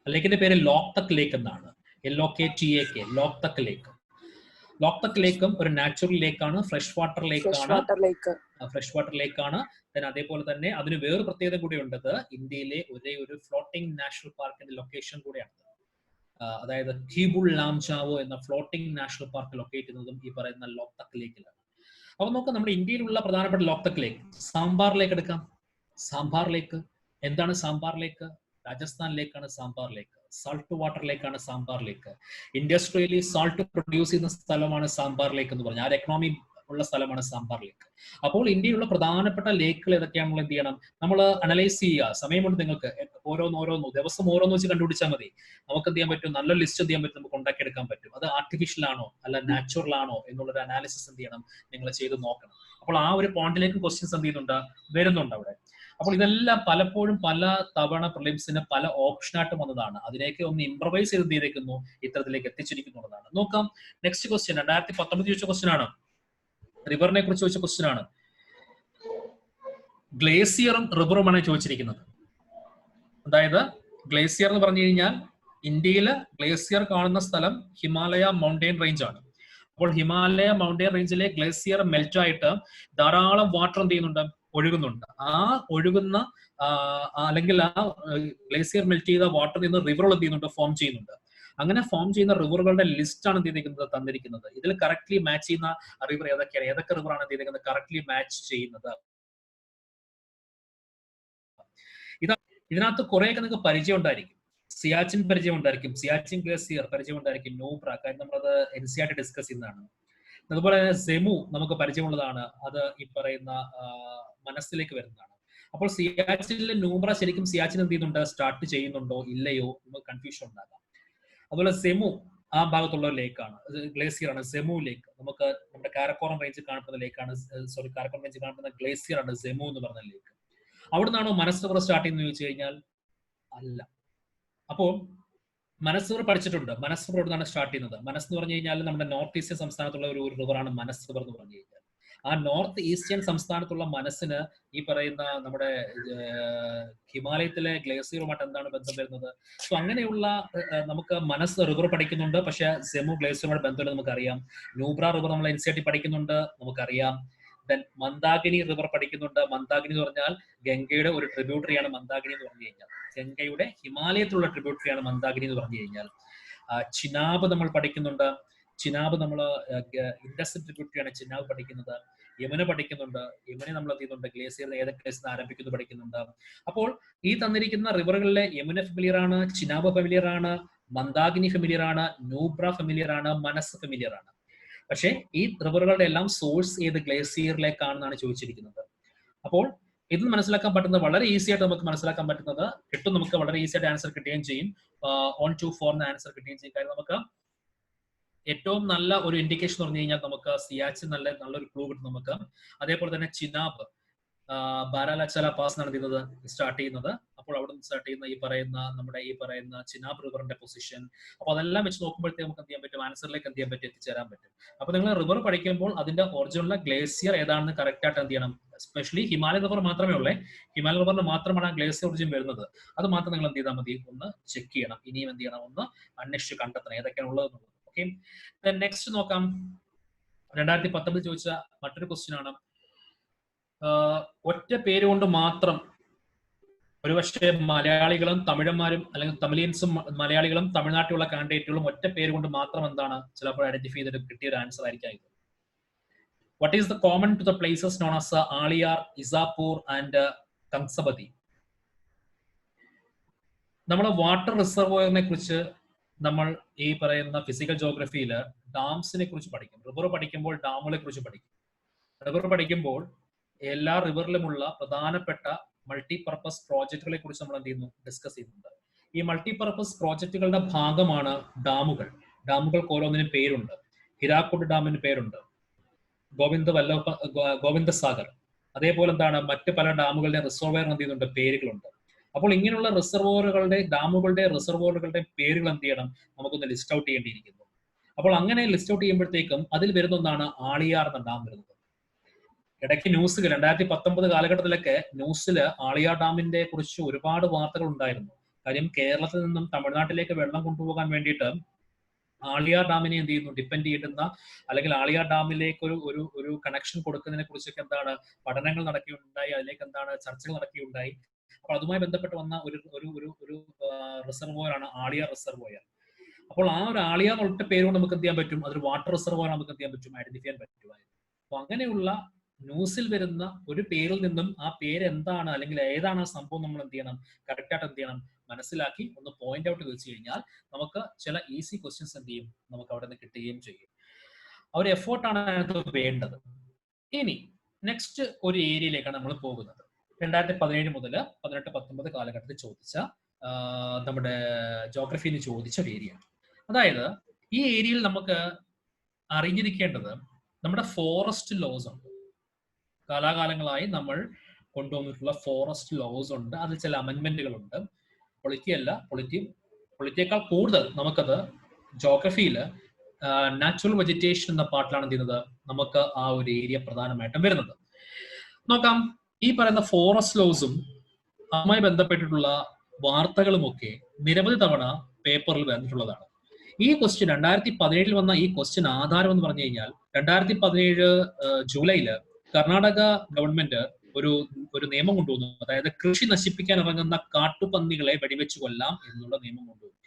ലേക്കിന്റെ പേര് ലോക്തക് ലേക്ക് എന്നാണ്. LOKTAK, ലോക്തക് ലേക്ക്. ലോക്തക് ലേക്കും ഒരു നാച്ചുറൽ ലേക്കാണ്, ഫ്രഷ് വാട്ടർ ലേക്കാണ്. അതേപോലെ തന്നെ അതിന് വേറൊരു പ്രത്യേകത കൂടി ഉണ്ടത്, ഇന്ത്യയിലെ ഒരേ ഒരു ഫ്ലോട്ടിംഗ് നാഷണൽ പാർക്കിന്റെ ലൊക്കേഷൻ കൂടിയാണ്. അതായത് കീബുൾ ലാംജാവോ എന്ന ഫ്ലോട്ടിംഗ് നാഷണൽ പാർക്ക് ലൊക്കേറ്റ് ചെയ്യുന്നതും ഈ പറയുന്ന ലോക്തക് ലേക്കിലാണ്. അപ്പൊ നമുക്ക് നമ്മുടെ ഇന്ത്യയിലുള്ള പ്രധാനപ്പെട്ട ലോക്തക് ലേക്ക്, സാമ്പാർ ലേക്ക് എടുക്കാം. സാമ്പാർ ലേക്ക് എന്താണ്? സാമ്പാർ ലേക്ക് രാജസ്ഥാൻ ലേക്കാണ് സാമ്പാർ ലേക്ക്. സാൾട്ട് വാട്ടർ ലേക്കാണ് സാമ്പാർ ലേക്ക്. ഇൻഡസ്ട്രിയലി സാൾട്ട് പ്രൊഡ്യൂസ് ചെയ്യുന്ന സ്ഥലമാണ് സാമ്പാർ ലേക്ക് എന്ന് പറഞ്ഞാൽ ആ എക്കണോമി ഉള്ള സ്ഥലമാണ് സാമ്പാർ ലേക്ക്. അപ്പോൾ ഇന്ത്യയിലുള്ള പ്രധാനപ്പെട്ട ലേക്കുകൾ ഏതൊക്കെയാണെന്ന് എന്ത് ചെയ്യണം, നമ്മൾ അനലൈസ് ചെയ്യുക. സമയമുണ്ട് നിങ്ങൾക്ക്, ഓരോന്ന് ദിവസം ഓരോന്ന് വെച്ച് കണ്ടുപിടിച്ചാൽ മതി. നമുക്ക് എന്ത് ചെയ്യാൻ പറ്റും, നല്ലൊരു ലിസ്റ്റ് എന്ത് ചെയ്യാൻ പറ്റും, നമുക്ക് ഉണ്ടാക്കിയെടുക്കാൻ പറ്റും. അത് ആർട്ടിഫിഷ്യൽ ആണോ അല്ല നാച്ചുറൽ ആണോ എന്നുള്ളൊരു അനാലിസിസ് എന്ത് ചെയ്യണം, നിങ്ങൾ ചെയ്ത് നോക്കണം. അപ്പോൾ ആ ഒരു പോയിന്റിലേക്ക് ക്വസ്റ്റ്യൻസ് എന്ത് ചെയ്യുന്നുണ്ട്, വരുന്നുണ്ട് അവിടെ. അപ്പോൾ ഇതെല്ലാം പലപ്പോഴും പല തവണ പ്രിലിംസിന് പല ഓപ്ഷനായിട്ട് വന്നതാണ്. അതിലേക്ക് ഒന്ന് ഇംപ്രവൈസ് ചെയ്തിരിക്കുന്നു, ഇത്തരത്തിലേക്ക് എത്തിച്ചിരിക്കുന്നുള്ളതാണ്. നോക്കാം നെക്സ്റ്റ് ക്വസ്റ്റ്യൻ. 2019 ചോദിച്ച ക്വസ്റ്റ്യൻ ആണ്, റിവറിനെ കുറിച്ച് ചോദിച്ച ക്വസ്റ്റ്യൻ ആണ്. ഗ്ലേസിയറും റിവറുമാണ് ചോദിച്ചിരിക്കുന്നത്. അതായത് ഗ്ലേസിയർ എന്ന് പറഞ്ഞു കഴിഞ്ഞാൽ ഇന്ത്യയില് ഗ്ലേസിയർ കാണുന്ന സ്ഥലം ഹിമാലയ മൗണ്ടെയിൻ റേഞ്ച് ആണ്. അപ്പോൾ ഹിമാലയ മൗണ്ടെയിൻ റേഞ്ചിലെ ഗ്ലേസിയർ മെൽറ്റ് ആയിട്ട് ധാരാളം വാട്ടർ എന്ത് ചെയ്യുന്നുണ്ട്, ഒഴുകുന്നുണ്ട്. ആ ഒഴുകുന്ന അല്ലെങ്കിൽ ആ ഗ്ലേസിയർ മെൽറ്റ് ചെയ്ത വാട്ടറിൽ നിന്ന് റിവറുകൾ എന്ത് ചെയ്യുന്നുണ്ട്, ഫോം ചെയ്യുന്നുണ്ട്. അങ്ങനെ ഫോം ചെയ്യുന്ന റിവറുകളുടെ ലിസ്റ്റ് ആണ് എന്ത് ചെയ്തിരിക്കുന്നത്, തന്നിരിക്കുന്നത്. ഇതിൽ കറക്റ്റ്ലി മാച്ച് ചെയ്യുന്ന റിവർ ഏതൊക്കെയാണ്, ഏതൊക്കെ റിവർ ആണ് എന്ത് ചെയ്തിരിക്കുന്നത്, കറക്റ്റ്ലി മാച്ച് ചെയ്യുന്നത്. ഇതിനകത്ത് കുറെയൊക്കെ നിങ്ങൾക്ക് പരിചയം ഉണ്ടായിരിക്കും. സിയാച്ചിൻ പരിചയം ഉണ്ടായിരിക്കും, സിയാച്ചിൻ ഗ്ലേസിയർ പരിചയം ഉണ്ടായിരിക്കും, നൂബ്ര, കാര്യം നമ്മളത് NCERT ഡിസ്കസ് ചെയ്യുന്നതാണ്. അതുപോലെ സെമു നമുക്ക് പരിചയമുള്ളതാണ്, അത് ഈ പറയുന്ന മനസ്സിലേക്ക് വരുന്നതാണ്. അപ്പോൾ സിയാച്ചിനിലെ നൂബ്ര ശരിക്കും സിയാച്ചിൻ എന്ത് ചെയ്യുന്നുണ്ട്, സ്റ്റാർട്ട് ചെയ്യുന്നുണ്ടോ ഇല്ലയോ നമുക്ക് കൺഫ്യൂഷൻ ഉണ്ടാകാം. അതുപോലെ സെമു ആ ഭാഗത്തുള്ള ലേക്കാണ്, ഗ്ലേസിയർ ആണ് സെമു ലേക്ക്. നമുക്ക് നമ്മുടെ കാരക്കോറം റേഞ്ച് കാണുന്ന ലേക്കാണ്, കാരക്കോറം റേഞ്ച് കാണുന്ന ഗ്ലേസിയർ ആണ് സെമു എന്ന് പറഞ്ഞ ലേക്ക്. അവിടെ നിന്നാണോ മനസ്സ് സ്റ്റാർട്ട് ചെയ്യുന്നത് ചോദിച്ചു കഴിഞ്ഞാൽ അല്ല. അപ്പോൾ മനസ് റിവർ പഠിച്ചിട്ടുണ്ട്. മനസ് റിവർ നിന്നാണ് സ്റ്റാർട്ട് ചെയ്യുന്നത്. മനസ് എന്ന് പറഞ്ഞു കഴിഞ്ഞാൽ നമ്മുടെ നോർത്ത് ഈസ്റ്റേൺ സംസ്ഥാനത്തുള്ള ഒരു റിവറാണ് മനസ് റിവർ എന്ന് പറഞ്ഞു കഴിഞ്ഞാൽ. ആ നോർത്ത് ഈസ്റ്റേൺ സംസ്ഥാനത്തുള്ള മനസ്സിന് ഈ പറയുന്ന നമ്മുടെ ഹിമാലയത്തിലെ ഗ്ലേസിയറുമായിട്ട് എന്താണ് ബന്ധം വരുന്നത്? സോ അങ്ങനെയുള്ള നമുക്ക് മനസ് റിവർ പഠിക്കുന്നുണ്ട്, പക്ഷെ സെമു ഗ്ലേസിയറുമായിട്ട് ബന്ധമില്ല നമുക്കറിയാം. നൂബ്ര റിവർ നമ്മൾ NCERT പഠിക്കുന്നുണ്ട്, നമുക്കറിയാം. ദെൻ മന്ദാകിനി റിവർ പഠിക്കുന്നുണ്ട്. മന്ദാകിനി എന്ന് പറഞ്ഞാൽ ഗംഗയുടെ ഒരു ട്രിബ്യൂട്ടറിയാണ് മന്ദാകിനി എന്ന് പറഞ്ഞു കഴിഞ്ഞാൽ. ഗംഗയുടെ ഹിമാലയത്തിലുള്ള ട്രിബ്യൂട്ടറിയാണ് മന്ദാകിനി എന്ന് പറഞ്ഞു കഴിഞ്ഞാൽ. ചിനാബ് നമ്മൾ പഠിക്കുന്നുണ്ട്. ചിനാബ് നമ്മൾ ഇൻഡസ് ട്രിബ്യൂട്ടറിയാണ് ചിനാബ് പഠിക്കുന്നത്. യമുന പഠിക്കുന്നുണ്ട്. യമുന നമ്മൾ എന്ത് ചെയ്യുന്നുണ്ട്? ഗ്ലേസിയറിന് ഏതൊക്കെ പ്ലേസിൽ ആരംഭിക്കുന്നു പഠിക്കുന്നുണ്ട്. അപ്പോൾ ഈ തന്നിരിക്കുന്ന റിവറുകളിലെ യമുന ഫെമിലിയർ ആണ്, ചിനാബ് ഫെമിലിയർ ആണ്, മന്ദാകിനി ഫെമിലിയർ ആണ്, നൂബ്ര ഫെമിലിയർ ആണ്, മനസ് ഫെമിലിയർ ആണ്. പക്ഷേ ഈ റിവറുകളുടെ എല്ലാം സോഴ്സ് ഏത് ഗ്ലേസിയറിലേക്കാണെന്നാണ് ചോദിച്ചിരിക്കുന്നത്. അപ്പോൾ ഇത് മനസ്സിലാക്കാൻ പറ്റുന്നത് വളരെ ഈസി ആയിട്ട് നമുക്ക് മനസ്സിലാക്കാൻ പറ്റുന്നത് കിട്ടും. നമുക്ക് വളരെ ഈസി ആയിട്ട് ആൻസർ കിട്ടുകയും ചെയ്യും. 1, 2, 4 ആൻസർ കിട്ടുകയും ചെയ്യും. കാര്യം നമുക്ക് ഏറ്റവും നല്ല ഒരു ഇൻഡിക്കേഷൻ എന്ന് പറഞ്ഞു കഴിഞ്ഞാൽ നമുക്ക് സിയാച്ചിൻ നല്ലൊരു ക്ലൂ കിട്ടും നമുക്ക്. അതേപോലെ തന്നെ ചിനാബ് ബാരാലാച്ചാല പാസ് നടത്തുന്നത് സ്റ്റാർട്ട് ചെയ്യുന്നത്. അപ്പോൾ അവിടെ നിന്ന് സ്റ്റാർട്ട് ചെയ്യുന്ന നമ്മുടെ ഈ പറയുന്ന ചിനാബ് റിവറിന്റെ പൊസിഷൻ. അപ്പോൾ അതെല്ലാം വെച്ച് നോക്കുമ്പോഴത്തേക്ക് നമുക്ക് എന്ത് ചെയ്യാൻ പറ്റും? ആൻസറിലേക്ക് എന്ത് ചെയ്യാൻ പറ്റും? എത്തിച്ചേരാൻ പറ്റും. അപ്പൊ നിങ്ങൾ റിവർ പഠിക്കുമ്പോൾ അതിന്റെ ഒറിജിനൽ ഗ്ലേസിയർ ഏതാണെന്ന് കറക്റ്റ് ആയിട്ട് എന്ത് ചെയ്യണം? എസ്പെഷ്യലി ഹിമാലയ റിവർ മാത്രമേ ഉള്ളേ. ഹിമാലയ റിവറിന് മാത്രമാണ് ആ ഗ്ലേസിയർ ഒറിജിൻ വരുന്നത്. അത് മാത്രം നിങ്ങൾ എന്ത് ചെയ്താൽ മതി? ഒന്ന് ചെക്ക് ചെയ്യണം. ഇനിയും എന്ത് ചെയ്യണം? ഒന്ന് അന്വേഷിച്ച് കണ്ടെത്തണം ഏതൊക്കെയാണ് ഉള്ളതെന്നുള്ളത്. ഓക്കെ, നെക്സ്റ്റ് നോക്കാം. 2019 ചോദിച്ച മറ്റൊരു ക്വസ്റ്റ്യൻ ആണ്. ഒറ്റ പേര് കൊണ്ട് മാത്രം ഒരുപക്ഷെ മലയാളികളും തമിഴന്മാരും അല്ലെങ്കിൽ തമിഴിയൻസും മലയാളികളും തമിഴ്നാട്ടിലുള്ള കാൻഡിഡേറ്റുകളും ഒറ്റ പേര് കൊണ്ട് മാത്രം എന്താണ് ചിലപ്പോൾ ഐഡന്റിഫൈ ചെയ്തിട്ട് കിട്ടിയ ഒരു ആൻസർ ആയിരിക്കും ഇത്. What is the common to the places known as Aliyar, Isapur and Kangsabati? നമ്മൾ വാട്ടർ റിസർവോയറിനെ കുറിച്ച് നമ്മൾ ഈ പറയുന്ന ഫിസിക്കൽ ജോഗ്രഫിയിൽ ഡാംസിനെ കുറിച്ച് പഠിക്കും. റിവർ പഠിക്കുമ്പോൾ ഡാമുകളെ കുറിച്ച് പഠിക്കും. റിവർ പഠിക്കുമ്പോൾ എല്ലാ റിവറിലുമുള്ള പ്രധാനപ്പെട്ട മൾട്ടിപർപ്പസ് പ്രോജക്റ്റുകളെ കുറിച്ച് നമ്മൾ എന്ത് ചെയ്യുന്നു? ഡിസ്കസ് ചെയ്യുന്നുണ്ട്. ഈ മൾട്ടിപർപ്പസ് പ്രോജക്റ്റുകളുടെ ഭാഗമാണ് ഡാമുകൾ. ഡാമുകൾക്ക് ഓരോന്നിനും പേരുണ്ട്. ഹിരാക്കുഡ് ഡാമിന് പേരുണ്ട്, ഗോവിന്ദസാഗർ. അതേപോലെ എന്താണ് മറ്റ് പല ഡാമുകളുടെ റിസർവോയർ എന്ത് ചെയ്യുന്നുണ്ട്? പേരുകളുണ്ട്. അപ്പോൾ ഇങ്ങനെയുള്ള റിസർവോയറുകളുടെ ഡാമുകളുടെ റിസർവോയറുകളുടെ പേരുകൾ എന്ത് ചെയ്യണം? നമുക്കൊന്ന് ലിസ്റ്റ് ഔട്ട് ചെയ്യേണ്ടിയിരിക്കുന്നു. അപ്പോൾ അങ്ങനെ ലിസ്റ്റ് ഔട്ട് ചെയ്യുമ്പോഴത്തേക്കും അതിൽ വരുന്ന ഒന്നാണ് ആളിയാർ എന്ന ഡാം വരുന്നത്. ഇടയ്ക്ക് ന്യൂസുകൾ 2019 കാലഘട്ടത്തിലൊക്കെ ന്യൂസിൽ ആളിയാർ ഡാമിന്റെ കുറിച്ച് ഒരുപാട് വാർത്തകൾ ഉണ്ടായിരുന്നു. കാര്യം കേരളത്തിൽ നിന്നും തമിഴ്നാട്ടിലേക്ക് വെള്ളം കൊണ്ടുപോകാൻ വേണ്ടിയിട്ട് ആളിയാർ ഡാമിനെ എന്ത് ചെയ്യുന്നു? ഡിപ്പെൻഡ് ചെയ്യുന്ന അല്ലെങ്കിൽ ആളിയാർ ഡാമിലേക്ക് ഒരു കണക്ഷൻ കൊടുക്കുന്നതിനെ കുറിച്ചൊക്കെ എന്താണ് പഠനങ്ങൾ നടക്കുകയുണ്ടായി. അതിലേക്ക് എന്താണ് ചർച്ചകൾ നടക്കുകയുണ്ടായി. അപ്പോൾ അതുമായി ബന്ധപ്പെട്ട് വന്ന ഒരു റിസർവോയർ ആണ് ആളിയാർ റിസർവോയർ. അപ്പോൾ ആ ഒരു ആളിയാർ ഒറ്റ പേര് കൊണ്ട് നമുക്ക് എന്ത് ചെയ്യാൻ പറ്റും? അതൊരു വാട്ടർ റിസർവോയർ നമുക്ക് എന്ത് ചെയ്യാൻ പറ്റും? ഐഡന്റിഫൈ ചെയ്യാൻ പറ്റുമായിരുന്നു. അപ്പൊ അങ്ങനെയുള്ള ന്യൂസിൽ വരുന്ന ഒരു പേരിൽ നിന്നും ആ പേര് എന്താണ് അല്ലെങ്കിൽ ഏതാണ് ആ സംഭവം നമ്മൾ എന്ത് ചെയ്യണം? കറക്റ്റായിട്ട് എന്ത് ചെയ്യണം? മനസ്സിലാക്കി ഒന്ന് പോയിന്റ് ഔട്ട് വെച്ച് കഴിഞ്ഞാൽ നമുക്ക് ചില ഈസി ക്വസ്റ്റ്യൻസ് എന്ത് ചെയ്യും? നമുക്ക് അവിടെ നിന്ന് കിട്ടുകയും ചെയ്യും. ആ ഒരു എഫേർട്ടാണ് അതിനകത്ത് വേണ്ടത്. ഇനി നെക്സ്റ്റ് ഒരു ഏരിയയിലേക്കാണ് നമ്മൾ പോകുന്നത്. 2017 മുതൽ 18-19 കാലഘട്ടത്തിൽ ചോദിച്ച നമ്മുടെ ജോഗ്രഫിന്ന് ചോദിച്ച ഒരു ഏരിയ. അതായത് ഈ ഏരിയയിൽ നമുക്ക് അറിഞ്ഞിരിക്കേണ്ടത് നമ്മുടെ ഫോറസ്റ്റ് ലോസ് ഉണ്ട്. കാലാകാലങ്ങളായി നമ്മൾ കൊണ്ടുവന്നിട്ടുള്ള ഫോറസ്റ്റ് ലോസ് ഉണ്ട്. അതിൽ ചില അമെൻമെന്റുകൾ ഉണ്ട്. പൊളിറ്റിയേക്കാൾ കൂടുതൽ നമുക്കത് ജോഗ്രഫിയിൽ നാച്ചുറൽ വെജിറ്റേഷൻ എന്ന പാർട്ടിലാണ് എന്ത് ചെയ്യുന്നത്? നമുക്ക് ആ ഒരു ഏരിയ പ്രധാനമായിട്ടും വരുന്നത്. നോക്കാം. ഈ പറയുന്ന ഫോറസ്റ്റ് ലോസും അതുമായി ബന്ധപ്പെട്ടിട്ടുള്ള വാർത്തകളുമൊക്കെ നിരവധി തവണ പേപ്പറിൽ വന്നിട്ടുള്ളതാണ്. ഈ ക്വസ്റ്റ്യൻ 2017 വന്ന ഈ ക്വസ്റ്റ്യൻ ആധാരം എന്ന് പറഞ്ഞു കഴിഞ്ഞാൽ 2017 ജൂലൈയില് കർണാടക ഗവൺമെന്റ് ഒരു നിയമം കൊണ്ടുവന്നു. അതായത് കൃഷി നശിപ്പിക്കാൻ ഇറങ്ങുന്ന കാട്ടുപന്നികളെ വെടിവെച്ച് കൊല്ലാം എന്നുള്ള നിയമം കൊണ്ടുവന്നു.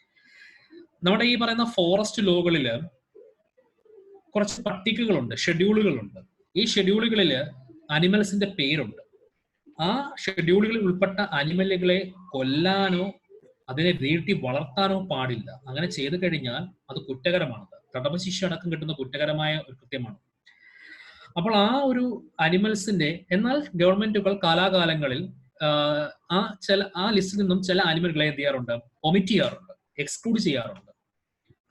നമ്മുടെ ഈ പറയുന്ന ഫോറസ്റ്റ് ലോകളില് കുറച്ച് പട്ടികകളുണ്ട്, ഷെഡ്യൂളുകളുണ്ട്. ഈ ഷെഡ്യൂളുകളിൽ അനിമൽസിന്റെ പേരുണ്ട്. ആ ഷെഡ്യൂളുകളിൽ ഉൾപ്പെട്ട അനിമലുകളെ കൊല്ലാനോ അതിനെ വീഴ്ത്തി വളർത്താനോ പാടില്ല. അങ്ങനെ ചെയ്തു കഴിഞ്ഞാൽ അത് കുറ്റകരമാണ്. തടവ് ശിക്ഷ അടക്കം കിട്ടുന്ന കുറ്റകരമായ ഒരു കൃത്യമാണ്. അപ്പോൾ ആ ഒരു അനിമൽസിന്റെ എന്നാൽ ഗവൺമെന്റുകൾ കാലാകാലങ്ങളിൽ ആ ലിസ്റ്റിൽ നിന്നും ചില അനിമലുകളെ എന്ത് ചെയ്യാറുണ്ട്? ഒമിറ്റ് ചെയ്യാറുണ്ട്, എക്സ്ക്ലൂഡ് ചെയ്യാറുണ്ട്.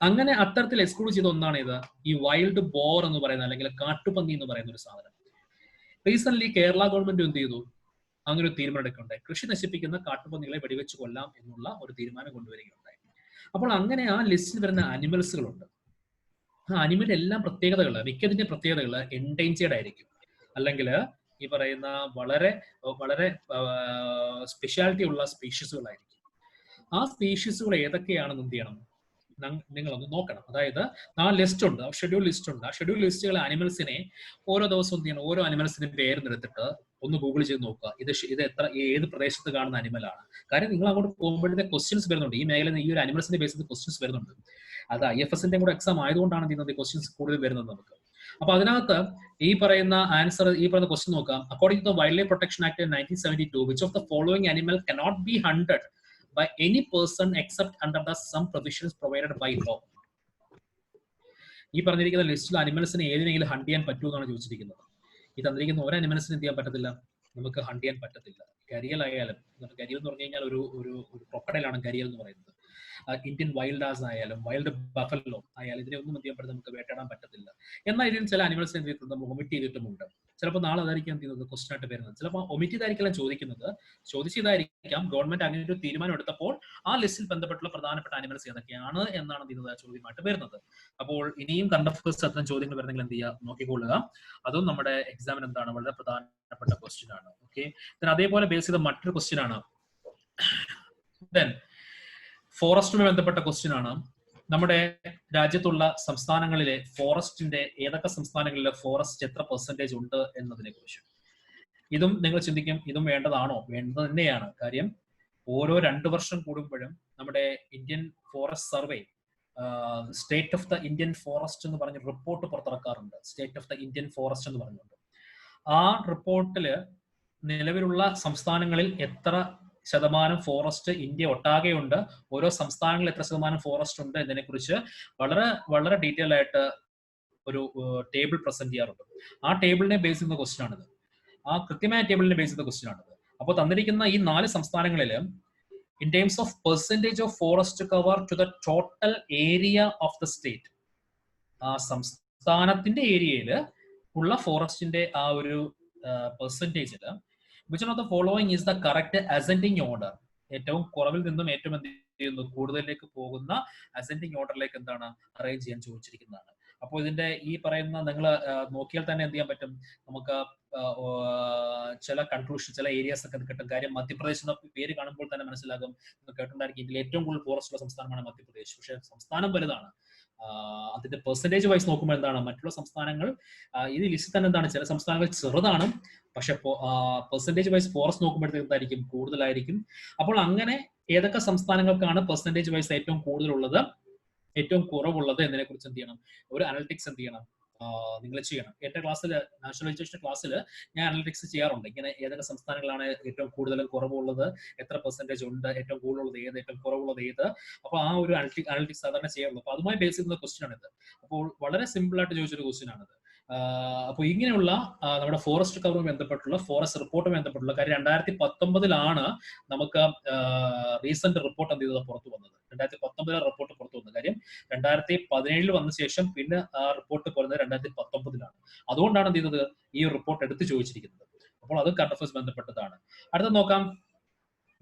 അങ്ങനെ അത്തരത്തിൽ എക്സ്ക്ലൂഡ് ചെയ്ത ഒന്നാണ് ഇത് ഈ വൈൽഡ് ബോർ എന്ന് പറയുന്ന അല്ലെങ്കിൽ കാട്ടുപന്നി എന്ന് പറയുന്ന ഒരു സാധനം. റീസെന്റ് കേരള ഗവൺമെന്റ് എന്ത് ചെയ്തു? അങ്ങനെ ഒരു തീരുമാനം എടുക്കുകയുണ്ടായി. കൃഷി നശിപ്പിക്കുന്ന കാട്ടുപന്നികളെ വെടിവെച്ച് കൊല്ലാം എന്നുള്ള ഒരു തീരുമാനം കൊണ്ടുവരികയുണ്ടായി. അപ്പോൾ അങ്ങനെ ആ ലിസ്റ്റിൽ വരുന്ന അനിമൽസുകളുണ്ട്. ആ അനിമൽ എല്ലാം പ്രത്യേകതകൾ, മിക്കതിന്റെ പ്രത്യേകതകൾ എൻഡേഞ്ചേർഡ് ആയിരിക്കും, അല്ലെങ്കിൽ ഈ പറയുന്ന വളരെ വളരെ സ്പെഷ്യാലിറ്റി ഉള്ള സ്പീഷീസുകളായിരിക്കും. ആ സ്പീഷീസുകൾ ഏതൊക്കെയാണെന്ന് എന്ത് ചെയ്യണം, നിങ്ങളൊന്ന് നോക്കണം. അതായത് ആ ലിസ്റ്റ് ഉണ്ട്, ഷെഡ്യൂൾ ലിസ്റ്റ് ഉണ്ട്. ആ ഷെഡ്യൂൾ ലിസ്റ്റുകൾ അനിമൽസിനെ ഓരോ ദിവസവും എന്ത് ചെയ്യണം, ഓരോ അനിമൽസിന്റെ പേരെടുത്തിട്ട് ഒന്ന് ഗൂഗിൾ ചെയ്ത് നോക്കുക. ഇത് ഏത് പ്രദേശത്ത് കാണുന്ന അനിമലാണ്. കാര്യം നിങ്ങൾ അങ്ങോട്ട് പോകുമ്പോഴത്തെ ക്വസ്റ്റ്യൻസ് വരുന്നുണ്ട്, ഈ മേഖലയിൽ ഈ ഒരു അനിമൽസിന്റെ ബേസിൽ ക്വസ്റ്റ്യൻസ് വരുന്നുണ്ട്. അത് IFSന്റെ കൂടെ എക്സാം ആയതുകൊണ്ടാണ് ചെയ്യുന്നത് ക്വസ്റ്റ്യൻസ് കൂടുതൽ വരുന്നത് നമുക്ക്. അപ്പൊ അതിനകത്ത് ഈ പറയുന്ന ആൻസർ, ഈ പറയുന്ന ക്വസ്റ്റ്യൻ നോക്കാം. According to the wildlife protection act 1972, which of the following animal cannot be hunted by any person except under the some provisions provided by law. ഈ പറഞ്ഞിരിക്കുന്ന ലിസ്റ്റിൽ അനിമൽസിനെ ഏതിനെങ്കിലും ഹണ്ട് ചെയ്യാൻ പറ്റുമെന്നാണ് ചോദിച്ചിരിക്കുന്നത്. ഈ തന്നിരിക്കുന്ന ഒരു അനിമൽസിന് എന്ത് ചെയ്യാൻ പറ്റത്തില്ല, നമുക്ക് ഹണ്ട് ചെയ്യാൻ പറ്റത്തില്ല. കരിയൽ ആയാലും, കരിയൽ എന്ന് പറഞ്ഞു കഴിഞ്ഞാൽ ഒരു ക്രൊക്കഡൈലാണ് കരിയൽ എന്ന് പറയുന്നത്. ഇന്ത്യൻ വൈൽഡ് ആസ് ആയാലും വൈൽഡ് ബഫല്ലോ ആയാലും ഇതിനെ ഒന്നും എന്ത് ചെയ്യാൻ പറ്റും, നമുക്ക് വേട്ടയാടാൻ പറ്റത്തില്ല. എന്നാൽ ഇതിന് ചില അനിമൽസ് എന്ത് ചെയ്തിട്ടുണ്ട്, നമ്മൾ ഒമിറ്റ് ചെയ്തിട്ടുമുണ്ട്. ചിലപ്പോൾ നാളെ അതായിരിക്കും എന്ത് ചെയ്യുന്നത്, ക്വസ്റ്റൻ ആയിട്ട് വരുന്നത്. ചിലപ്പോൾ ഒമിറ്റ് ചെയ്തായിരിക്കും ചോദിക്കുന്നത്, ചോദിച്ചതായിരിക്കാം. ഗവൺമെന്റ് അങ്ങനെ ഒരു തീരുമാനം എടുത്തപ്പോൾ ആ ലിസ്റ്റിൽ ബന്ധപ്പെട്ടുള്ള പ്രധാനപ്പെട്ട അനിമൽസ് ഏതൊക്കെയാണ് എന്നാണ് എന്ത് ചെയ്യുന്നത് ചോദ്യമായിട്ട് വരുന്നത്. അപ്പോൾ ഇനിയും കറണ്ട് അഫയേഴ്സ് അത്തരം ചോദ്യങ്ങൾ വരുന്നെങ്കിൽ എന്ത് ചെയ്യുക, നോക്കിക്കൊള്ളുക. അതും നമ്മുടെ എക്സാമിന് എന്താണ് വളരെ പ്രധാനപ്പെട്ട ക്വസ്റ്റ്യൻ ആണ്. ഓക്കെ, അതേപോലെ ബേസ് ചെയ്ത മറ്റൊരു ക്വസ്റ്റ്യൻ ആണ് ഫോറസ്റ്റുമായി ബന്ധപ്പെട്ട ക്വസ്റ്റ്യൻ ആണ്. നമ്മുടെ രാജ്യത്തുള്ള സംസ്ഥാനങ്ങളിലെ ഫോറസ്റ്റിന്റെ, ഏതൊക്കെ സംസ്ഥാനങ്ങളിലെ ഫോറസ്റ്റ് എത്ര പെർസെന്റേജ് ഉണ്ട് എന്നതിനെ കുറിച്ച്. ഇതും നിങ്ങൾ ചിന്തിക്കും, ഇതും വേണ്ടതാണോ? വേണ്ടത് തന്നെയാണ്. കാര്യം ഓരോ 2 വർഷം കൂടുമ്പോഴും നമ്മുടെ Indian forest survey state of the Indian forest എന്ന് പറഞ്ഞ റിപ്പോർട്ട് പുറത്തിറക്കാറുണ്ട്. State of the Indian forest എന്ന് പറഞ്ഞുകൊണ്ട് ആ റിപ്പോർട്ടില് നിലവിലുള്ള സംസ്ഥാനങ്ങളിൽ എത്ര ശതമാനം ഫോറസ്റ്റ് ഇന്ത്യ ഒട്ടാകെയുണ്ട്, ഓരോ സംസ്ഥാനങ്ങളിൽ എത്ര ശതമാനം ഫോറസ്റ്റ് ഉണ്ട് എന്നതിനെ കുറിച്ച് വളരെ വളരെ ഡീറ്റെയിൽ ആയിട്ട് ഒരു ടേബിൾ പ്രസന്റ് ചെയ്യാറുണ്ട്. ആ ടേബിളിനെ ബേസ് ചെയ്യുന്ന ക്വസ്റ്റ്യൻ ആണിത്. ആ കൃത്യമായ ടേബിളിനെ ബേസ് ചെയ്ത ക്വസ്റ്റ്യൻ ആണിത്. അപ്പോൾ തന്നിരിക്കുന്ന ഈ 4 സംസ്ഥാനങ്ങളിൽ in terms of percentage of forest cover to the total area of the state, ആ സംസ്ഥാനത്തിന്റെ ഏരിയയിൽ ഉള്ള ഫോറസ്റ്റിന്റെ ആ ഒരു പെർസെന്റേജിൽ which one of the following is the correct ascending order? ഏറ്റവും കുറവിൽ നിന്നും ഏറ്റവും എന്ത് ചെയ്യുന്നു, കൂടുതലിലേക്ക് പോകുന്ന അസെൻഡിങ് ഓർഡറിലേക്ക് എന്താണ് അറേഞ്ച് ചെയ്യാൻ ചോദിച്ചിരിക്കുന്നതാണ്. അപ്പോൾ ഇതിന്റെ ഈ പറയുന്ന നിങ്ങൾ നോക്കിയാൽ തന്നെ എന്ത് ചെയ്യാൻ പറ്റും, നമുക്ക് ചില കൺക്ലൂഷൻ, ചില ഏരിയാസ് ഒക്കെ കിട്ടും. കാര്യം മധ്യപ്രദേശ് എന്ന പേര് കാണുമ്പോൾ തന്നെ മനസ്സിലാകും, നിങ്ങൾ കേട്ടിട്ടുണ്ടായിരിക്കും ഇന്ത്യയിൽ ഏറ്റവും കൂടുതൽ ഫോറസ്റ്റ് ഉള്ള സംസ്ഥാനമാണ് മധ്യപ്രദേശ്. പക്ഷെ സംസ്ഥാനം വലുതാണ്. അതിന്റെ പെർസെന്റേജ് വൈസ് നോക്കുമ്പോൾ എന്താണ്, മറ്റുള്ള സംസ്ഥാനങ്ങൾ ഈ ലിസ്റ്റിൽ തന്നെ എന്താണ്, ചില സംസ്ഥാനങ്ങൾ ചെറുതാണ്, പക്ഷെ പെർസെന്റേജ് വൈസ് ഫോറസ്റ്റ് നോക്കുമ്പോഴത്തേക്ക് എന്തായിരിക്കും, കൂടുതലായിരിക്കും. അപ്പോൾ അങ്ങനെ ഏതൊക്കെ സംസ്ഥാനങ്ങൾക്കാണ് പെർസെന്റേജ് വൈസ് ഏറ്റവും കൂടുതലുള്ളത്, ഏറ്റവും കുറവുള്ളത് എന്നതിനെ കുറിച്ച് എന്ത് ചെയ്യണം, ഒരു അനലിറ്റിക്സ് എന്ത് ചെയ്യണം, നിങ്ങൾ ചെയ്യണം. എന്റെ ക്ലാസ്സിൽ, നാഷണൽ എഡ്യൂക്കേഷൻ ക്ലാസ്സിൽ ഞാൻ അനലിറ്റിക്സ് ചെയ്യാറുണ്ട്. ഇങ്ങനെ ഏതൊക്കെ സംസ്ഥാനങ്ങളാണ് ഏറ്റവും കൂടുതലും കുറവുള്ളത്, എത്ര പെർസെന്റേജ് ഉണ്ട്, ഏറ്റവും കൂടുതലുള്ളത് ഏത്, ഏറ്റവും കുറവുള്ളത് ഏത്. അപ്പോൾ ആ ഒരു അനലിറ്റിക്സ് സാധാരണ ചെയ്യാറുള്ളൂ. അപ്പോൾ അതുമായി ബേസ് ചെയ്യുന്ന ക്വസ്റ്റ്യൻ ആണിത്. അപ്പോൾ വളരെ സിമ്പിൾ ആയിട്ട് ചോദിച്ചൊരു ക്വസ്റ്റ്യൻ ആണിത്. അപ്പോൾ ഇങ്ങനെയുള്ള നമ്മുടെ ഫോറസ്റ്റ് കവറുമായി ബന്ധപ്പെട്ടുള്ള, ഫോറസ്റ്റ് റിപ്പോർട്ടുമായി ബന്ധപ്പെട്ടുള്ള കാര്യം 2019 നമുക്ക് റീസെന്റ് റിപ്പോർട്ട് എന്ത് ചെയ്തത് പുറത്തു വന്നത്. 2019 റിപ്പോർട്ട് പുറത്തു വന്നത്. കാര്യം 2017 വന്ന ശേഷം പിന്നെ ആ റിപ്പോർട്ട് പറയുന്നത് 2019. അതുകൊണ്ടാണ് എന്ത് ചെയ്തത്, ഈ റിപ്പോർട്ട് എടുത്ത് ചോദിച്ചിരിക്കുന്നത്. അപ്പോൾ അത് കറണ്ട് അഫയേഴ്സ് ബന്ധപ്പെട്ടതാണ്. അടുത്ത നോക്കാം,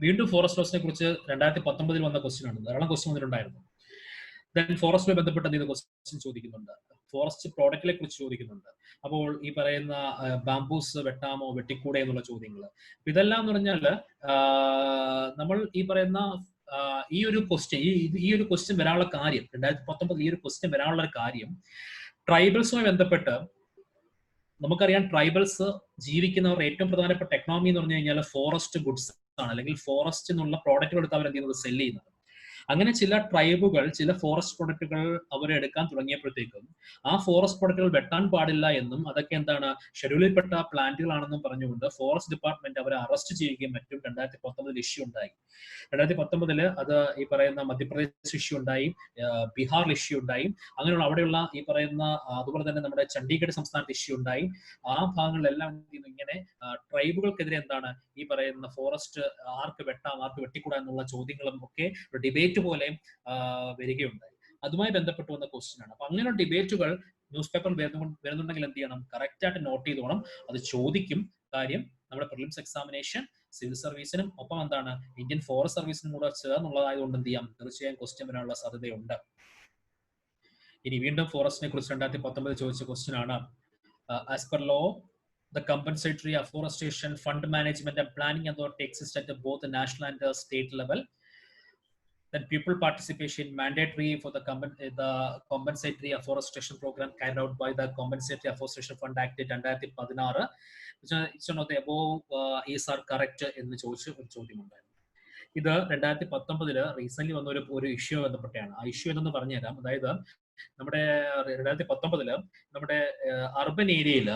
വീണ്ടും ഫോറസ്റ്റ് ലോസിനെ കുറിച്ച് 2019 വന്ന ക്വസ്റ്റ്യൻ ആണ്. ധാരാളം ക്വസ്റ്റ്യൻ വന്നിട്ടുണ്ടായിരുന്നു. ദെൻ ഫോറസ്റ്റുമായി ബന്ധപ്പെട്ട എന്ത് ക്വസ്റ്റ്യൻ ചോദിക്കുന്നുണ്ട്, ഫോറസ്റ്റ് പ്രോഡക്റ്റിനെ കുറിച്ച് ചോദിക്കുന്നുണ്ട്. അപ്പോൾ ഈ പറയുന്ന ബാംബൂസ് വെട്ടാമോ വെട്ടിക്കൂടെ എന്നുള്ള ചോദ്യങ്ങൾ. ഇതെല്ലാം എന്ന് പറഞ്ഞാൽ നമ്മൾ ഈ പറയുന്ന ഈ ഒരു ക്വസ്റ്റ്യൻ വരാനുള്ള കാര്യം, 2019 ഈ ഒരു ക്വസ്റ്റ്യൻ വരാനുള്ള ഒരു കാര്യം, ട്രൈബൽസുമായി ബന്ധപ്പെട്ട് നമുക്കറിയാം, ട്രൈബൽസ് ജീവിക്കുന്നവർ ഏറ്റവും പ്രധാനപ്പെട്ട എക്കണോമി എന്ന് പറഞ്ഞു കഴിഞ്ഞാൽ ഫോറസ്റ്റ് ഗുഡ്സ് ആണ്, അല്ലെങ്കിൽ ഫോറസ്റ്റ് എന്നുള്ള പ്രോഡക്റ്റുകൾ എടുത്ത് അവർ എന്ത് ചെയ്യുന്നത്, സെല് ചെയ്യുന്നത്. അങ്ങനെ ചില ട്രൈബുകൾ ചില ഫോറസ്റ്റ് പ്രൊഡക്റ്റുകൾ അവരെടുക്കാൻ തുടങ്ങിയപ്പോഴത്തേക്കും ആ ഫോറസ്റ്റ് പ്രൊഡക്റ്റുകൾ വെട്ടാൻ പാടില്ല എന്നും അതൊക്കെ എന്താണ് ഷെഡ്യൂളിൽപ്പെട്ട പ്ലാന്റുകളാണെന്നും പറഞ്ഞുകൊണ്ട് ഫോറസ്റ്റ് ഡിപ്പാർട്ട്മെന്റ് അവരെ അറസ്റ്റ് ചെയ്യുകയും മറ്റും 2019 ഇഷ്യൂ ഉണ്ടായി. 2019 അത് ഈ പറയുന്ന മധ്യപ്രദേശ് ഇഷ്യൂ ഉണ്ടായി, ബീഹാറിൽ ഇഷ്യൂ ഉണ്ടായി. അങ്ങനെയുള്ള അവിടെയുള്ള ഈ പറയുന്ന, അതുപോലെ തന്നെ നമ്മുടെ ചണ്ഡീഗഡ് സംസ്ഥാനത്ത് ഇഷ്യൂ ഉണ്ടായി. ആ ഭാഗങ്ങളിലെല്ലാം ഇങ്ങനെ ട്രൈബുകൾക്കെതിരെ എന്താണ് ഈ പറയുന്ന ഫോറസ്റ്റ് ആർക്ക് വെട്ടാം, ആർക്ക് വെട്ടിക്കൂടാ എന്നുള്ള ചോദ്യങ്ങളും ഒക്കെ ഡിബേറ്റ് പോലെ വരികയുണ്ടായി. അതുമായി ബന്ധപ്പെട്ട് വന്ന ക്വസ്റ്റ്യൻ ആണ്. അപ്പൊ അങ്ങനെ ഡിബേറ്റുകൾ ന്യൂസ് പേപ്പറിൽ വരുന്നുണ്ടെങ്കിൽ എന്ത് ചെയ്യണം, കറക്റ്റ് ആയിട്ട് നോട്ട് ചെയ്തോണം. അത് ചോദിക്കും. കാര്യം നമ്മുടെ പ്രിലിംസ് എക്സാമിനേഷൻ സിവിൽ സർവീസിനും ഒപ്പം എന്താണ് ഇന്ത്യൻ ഫോറസ്റ്റ് സർവീസിനും കൂടെ ചേർന്നുള്ളതായതുകൊണ്ട് എന്ത് ചെയ്യാം, തീർച്ചയായും ക്വസ്റ്റ്യൻ വരാനുള്ള സാധ്യതയുണ്ട്. ഇനി വീണ്ടും ഫോറസ്റ്റിനെ കുറിച്ച് 2019 ചോദിച്ച ക്വസ്റ്റ്യൻ ആണ്. As per law the compensatory afforestation fund management and planning authority exists at both the national and the state level. Then people participation mandatory for the compensatory afforestation program carried out by the Compensatory Afforestation Fund Act 2016. Which one of the above is are correct എന്ന് ചോദിച്ച ഒരു ചോദ്യമുണ്ടായിരുന്നു. ഇത് 2019 റീസെന്റ് വന്ന ഒരു ഇഷ്യൂ ബന്ധപ്പെട്ടാണ്. ആ ഇഷ്യൂ എന്തെന്ന് പറഞ്ഞുതരാം. അതായത് നമ്മുടെ 2019 നമ്മുടെ അർബൻ ഏരിയയിൽ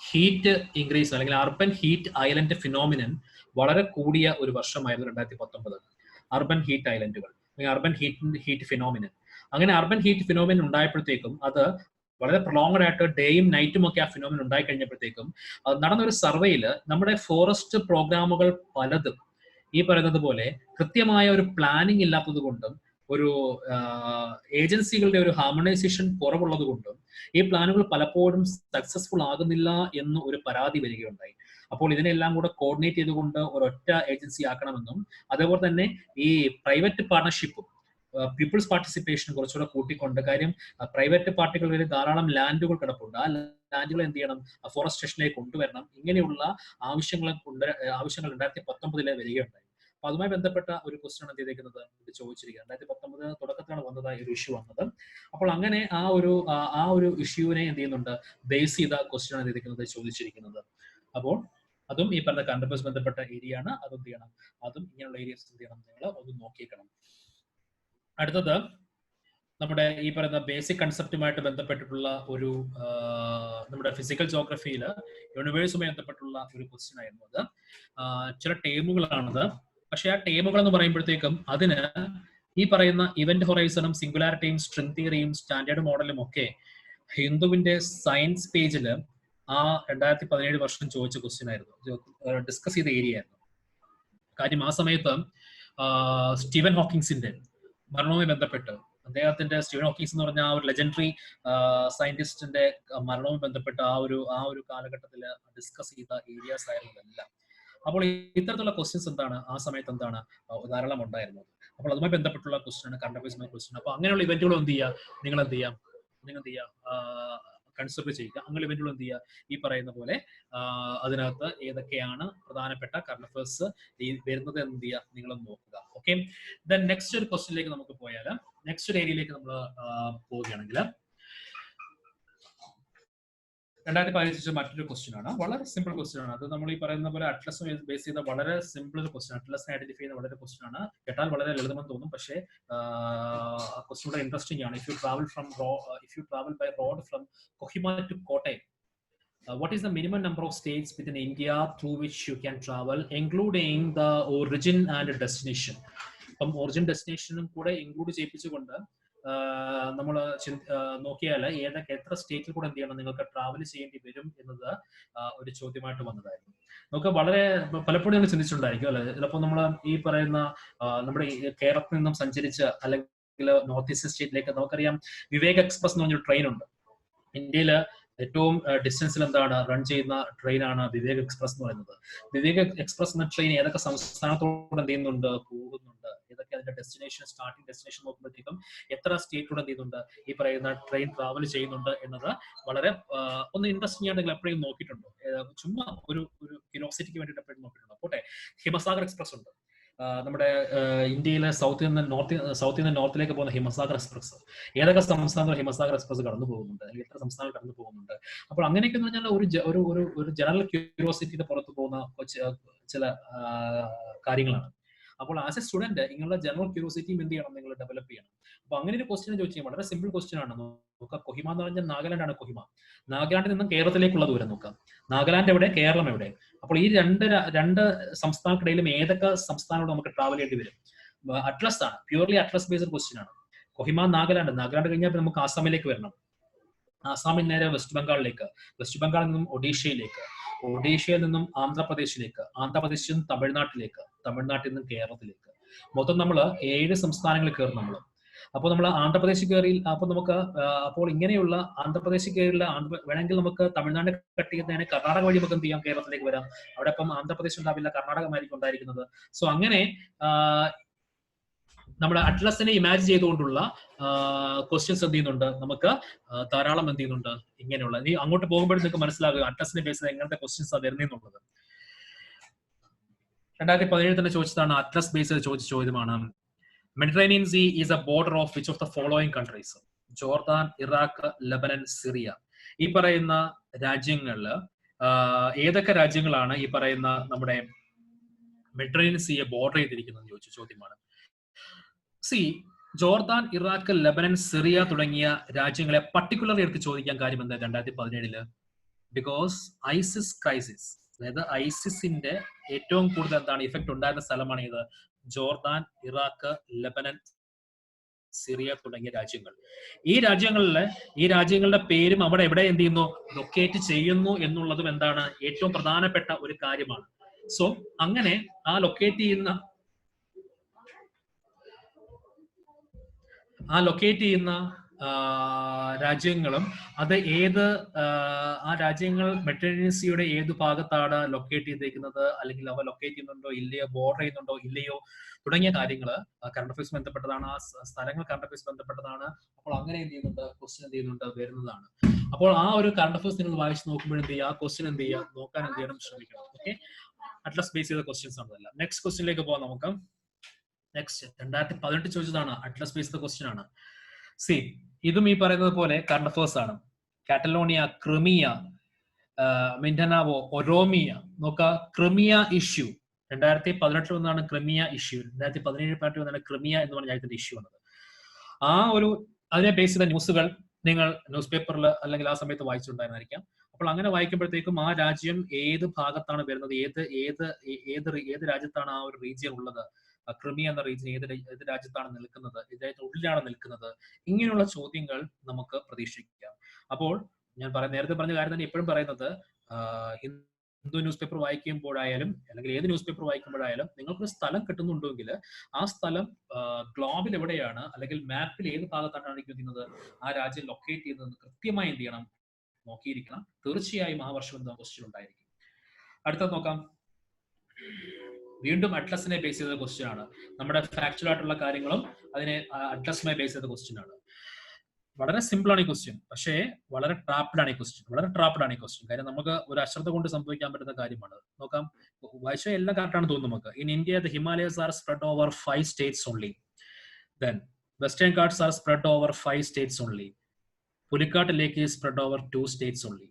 ഹീറ്റ് ഇൻക്രീസ് അല്ലെങ്കിൽ അർബൻ ഹീറ്റ് ഐലൻഡ് ഫിനോമിനൻ വളരെ കൂടിയ ഒരു വർഷമായിരുന്നു 2019. അർബൻ ഹീറ്റ് ഐലൻഡുകൾ, അർബൻ ഹീറ്റ് ഫിനോമിനൻ. അങ്ങനെ അർബൻ ഹീറ്റ് ഫിനോമിനൻ ഉണ്ടായപ്പോഴത്തേക്കും അത് വളരെ പ്രൊലോങ്ഡ് ആയിട്ട് ഡേയും നൈറ്റും ഒക്കെ ആ ഫിനോമിനൻ ഉണ്ടായി കഴിഞ്ഞപ്പോഴത്തേക്കും നടന്നൊരു സർവേയിൽ നമ്മുടെ ഫോറസ്റ്റ് പ്രോഗ്രാമുകൾ പലതും ഈ പറയുന്നത് പോലെ കൃത്യമായ ഒരു പ്ലാനിങ് ഇല്ലാത്തത് കൊണ്ടും ഒരു ഏജൻസികളുടെ ഒരു ഹാർമണൈസേഷൻ കുറവുള്ളത് കൊണ്ടും ഈ പ്ലാനുകൾ പലപ്പോഴും സക്സസ്ഫുൾ ആകുന്നില്ല എന്ന് ഒരു പരാതി വരികയുണ്ടായി. അപ്പോൾ ഇതിനെല്ലാം കൂടെ കോർഡിനേറ്റ് ചെയ്തുകൊണ്ട് ഒരൊറ്റ ഏജൻസി ആക്കണമെന്നും അതേപോലെ തന്നെ ഈ പ്രൈവറ്റ് പാർട്ണർഷിപ്പും പീപ്പിൾസ് പാർട്ടിസിപ്പേഷൻ കുറച്ചുകൂടെ കൂട്ടിക്കൊണ്ട്, കാര്യം പ്രൈവറ്റ് പാർട്ടികളിൽ ധാരാളം ലാൻഡുകൾ കിടപ്പുണ്ട്, ആ ലാൻഡുകൾ എന്ത് ചെയ്യണം, ഫോറസ്റ്റേഷനിലേക്ക് കൊണ്ടുവരണം. ഇങ്ങനെയുള്ള ആവശ്യങ്ങൾ 2019 വരികയുണ്ടായി. അപ്പൊ അതുമായി ബന്ധപ്പെട്ട ഒരു ക്വസ്റ്റ്യൻ ആണ് എന്ത് ചെയ്തേക്കുന്നത്, ഇത് ചോദിച്ചിരിക്കുക. 2019 തുടക്കത്തിലാണ് വന്നതായ ഒരു ഇഷ്യൂ വന്നത്. അപ്പോൾ അങ്ങനെ ആ ഒരു ഇഷ്യൂവിനെ എന്ത് ചെയ്യുന്നുണ്ട്, ബേസ് ചെയ്ത ക്വസ്റ്റ്യൻ ആണ് ചെയ്തിരിക്കുന്നത്, ചോദിച്ചിരിക്കുന്നത്. അപ്പോൾ അതും ഈ പറഞ്ഞ കറണ്ട് അഫയേഴ്സ് ബന്ധപ്പെട്ട ഏരിയ ആണ്. അതും എന്ത് ചെയ്യണം, അതും ഇങ്ങനെയുള്ള ഏരിയസ് എന്ത് ചെയ്യണം, നിങ്ങൾ ഒന്ന് നോക്കിയേക്കണം. അടുത്തത് നമ്മുടെ ഈ പറയുന്ന ബേസിക് കൺസെപ്റ്റുമായിട്ട് ബന്ധപ്പെട്ടിട്ടുള്ള ഒരു നമ്മുടെ ഫിസിക്കൽ ജോഗ്രഫിയിൽ യൂണിവേഴ്സുമായി ബന്ധപ്പെട്ടുള്ള ഒരു ക്വസ്റ്റ്യൻ ആയിരുന്നു അത്. ചില ടേമുകളാണത്. പക്ഷെ ആ ടേമുകൾ എന്ന് പറയുമ്പോഴത്തേക്കും അതിന് ഈ പറയുന്ന ഇവന്റ് ഹൊറൈസണും സിംഗുലാരിറ്റിയും സ്ട്രിംഗ് തിയറിയും സ്റ്റാൻഡേർഡ് മോഡലും ഒക്കെ ഹിന്ദുവിന്റെ സയൻസ് പേജിൽ ആ 2017 വർഷം ചോദിച്ച ക്വസ്റ്റ്യൻ ആയിരുന്നു, ഡിസ്കസ് ചെയ്ത ഏരിയ ആയിരുന്നു. കാര്യം ആ സമയത്ത് സ്റ്റീവൻ ഹോക്കിങ്സിന്റെ മരണവുമായി ബന്ധപ്പെട്ട് സ്റ്റീവൻ ഹോക്കിങ്സ് എന്ന് പറഞ്ഞ ആ ഒരു ലെജൻഡറി സയന്റിസ്റ്റിന്റെ മരണവുമായി ബന്ധപ്പെട്ട് ആ ഒരു കാലഘട്ടത്തിൽ ഡിസ്കസ് ചെയ്ത ഏരിയാസ് ആയിരുന്നു ഇതെല്ലാം. അപ്പോൾ ഇത്തരത്തിലുള്ള ക്വസ്റ്റ്യൻസ് എന്താണ് ആ സമയത്ത് എന്താണ് ധാരാളം ഉണ്ടായിരുന്നത്. അപ്പോൾ അതുമായി ബന്ധപ്പെട്ടുള്ള ക്വസ്റ്റ്യൻ ആണ്, കറണ്ട് അഫയേഴ്സുമായി ക്വസ്റ്റ്യൻ. അപ്പൊ അങ്ങനെയുള്ള ഇവന്റുകൾ എന്ത് ചെയ്യുക, നിങ്ങൾ എന്ത് ചെയ്യുക, കൺസിഡർ ചെയ്യുക. അങ്ങനെ ഇവന്റുകൾ എന്ത് ചെയ്യുക, ഈ പറയുന്ന പോലെ അതിനകത്ത് ഏതൊക്കെയാണ് പ്രധാനപ്പെട്ട കറണ്ട് അഫയേഴ്സ് വരുന്നത് എന്ത് ചെയ്യുക, നിങ്ങളൊന്ന് നോക്കുക. ഓക്കെ, ദെൻ നെക്സ്റ്റ് ഒരു ക്വസ്റ്റ്യനിലേക്ക് നമുക്ക് പോയാൽ, നെക്സ്റ്റ് ഒരു ഏരിയയിലേക്ക് നമ്മൾ പോവുകയാണെങ്കിൽ 2015 മറ്റൊരു ക്വസ്റ്റ്യൻ ആണ്. വളരെ സിമ്പിൾ ക്വസ്റ്റ്യൻ ആണ്. അത് നമ്മൾ ഈ പറയുന്ന പോലെ അറ്റ്ലസ് ബേസ് ചെയ്ത വളരെ സിമ്പിൾ ഒരു ക്വസ്റ്റ്യൻ. അറ്റ്ലസിനെ ഐഡന്റിഫൈ ചെയ്യുന്ന വളരെ ക്വസ്റ്റ്യൻ ആണ്. കേട്ടാൽ വളരെ ലളിതമെന്ന് തോന്നും, പക്ഷേ ക്വസ്റ്റ്യൻ വളരെ ഇൻട്രസ്റ്റിംഗ് ആണ്. If you travel by road from Kohima to Kottayam, what is the minimum number of states within India through which you can travel, including the origin and destination? അപ്പം ഒറിജിൻ ഡെസ്റ്റിനേഷനും കൂടെ ഇൻക്ലൂഡ് ചെയ്യിപ്പിച്ചുകൊണ്ട് നമ്മൾ നോക്കിയാൽ എത്ര സ്റ്റേറ്റിൽ കൂടെ എന്ത് ചെയ്യണം, നിങ്ങൾക്ക് ട്രാവൽ ചെയ്യേണ്ടി വരും എന്നത് ഒരു ചോദ്യമായിട്ട് വന്നതായിരുന്നു. നമുക്ക് വളരെ പലപ്പോഴും നമ്മൾ ചിന്തിച്ചിട്ടുണ്ടായിരിക്കും അല്ലെ, ചിലപ്പോൾ നമ്മൾ ഈ പറയുന്ന നമ്മുടെ കേരളത്തിൽ നിന്നും സഞ്ചരിച്ച് അല്ലെങ്കിൽ നോർത്ത് ഈസ്റ്റ് സ്റ്റേറ്റിലേക്ക് നമുക്കറിയാം വിവേക് എക്സ്പ്രസ് എന്ന് പറഞ്ഞൊരു ട്രെയിൻ ഉണ്ട്. ഇന്ത്യയിൽ ഏറ്റവും ഡിസ്റ്റൻസിൽ എന്താണ് റൺ ചെയ്യുന്ന ട്രെയിനാണ് വിവേക് എക്സ്പ്രസ് എന്ന് പറയുന്നത്. വിവേക് എക്സ്പ്രസ് എന്ന ട്രെയിൻ ഏതൊക്കെ സംസ്ഥാനത്തോടെ എന്ത് ചെയ്യുന്നുണ്ട്, പോകുന്നുണ്ട്, ഏതൊക്കെ അതിന്റെ ഡെസ്റ്റിനേഷൻ, സ്റ്റാർട്ടിംഗ് ഡെസ്റ്റിനേഷൻ നോക്കുമ്പോഴത്തേക്കും എത്ര സ്റ്റേറ്റിലൂടെ എന്ത് ചെയ്യുന്നുണ്ട് ഈ പറയുന്ന ട്രെയിൻ ട്രാവൽ ചെയ്യുന്നുണ്ട് എന്നത് വളരെ ഒന്ന് ഇൻട്രസ്റ്റിംഗ് ആണെങ്കിൽ എപ്പോഴും നോക്കിയിട്ടുണ്ടോ, ചുമ്മാ ഒരു ക്യൂരിയോസിറ്റിക്ക് വേണ്ടിയിട്ട് എപ്പോഴും നോക്കിയിട്ടുണ്ടോ. പോട്ടെ, ഹിമസാഗർ എക്സ്പ്രസ് ഉണ്ട്. നമ്മുടെ ഇന്ത്യയിലെ സൗത്തിൽ നിന്ന് നോർത്തിലേക്ക് പോകുന്ന ഹിമസാഗർ എക്സ്പ്രസ്, ഏതൊക്കെ സംസ്ഥാനങ്ങൾ ഹിമസാഗർ എക്സ്പ്രസ് കടന്നു പോകുന്നുണ്ട്, അല്ലെങ്കിൽ എത്ര സംസ്ഥാനങ്ങൾ കടന്നു പോകുന്നുണ്ട്. അപ്പോൾ അങ്ങനെയൊക്കെ എന്ന് പറഞ്ഞാൽ ഒരു ജനറൽ ക്യൂരിയോസിറ്റിയുടെ പുറത്ത് പോകുന്ന ചില കാര്യങ്ങളാണ്. അപ്പോൾ ആസ് എ സ്റ്റുഡന്റ് ഇങ്ങനെയുള്ള ജനറൽ ക്യൂരിയോസിറ്റിയും എന്ത് ചെയ്യണം, നിങ്ങൾ ഡെവലപ്പ് ചെയ്യണം. അപ്പൊ അങ്ങനെ ഒരു ക്വസ്റ്റ്യൻ ചോദിച്ചാൽ വളരെ സിമ്പിൾ ക്വസ്റ്റ്യൻ ആണ്. നോക്കാം, കൊഹിമ എന്ന് പറഞ്ഞാൽ നാഗാലാൻഡ് ആണ്. കൊഹിമ നാഗാലാൻഡിൽ നിന്നും കേരളത്തിലേക്കുള്ള ദൂരം നോക്കാം. നാഗാലാൻഡ് എവിടെ, കേരളം എവിടെ? അപ്പോൾ ഈ രണ്ട് സംസ്ഥാനത്തിടയിലും ഏതൊക്കെ സംസ്ഥാനങ്ങളോട് നമുക്ക് ട്രാവൽ ചെയ്യേണ്ടി വരും? അറ്റ്ലസ് ആണ്, പ്യൂർലി അറ്റ്ലസ് ബേസ്ഡ് ക്വസ്റ്റ്യൻ ആണ്. കൊഹിമ നാഗാലാൻഡ് കഴിഞ്ഞാൽ നമുക്ക് ആസാമിലേക്ക് വരണം. ആസാമിൽ നേരെ വെസ്റ്റ് ബംഗാളിലേക്ക്, വെസ്റ്റ് ബംഗാളിൽ നിന്നും ഒഡീഷയിലേക്ക്, ഒഡീഷയിൽ നിന്നും ആന്ധ്രാപ്രദേശിലേക്ക്, ആന്ധ്രാപ്രദേശിൽ നിന്നും തമിഴ്നാട്ടിലേക്ക്, തമിഴ്നാട്ടിൽ നിന്നും കേരളത്തിലേക്ക്. മൊത്തം നമ്മൾ 7 സംസ്ഥാനങ്ങളിൽ കയറും നമ്മൾ. അപ്പോൾ നമ്മൾ ആന്ധ്രാപ്രദേശ് കയറി, അപ്പോൾ നമുക്ക് അപ്പോൾ ഇങ്ങനെയുള്ള ആന്ധ്രാപ്രദേശ് കയറിയുള്ള വേണമെങ്കിൽ നമുക്ക് തമിഴ്നാട് കട്ട് ചെയ്യുന്നതിന് കർണാടക വഴി നമുക്ക് എന്ത് ചെയ്യാം, കേരളത്തിലേക്ക് വരാം. അവിടെ ഇപ്പം ആന്ധ്രാപ്രദേശ് ഉണ്ടാവില്ല, കർണാടകമായിരിക്കും ഉണ്ടായിരിക്കുന്നത്. സോ അങ്ങനെ നമ്മുടെ അറ്റ്ലസിനെ ഇമാജിൻ ചെയ്തുകൊണ്ടുള്ള ക്വസ്റ്റ്യൻസ് എന്ത് ചെയ്യുന്നുണ്ട്, നമുക്ക് ധാരാളം എന്ത് ചെയ്യുന്നുണ്ട് ഇങ്ങനെയുള്ള. നീ അങ്ങോട്ട് പോകുമ്പോഴും നിങ്ങൾക്ക് മനസ്സിലാകുക അറ്റ്ലസിനെ ബേസ് ചെയ്ത് എങ്ങനത്തെ ക്വസ്റ്റ്യൻസ് ആണ് വരുന്നതെന്നുള്ളത്. 2017 തന്നെ ചോദിച്ചതാണ്, അറ്റ്ലസ് ബേസ് ചെയ്ത് ചോദിച്ച ചോദ്യമാണ്. Mediterranean see is A border of which of the following countries? Jordan, Iraq, Lebanon, Syria. ഈ പറയുന്ന രാജ്യങ്ങളില് ഏതൊക്കെ രാജ്യങ്ങളാണ് ഈ പറയുന്ന നമ്മുടെ മെഡിറ്ററേനിയൻ സീയെ ബോർഡർ ചെയ്തിരിക്കുന്നത് ചോദിച്ച ചോദ്യമാണ്. ജോർദാൻ, ഇറാഖ്, ലെബനൻ, സിറിയ തുടങ്ങിയ രാജ്യങ്ങളെ പർട്ടിക്കുലർലി എടുത്ത് ചോദിക്കാൻ കാര്യം എന്താ 2017? ബിക്കോസ് ഐസിസ് ക്രൈസിസ്, അതായത് ഐസിസിന്റെ ഏറ്റവും കൂടുതൽ എന്താണ് ഇഫക്ട് ഉണ്ടായിരുന്ന സ്ഥലമാണ് ഇത് ജോർദാൻ, ഇറാഖ്, ലെബനൻ, സിറിയ തുടങ്ങിയ രാജ്യങ്ങൾ. ഈ രാജ്യങ്ങളുടെ പേരും അവിടെ എവിടെ എന്ത് ചെയ്യുന്നു, ലൊക്കേറ്റ് ചെയ്യുന്നു എന്നുള്ളതും എന്താണ് ഏറ്റവും പ്രധാനപ്പെട്ട ഒരു കാര്യമാണ്. സോ അങ്ങനെ ആ ലൊക്കേറ്റ് ചെയ്യുന്ന രാജ്യങ്ങളും അത് ആ രാജ്യങ്ങൾ മെഡിറ്ററേനിയൻ സീയുടെ ഏത് ഭാഗത്താണ് ലൊക്കേറ്റ് ചെയ്തിരിക്കുന്നത്, അല്ലെങ്കിൽ അവ ലൊക്കേറ്റ് ചെയ്യുന്നുണ്ടോ ഇല്ലയോ, ബോർഡർ ചെയ്യുന്നുണ്ടോ ഇല്ലയോ തുടങ്ങിയ കാര്യങ്ങൾ കറണ്ട് അഫയേഴ്സ് ബന്ധപ്പെട്ടതാണ്. ആ സ്ഥലങ്ങൾ കറണ്ട് അഫയേഴ്സ് ബന്ധപ്പെട്ടതാണ്. അപ്പോൾ അങ്ങനെ എന്ത് ചെയ്യുന്നുണ്ട്, ക്വസ്റ്റ്യൻ എന്ത് ചെയ്യുന്നുണ്ട് വരുന്നതാണ്. അപ്പോൾ ആ ഒരു കറണ്ട് അഫയേഴ്സ് നിങ്ങൾ വായിച്ച് നോക്കുമ്പോൾ എന്ത് ചെയ്യുക, ആ ക്വസ്റ്റ്യൻ എന്ത് ചെയ്യുക, നോക്കാൻ എന്ത് ചെയ്യണം, ശ്രമിക്കണം. ഓക്കെ, അറ്റ്ലസ് ബേസ് ചെയ്ത ക്വസ്റ്റ്യൻസ് ആണല്ല. നെക്സ്റ്റ് ക്വസ്റ്റ്യനിലേക്ക് പോകാം നമുക്ക്. നെക്സ്റ്റ് 2018 ചോദിച്ചതാണ്, അറ്റ്ലസ് ബേസ് ചെയ്ത ക്വസ്റ്റ്യൻ ആണ്. ഇതും ഈ പറയുന്നത് പോലെ കറണ്ട് അഫയേഴ്സ് ആണ്. കാറ്റലോണിയ, ക്രിമിയ, മിൻഡനാവോ, ഒറോമിയ. നോക്ക, ക്രിമിയ ഇഷ്യൂ 2018 വന്നാണ് ക്രിമിയ ഇഷ്യൂ. 2017 വന്നാണ് ക്രിമിയ എന്ന് പറഞ്ഞ രാജ്യത്തിന്റെ ഇഷ്യൂ വന്നത്. അതിനെ ബേസ് ചെയ്ത ന്യൂസുകൾ നിങ്ങൾ ന്യൂസ് പേപ്പറിൽ അല്ലെങ്കിൽ ആ സമയത്ത് വായിച്ചിട്ടുണ്ടായിരുന്നായിരിക്കാം. അപ്പോൾ അങ്ങനെ വായിക്കുമ്പോഴത്തേക്കും ആ രാജ്യം ഏത് ഭാഗത്താണ് വരുന്നത്, ഏത് രാജ്യത്താണ് ആ ഒരു റീജിയൻ ഉള്ളത്, ക്രിമിയ എന്ന റീജിയൻ ഏത് രാജ്യത്താണ് നിൽക്കുന്നത്, ഉള്ളിലാണ് നിൽക്കുന്നത്, ഇങ്ങനെയുള്ള ചോദ്യങ്ങൾ നമുക്ക് പ്രതീക്ഷിക്കാം. അപ്പോൾ ഞാൻ നേരത്തെ പറഞ്ഞ കാര്യം തന്നെ എപ്പോഴും പറയുന്നത്, ഹിന്ദു ന്യൂസ് പേപ്പർ വായിക്കുമ്പോഴായാലും അല്ലെങ്കിൽ ഏത് ന്യൂസ് പേപ്പർ വായിക്കുമ്പോഴായാലും നിങ്ങൾക്കൊരു സ്ഥലം കിട്ടുന്നുണ്ടെങ്കിൽ ആ സ്ഥലം ഗ്ലോബിൽ എവിടെയാണ് അല്ലെങ്കിൽ മാപ്പിൽ ഏത് ഭാഗത്താണ് ഇരിക്കുന്നത്, ആ രാജ്യം ലൊക്കേറ്റ് ചെയ്യുന്നത് കൃത്യമായി എന്ത് ചെയ്യണം, നോക്കിയിരിക്കണം. തീർച്ചയായും ആ വർഷം എന്താ ക്വസ്റ്റ്യൻ ഉണ്ടായിരിക്കും. അടുത്തത് നോക്കാം. വീണ്ടും അറ്റ്ലസിനെ ബേസ് ചെയ്ത ക്വസ്റ്റ്യൻ ആണ്. നമ്മുടെ ഫാക്ച്വൽ ആയിട്ടുള്ള കാര്യങ്ങളും അതിനെ അറ്റ്ലസുമായി ബേസ് ചെയ്ത ക്വസ്റ്റ്യൻ ആണ്. വളരെ സിമ്പിൾ ആണ് ഈ ക്വസ്റ്റ്യൻ, പക്ഷേ വളരെ ട്രാപ്ഡ് ആണ് ഈ ക്വസ്റ്റ്യൻ. കാര്യം നമുക്ക് ഒരു അശ്രദ്ധ കൊണ്ട് സംഭവിക്കാൻ പറ്റുന്ന കാര്യമാണ്. നോക്കാം, വായിച്ച എല്ലാം കറക്റ്റ് ആണ് തോന്നുന്നു നമുക്ക്. In India the Himalayas are spread over 5 states only. Then Western Ghats are spread over 5 states only. Pulicat lake spread over 2 states only.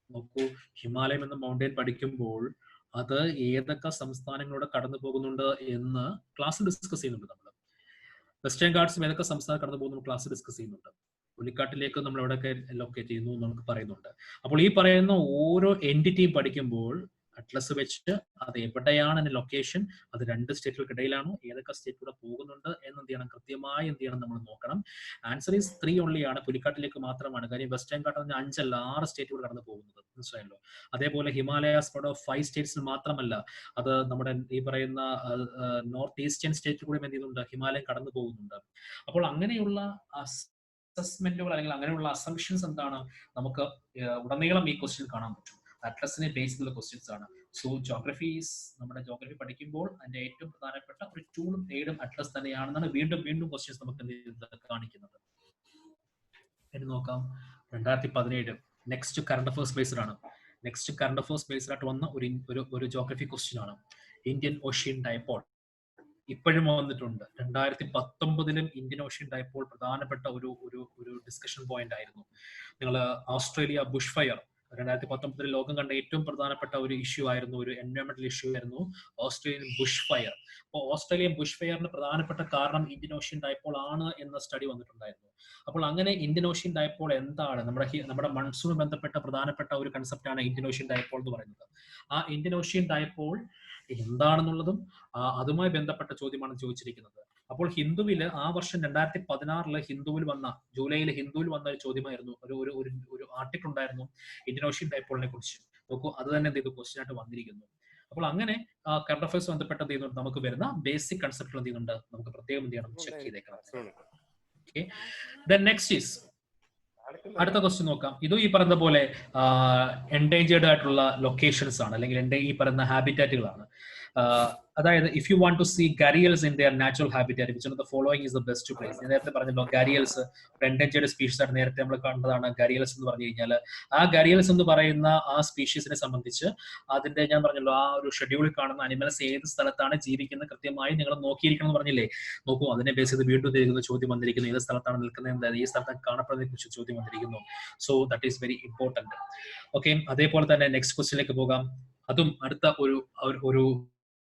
നോക്കൂ, ഹിമാലയം എന്ന മൗണ്ടൈൻ പഠിക്കുമ്പോൾ അത് ഏതൊക്കെ സംസ്ഥാനങ്ങളിലൂടെ കടന്നു പോകുന്നുണ്ട് എന്ന് ക്ലാസ്സിൽ ഡിസ്കസ് ചെയ്യുന്നുണ്ട്. നമ്മൾ വെസ്റ്റേൺ ഗാർഡ്സും ഏതൊക്കെ സംസ്ഥാനം കടന്നു പോകുന്നു ക്ലാസ്സിൽ ഡിസ്കസ് ചെയ്യുന്നുണ്ട്. പുലിക്കാട്ടിലേക്ക് നമ്മൾ എവിടെയൊക്കെ ലൊക്കേറ്റ് ചെയ്യുന്നു നമുക്ക് പറയുന്നുണ്ട്. അപ്പോൾ ഈ പറയുന്ന ഓരോ എൻറ്റിറ്റിയും പഠിക്കുമ്പോൾ അറ്റ്ലസ് വെച്ച് അത് എവിടെയാണ് അതിന്റെ ലൊക്കേഷൻ, അത് 2 സ്റ്റേറ്റുകൾക്കിടയിലാണോ, ഏതൊക്കെ സ്റ്റേറ്റിലൂടെ പോകുന്നുണ്ട് എന്ന് എന്ത് ചെയ്യണം, കൃത്യമായി എന്ത് ചെയ്യണം, നമ്മൾ നോക്കണം. ആൻസർ ഈസ് 3 only ആണ്, പുലിക്കാട്ടിലേക്ക് മാത്രമാണ്. കാര്യം വെസ്റ്റേൺ ഘാട്ട് 5 അല്ല 6 സ്റ്റേറ്റുകൾ കടന്നു പോകുന്നത്, മനസ്സിലായല്ലോ. അതേപോലെ ഹിമാലയാസ് സ്പ്രെഡ് ഓഫ് 5 states മാത്രമല്ല, അത് നമ്മുടെ ഈ പറയുന്ന നോർത്ത് ഈസ്റ്റേൺ സ്റ്റേറ്റിൽ കൂടി എന്ത് ചെയ്യുന്നുണ്ട്, ഹിമാലയം കടന്നു പോകുന്നുണ്ട്. അപ്പോൾ അങ്ങനെയുള്ള അസസ്മെന്റുകൾ അല്ലെങ്കിൽ അങ്ങനെയുള്ള അസംഷൻസ് എന്താണ് നമുക്ക് ഉടനീളം ഈ ക്വസ്റ്റ്യൻ കാണാൻ പറ്റും. അറ്റ്ലസിനെ ബേസ് ചെയ്തുള്ള ക്വസ്റ്റ്യൻസ് ആണ്. സോ നമ്മുടെ ജോഗ്രഫി പഠിക്കുമ്പോൾ അതിന്റെ ഏറ്റവും പ്രധാനപ്പെട്ട ഒരു ടൂളും എയ്ഡും അറ്റ്ലസ് തന്നെയാണെന്നാണ് വീണ്ടും ക്വസ്റ്റ്യൻസ് നമുക്ക് കാണിക്കുന്നത്. ഇനി നോക്കാം 2017 നെക്സ്റ്റ് കറണ്ട് അഫയേഴ്സ് ബേസ്ഡ് ആണ്. നെക്സ്റ്റ് കറണ്ട് അഫയേഴ്സ് ബേസ്ഡ് ആയിട്ട് വന്ന ഒരു ജോഗ്രഫി ക്വസ്റ്റ്യൻ ആണ്. ഇന്ത്യൻ ഓഷ്യൻ ഡൈപോൾ ഇപ്പോഴും വന്നിട്ടുണ്ട്. 2019 ഇന്ത്യൻ ഓഷ്യൻ ഡൈപോൾ പ്രധാനപ്പെട്ട ഒരു ഡിസ്കഷൻ പോയിന്റ് ആയിരുന്നു. നിങ്ങൾ ഓസ്ട്രേലിയ ബുഷ് ഫയർ 2019 ലോകം കണ്ട ഏറ്റവും പ്രധാനപ്പെട്ട ഒരു ഇഷ്യൂ ആയിരുന്നു, ഒരു എൻവയോൺമെന്റൽ ഇഷ്യൂ ആയിരുന്നു ഓസ്ട്രേലിയൻ ബുഷ് ഫയർ. അപ്പോൾ ഓസ്ട്രേലിയൻ ബുഷ് ഫയറിന് പ്രധാനപ്പെട്ട കാരണം ഇന്ത്യൻ ഓഷ്യൻ ഡൈപോൾ ആണ് എന്ന സ്റ്റഡി വന്നിട്ടുണ്ടായിരുന്നു. അപ്പോൾ അങ്ങനെ ഇന്ത്യൻ ഓഷ്യൻ ഡൈപോൾ എന്താണ്, നമ്മുടെ മൺസൂൺ ബന്ധപ്പെട്ട പ്രധാനപ്പെട്ട ഒരു കൺസെപ്റ്റ് ആണ് ഇന്ത്യൻ ഓഷ്യൻ ഡൈപോൾ എന്ന് പറയുന്നത്. ആ ഇന്ത്യൻ ഓഷ്യൻ ഡൈപോൾ എന്താണെന്നുള്ളതും അതുമായി ബന്ധപ്പെട്ട ചോദ്യമാണ് ചോദിച്ചിരിക്കുന്നത്. അപ്പോൾ ഹിന്ദുവില് ആ വർഷം 2016 ജൂലൈയിൽ ഹിന്ദുവിൽ വന്ന ഒരു ചോദ്യമായിരുന്നു, ഒരു ആർട്ടിക്കിൾ ഉണ്ടായിരുന്നു ഇന്ത്യൻ ഓഷ്യൻ ഡൈപോളിനെ കുറിച്ച്. നോക്കൂ, അത് തന്നെ എന്ത് ചെയ്തു, ക്വസ്റ്റ്യൻ ആയിട്ട് വന്നിരിക്കുന്നു. അപ്പോൾ അങ്ങനെ കറണ്ട് അഫയേഴ്സ് ബന്ധപ്പെട്ട എന്ത് ചെയ്യുന്നുണ്ട്, നമുക്ക് വരുന്ന ബേസിക് കൺസെപ്റ്റുകൾ എന്ത് ചെയ്യുന്നുണ്ട്, നമുക്ക് പ്രത്യേകം എന്ത് ചെയ്യണം, ചെക്ക് ചെയ്തേക്കണം. Okay. Then next is അടുത്ത ക്വസ്റ്റ്യൻ നോക്കാം. ഇതും ഈ പറയുന്ന പോലെ എൻഡേഞ്ചേർഡ് ആയിട്ടുള്ള ലൊക്കേഷൻസ് ആണ്, അല്ലെങ്കിൽ ഈ പറയുന്ന ഹാബിറ്റാറ്റുകളാണ്. അതായത് if you want to see gharials in their natural habitat which of the following is the best place. നേരത്തെ പറഞ്ഞല്ലോ ഗരിയൽസ് എൻഡേഞ്ചേർഡ് സ്പീഷീസ് ആണ്. നേരത്തെ നമ്മൾ കണ്ടതാണ് ഗരിയൽസ് എന്ന് പറഞ്ഞു കഴിഞ്ഞാൽ ആ ഗരിയൽസ് എന്ന് പറയുന്ന ആ സ്പീഷീസിനെ സംബന്ധിച്ച് അതിന്റെ ഞാൻ പറഞ്ഞല്ലോ ആ ഒരു ഷെഡ്യൂളിൽ കാണുന്ന അനിമൽസ് ഏത് സ്ഥലത്താണ് ജീവിക്കുന്നത് കൃത്യമായി നിങ്ങൾ നോക്കിയിരിക്കണം എന്ന് പറഞ്ഞില്ലേ. നോക്കൂ, അതിനെ ബേസ് ചെയ്ത് വീണ്ടും തിരിക്കുന്ന ചോദ്യം വന്നിരിക്കുന്നു, ഏത് സ്ഥലത്താണ് നിൽക്കുന്നത്, ഈ സ്ഥലത്ത് കാണപ്പെടുന്നതിനെ കുറിച്ച് ചോദ്യം വന്നിരിക്കുന്നു. So that is very important. Okay, അതേപോലെ തന്നെ നെക്സ്റ്റ് ക്വസ്റ്റ്യനിലേക്ക് പോകാം. അതും അടുത്ത ഒരു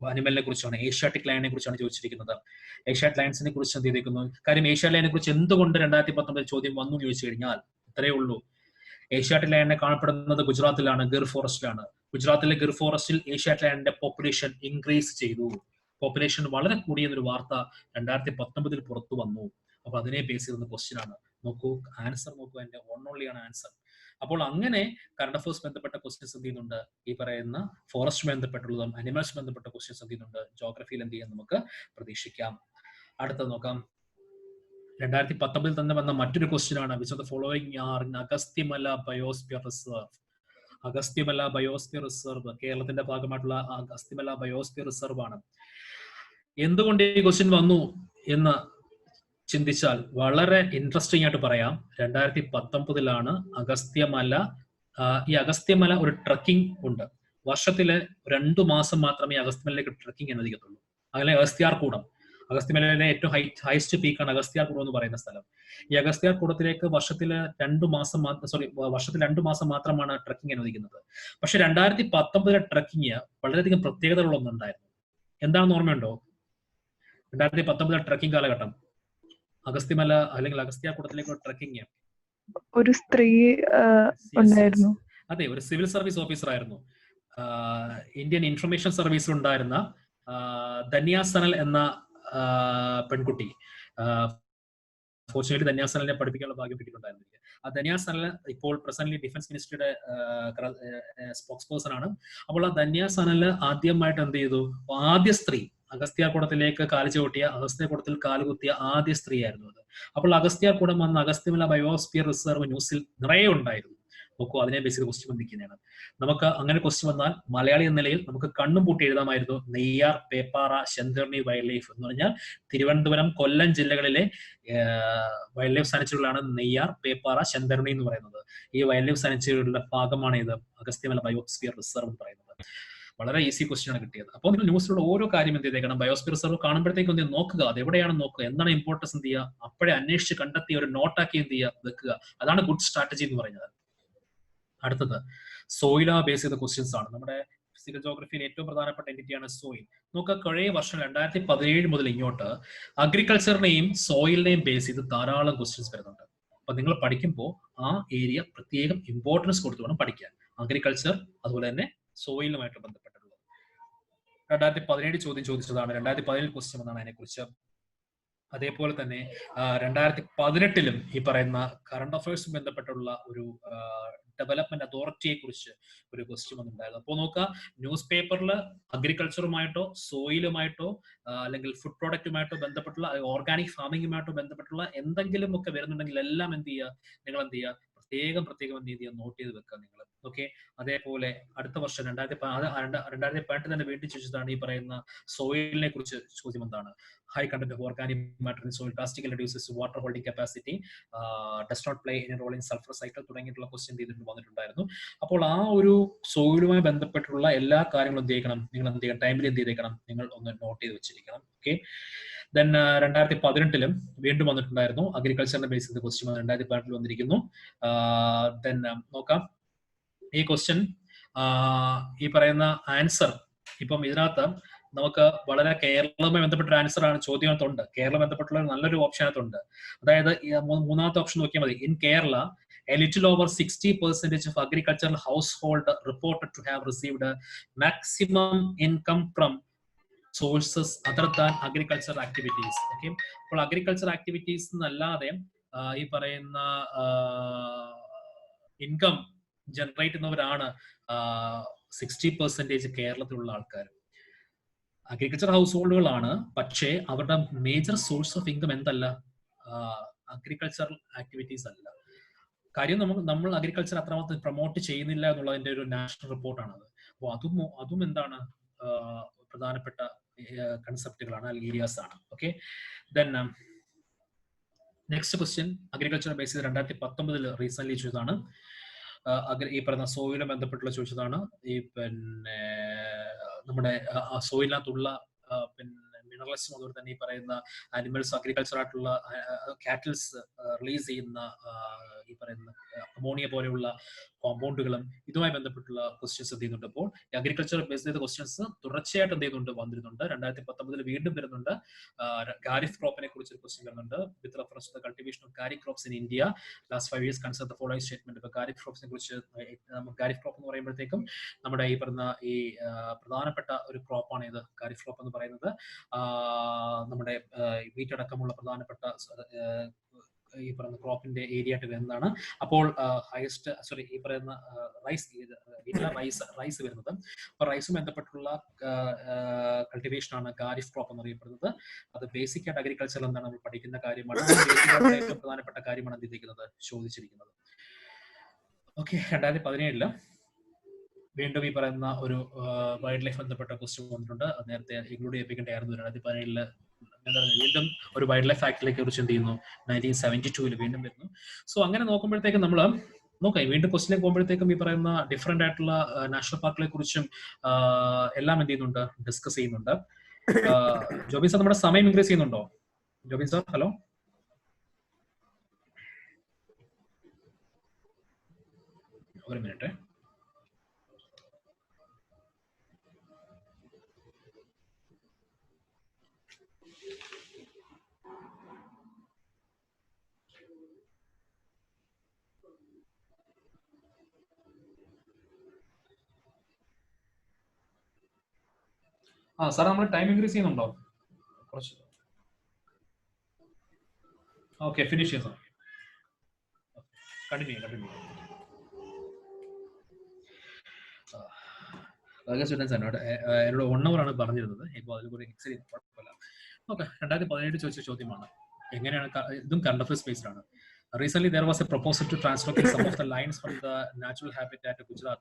അനിമലിനെ കുറിച്ചാണ്, ഏഷ്യാറ്റിക് ലയണിനെ കുറിച്ചാണ് ചോദിച്ചിരിക്കുന്നത്. ഏഷ്യാറ്റിക് ലയൺസിനെ കുറിച്ച് എന്ത് ചെയ്തിരിക്കുന്നു? കാര്യം ഏഷ്യാറ്റിക് ലയണിനെ കുറിച്ച് എന്തുകൊണ്ട് 2019 ചോദ്യം വന്നു എന്ന് ചോദിച്ചു കഴിഞ്ഞാൽ ഇത്രയേ ഉള്ളൂ. ഏഷ്യാറ്റിക് ലയണിനെ കാണപ്പെടുന്നത് ഗുജറാത്തിലാണ്, ഗിർ ഫോറസ്റ്റിലാണ്. ഗുജറാത്തിലെ ഗിർ ഫോറസ്റ്റിൽ ഏഷ്യാറ്റിക് ലയണിന്റെ പോപ്പുലേഷൻ ഇൻക്രീസ് ചെയ്തു. പോപ്പുലേഷൻ വളരെ കൂടിയെന്നൊരു വാർത്ത 2019 പുറത്തു വന്നു. അപ്പൊ അതിനെ ബേസ് ചെയ്ത ക്വസ്റ്റ്യൻ ആണ്. നോക്കൂ, ആൻസർ നോക്കൂ, എന്റെ വൺ ഓൺലി ആണ് ആൻസർ. അപ്പോൾ അങ്ങനെ കറണ്ട് അഫയേഴ്സ് ബന്ധപ്പെട്ട ക്വസ്റ്റ്യൻസ് എന്ത് ചെയ്യുന്നുണ്ട്, ഈ പറയുന്ന ഫോറസ്റ്റ് ബന്ധപ്പെട്ടുള്ളതും അനിമൽസ് ബന്ധപ്പെട്ട ക്വസ്റ്റ്യൻസ് എന്ത് ചെയ്യുന്നുണ്ട്, ജോഗ്രഫിയിൽ എന്ത് ചെയ്യാൻ നമുക്ക് പ്രതീക്ഷിക്കാം. അടുത്തത് നോക്കാം. 2019 തന്നെ വന്ന മറ്റൊരു ക്വസ്റ്റ്യൻ ആണ്, which of the following are in Agasthyamala biosphere reserve. Agasthyamala biosphere reserve കേരളത്തിന്റെ ഭാഗമായിട്ടുള്ള അഗസ്ത്യമല ബയോസ്ഫിയർ റിസർവ് ആണ്. എന്തുകൊണ്ട് ഈ ക്വസ്റ്റ്യൻ വന്നു എന്ന് ചിന്തിച്ചാൽ വളരെ ഇൻട്രസ്റ്റിംഗ് ആയിട്ട് പറയാം. 2019 അഗസ്ത്യമല, ഈ അഗസ്ത്യമല ഒരു ട്രക്കിംഗ് ഉണ്ട്. വർഷത്തിലെ 2 മാസം മാത്രമേ അഗസ്ത്യമലയിലേക്ക് ട്രക്കിംഗ് അനുവദിക്കത്തുള്ളൂ. അങ്ങനെ അഗസ്ത്യാർകൂടം, അഗസ്ത്യമലയിലെ ഏറ്റവും ഹൈസ്റ്റ് പീക്കാണ് അഗസ്ത്യാർകൂടം എന്ന് പറയുന്ന സ്ഥലം. ഈ അഗസ്ത്യാർകൂടത്തിലേക്ക് വർഷത്തിൽ 2 മാസം മാത്രമാണ് ട്രക്കിംഗ് അനുവദിക്കുന്നത്. പക്ഷെ 2019 ട്രക്കിംഗ് വളരെയധികം പ്രത്യേകതകളൊന്നുണ്ടായിരുന്നു. എന്താണെന്ന് ഓർമ്മയുണ്ടോ? 2019 ട്രക്കിംഗ് കാലഘട്ടം അഗസ്ത്യമല അല്ലെങ്കിൽ അഗസ്ത്യാർകൂടത്തിലേക്ക് ട്രക്കിംഗ് ഒരു സ്ത്രീ ഉണ്ടായിരുന്നു. അതെ, ഒരു സിവിൽ സർവീസ് ഓഫീസർ ആയിരുന്നു. ഇന്ത്യൻ ഇൻഫർമേഷൻ സർവീസിൽ ഉണ്ടായിരുന്ന ധന്യ സനൽ എന്ന പെൺകുട്ടി. ഫോർച്യൂനേറ്റ്ലി ധന്യ സനലിനെ പഠിപ്പിക്കാനുള്ള ഭാഗ്യം കിട്ടിയിട്ടുണ്ടായിരുന്നില്ല. ആ ധന്യ സനൽ ഇപ്പോൾ പ്രസന്റ്ലി ഡിഫൻസ് മിനിസ്ട്രിയുടെ സ്പോക്സ് പേഴ്സൺ ആണ്. അപ്പോൾ ആ ധന്യ സനൽ ആദ്യമായിട്ട് എന്ത് ചെയ്തു, ആദ്യ സ്ത്രീ അഗസ്ത്യാർകൂടത്തിലേക്ക് കാല് ചവിട്ടിയ, അഗസ്ത്യാർകൂടത്തിൽ കാലുകുത്തിയ ആദ്യ സ്ത്രീ ആയിരുന്നു അത്. അപ്പോൾ അഗസ്ത്യാർകൂടം വന്ന അഗസ്ത്യമല ബയോസ്ഫിയർ റിസർവ് ന്യൂസിൽ നിറയെ ഉണ്ടായിരുന്നു. നോക്കൂ, അതിനെ ബേസ് ചെയ്ത് ക്വസ്റ്റ്യൻ വന്നിരിക്കുന്നതാണ്. നമുക്ക് അങ്ങനെ ക്വസ്റ്റ്യൻ വന്നാൽ മലയാളി എന്ന നിലയിൽ നമുക്ക് കണ്ണും പൂട്ടി എഴുതാമായിരുന്നു. നെയ്യാർ, പേപ്പാറ, ശെന്തർണി വൈൽഡ് ലൈഫ് എന്ന് പറഞ്ഞാൽ തിരുവനന്തപുരം, കൊല്ലം ജില്ലകളിലെ വൈൽഡ് ലൈഫ് സാനിച്ചുകളാണ് നെയ്യാർ, പേപ്പാറ, ശെന്തർണി എന്ന് പറയുന്നത്. ഈ വൈൽഡ് ലൈഫ് സാനിച്ചുകളുടെ ഭാഗമാണ് ഇത് അഗസ്ത്യമല ബയോസ്ഫിയർ റിസർവ് എന്ന് പറയുന്നത്. വളരെ ഈസി ക്വസ്റ്റ്യൻ ആണ് കിട്ടിയത്. അപ്പോൾ നിങ്ങൾ ന്യൂസിലുള്ള ഓരോ കാര്യം എന്ത് ചെയ്തേക്കണം, ബയോസ്ഫിയർ റിസർവ് കാണുമ്പോഴത്തേക്കും എന്ത് നോക്കുക, അത് എവിടെയാണ് നോക്കുക, എന്താണ് ഇമ്പോർട്ടൻസ് എന്ത് ചെയ്യുക, അപ്പോഴേ അന്വേഷിച്ച് കണ്ടെത്തി ഒരു നോട്ടാക്കി എന്ത് ചെയ്യുക, വെക്കുക. അതാണ് ഗുഡ് സ്ട്രാറ്റജി എന്ന് പറയുന്നത്. അടുത്തത് സോയില ബേസ് ചെയ്ത ക്വസ്റ്റ്യൻസ് ആണ്. നമ്മുടെ ഫിസിക്കൽ ജോഗ്രഫിയിൽ ഏറ്റവും പ്രധാനപ്പെട്ട എൻറ്റിറ്റിയാണ് സോയിൽ. നോക്കുക, കഴിഞ്ഞ വർഷം 2017 മുതൽ ഇങ്ങോട്ട് അഗ്രികൾച്ചറിനെയും സോയിലിനെയും ബേസ് ചെയ്ത് ധാരാളം ക്വസ്റ്റ്യൻസ് വരുന്നുണ്ട്. അപ്പൊ നിങ്ങൾ പഠിക്കുമ്പോൾ ആ ഏരിയ പ്രത്യേകം ഇമ്പോർട്ടൻസ് കൊടുത്തു വേണം പഠിക്കാൻ. അഗ്രികൾച്ചർ അതുപോലെ തന്നെ സോയിലുമായിട്ട് ബന്ധപ്പെട്ടിട്ടുള്ളത് 2017 ചോദ്യം ചോദിച്ചതാണ്. 2017 ക്വസ്റ്റ്യൻ എന്നാണ് അതിനെക്കുറിച്ച്. അതേപോലെ തന്നെ 2018 ഈ പറയുന്ന കറണ്ട് അഫയേഴ്സ് ബന്ധപ്പെട്ടുള്ള ഒരു ഡെവലപ്മെന്റ് അതോറിറ്റിയെ കുറിച്ച് ഒരു ക്വസ്റ്റ്യൻ വന്നിട്ടുണ്ടായിരുന്നു. അപ്പോൾ നോക്കുക, ന്യൂസ് പേപ്പറിൽ അഗ്രികൾച്ചറുമായിട്ടോ സോയിലുമായിട്ടോ അല്ലെങ്കിൽ ഫുഡ് പ്രോഡക്റ്റുമായിട്ടോ ബന്ധപ്പെട്ടുള്ള ഓർഗാനിക് ഫാമിങ്ങുമായിട്ടോ ബന്ധപ്പെട്ടുള്ള എന്തെങ്കിലും ഒക്കെ വരുന്നുണ്ടെങ്കിൽ എല്ലാം എന്ത് ചെയ്യുക, നിങ്ങൾ എന്ത് ചെയ്യുക, പ്രത്യേകം എന്ത് ചെയ്യുക, നോട്ട് ചെയ്ത് വെക്കുക നിങ്ങൾ. ഓക്കെ, അതേപോലെ അടുത്ത വർഷം 2018 തന്നെ വീണ്ടും ചോദിച്ചതാണ് ഈ പറയുന്ന സോയിലിനെ കുറിച്ച് ചോദ്യം എന്താണ്. High content of organic matter in soil, drastically reduces water holding capacity, does not play in role in sulphur cycle തുടങ്ങിയിട്ടുള്ള ക്വസ്റ്റ്യൻ വന്നിട്ടുണ്ടായിരുന്നു. അപ്പോൾ ആ ഒരു സോയിലുമായി ബന്ധപ്പെട്ടുള്ള എല്ലാ കാര്യങ്ങളും എന്ത് ചെയ്യണം, നിങ്ങൾ എന്ത് ചെയ്യണം, ടൈമിൽ എന്ത് ചെയ്തേക്കണം, നിങ്ങൾ ഒന്ന് നോട്ട് ചെയ്ത് വെച്ചിരിക്കണം. ഓക്കെ, ദെൻ 2018 വീണ്ടും വന്നിട്ടുണ്ടായിരുന്നു അഗ്രികൾച്ചറിന്റെ ബേസ് ചെയ്ത ക്വസ്റ്റ്യൻ 2018 വന്നിരിക്കുന്നു. ദെൻ നോക്കാം, ഈ ക്വസ്റ്റ്യൻ ഈ പറയുന്ന ആൻസർ ഇപ്പം ഇതിനകത്ത് നമുക്ക് വളരെ കേരളവുമായി ബന്ധപ്പെട്ട ആൻസർ ആണ് ചോദ്യത്തിനുണ്ട്. കേരളം ബന്ധപ്പെട്ടുള്ള നല്ലൊരു ഓപ്ഷൻ അകത്തുണ്ട്. അതായത് മൂന്നാമത്തെ ഓപ്ഷൻ നോക്കിയാൽ മതി. In Kerala a little over 60% of agricultural household reported to have received maximum income from sources other than agricultural activities. Okay, അപ്പോൾ agricultural activities എന്നല്ലാതെ ഈ പറയുന്ന ഇൻകം ജനറേറ്റ് ചെയ്യുന്നവരാണ് 60% കേരളത്തിലുള്ള ആൾക്കാർ. അഗ്രികൾച്ചർ ഹൗസ് ഹോൾഡുകളാണ്, പക്ഷേ അവരുടെ മേജർ സോഴ്സ് ഓഫ് ഇൻകം എന്തല്ല, അഗ്രികൾച്ചറൽ ആക്ടിവിറ്റീസ് അല്ല. കാര്യം നമ്മൾ അഗ്രികൾച്ചർ അത്രമാത്രം പ്രൊമോട്ട് ചെയ്യുന്നില്ല എന്നുള്ളതിന്റെ ഒരു നാഷണൽ റിപ്പോർട്ടാണത്. അപ്പോൾ അതും എന്താണ് പ്രധാനപ്പെട്ട കൺസെപ്റ്റുകളാണ്, അല്ലെങ്കിൽ ഏരിയാസ് ആണ്. Okay, then next question agriculture base ചെയ്ത് 2019 റീസെന്റ് ചോദിച്ചതാണ്. ഈ പറയുന്ന സോയിലുമായി ബന്ധപ്പെട്ടുള്ള ചോദിച്ചതാണ്. ഈ പിന്നെ നമ്മുടെ സോയിലിനകത്തുള്ള പിന്നെ മിനറൽസും അതുപോലെ തന്നെ ഈ പറയുന്ന ആനിമൽസ്, അഗ്രികൾച്ചർ ആയിട്ടുള്ള കാറ്റിൽസ് റിലീസ് ചെയ്യുന്ന ഈ പറയുന്ന അമോണിയ പോലെയുള്ള കോമ്പൗണ്ടുകളും ഇതുമായി ബന്ധപ്പെട്ടുള്ള ക്വസ്റ്റ്യൻസ് എന്ത് ചെയ്യുന്നുണ്ട്. അപ്പോൾ അഗ്രികൾച്ചർ ബേസ് ചെയ്ത ക്വസ്റ്റ്യൻസ് തുടർച്ചയായിട്ട് എന്ത് ചെയ്യുന്നുണ്ട്, വന്നിരുന്നുണ്ട്. 2019 വീണ്ടും വരുന്നുണ്ട്. ഖാരിഫ് ക്രോപ്പിനെ കുറിച്ച് ഒരു ക്വസ്റ്റ്യൻ വരുന്നുണ്ട്. With reference to the cultivation of kharif crops in India last 5 years consider the following statement. ഇപ്പോൾ ഖാരിഫ് ക്രോപ്സിനെ കുറിച്ച് ഖാരിഫ് ക്രോപ്പ് എന്ന് പറയുമ്പോഴത്തേക്കും നമ്മുടെ ഈ പറഞ്ഞ ഈ പ്രധാനപ്പെട്ട ഒരു ക്രോപ്പാണ് ഇത്. ഖാരിഫ് ക്രോപ്പ് എന്ന് പറയുന്നത് നമ്മുടെ വീറ്റടക്കമുള്ള പ്രധാനപ്പെട്ട ഈ പറയുന്ന ക്രോപ്പിന്റെ ഏരിയ ആയിട്ട് വരുന്നതാണ്. അപ്പോൾ ഹയസ്റ്റ് ഈ പറയുന്ന റൈസ് വരുന്നത്. അപ്പൊ റൈസും ബന്ധപ്പെട്ടുള്ള കൾട്ടിവേഷൻ ആണ് ഖാരിഫ് ക്രോപ്പ് എന്ന് അറിയപ്പെടുന്നത്. അത് ബേസിക് ആയിട്ട് അഗ്രികൾച്ചർ എന്താണ് നമ്മൾ പഠിക്കുന്ന കാര്യമാണ്. ഏറ്റവും പ്രധാനപ്പെട്ട കാര്യമാണ് എന്തിരിക്കുന്നത്, ചോദിച്ചിരിക്കുന്നത്. ഓക്കെ, 2017 വീണ്ടും ഈ പറയുന്ന ഒരു വൈൽഡ് ലൈഫ് ബന്ധപ്പെട്ട ക്വസ്റ്റ്യൻ വന്നിട്ടുണ്ട്. അത് നേരത്തെ ഇൻക്ലൂഡ് ചെയ്യിപ്പിക്കേണ്ടായിരുന്നു. 2017 വീണ്ടും ഒരു വൈൽഡ് ലൈഫ് ആക്ടിലേക്ക് കുറിച്ച് എന്ത് ചെയ്യുന്നു, 1972 വീണ്ടും വരുന്നു. സോ അങ്ങനെ നോക്കുമ്പോഴത്തേക്കും നമ്മൾ നോക്കാം, വീണ്ടും ക്വസ്റ്റിലേക്ക് പോകുമ്പോഴത്തേക്കും ഈ പറയുന്ന ഡിഫറെന്റ് ആയിട്ടുള്ള നാഷണൽ പാർക്കുകളെ കുറിച്ചും എല്ലാം എന്ത് ചെയ്യുന്നുണ്ട്, ഡിസ്കസ് ചെയ്യുന്നുണ്ട്. ജോബി സാർ, നമ്മുടെ സമയം ഇൻക്രീസ് ചെയ്യുന്നുണ്ടോ? Joby sir, hello. ഒരു മിനിറ്റ്. സാർ, നമ്മൾ ടൈം ഇൻക്രീസ് ചെയ്യുന്നുണ്ടോ? കുറച്ച്. ഓക്കെ, ഫിനിഷ് ചെയ്യാം സാർ. കണ്ടിന്യൂ. സ്റ്റുഡൻസ് എന്നോട് 1 hour ആണ് പറഞ്ഞിരുന്നത്. ഇപ്പോൾ അതിൽ കൂടി എക്സൈഡ് ചെയ്ത് കുഴപ്പമില്ല. ഓക്കെ, 2017 ചോദിച്ച ചോദ്യമാണ്. എങ്ങനെയാണ് ഇതും കറണ്ട് അഫയേഴ്സ് ബേസ്ഡ് ആണ്. Recently there was a proposal to translocate some of the lines from the natural habitat of Gujarat.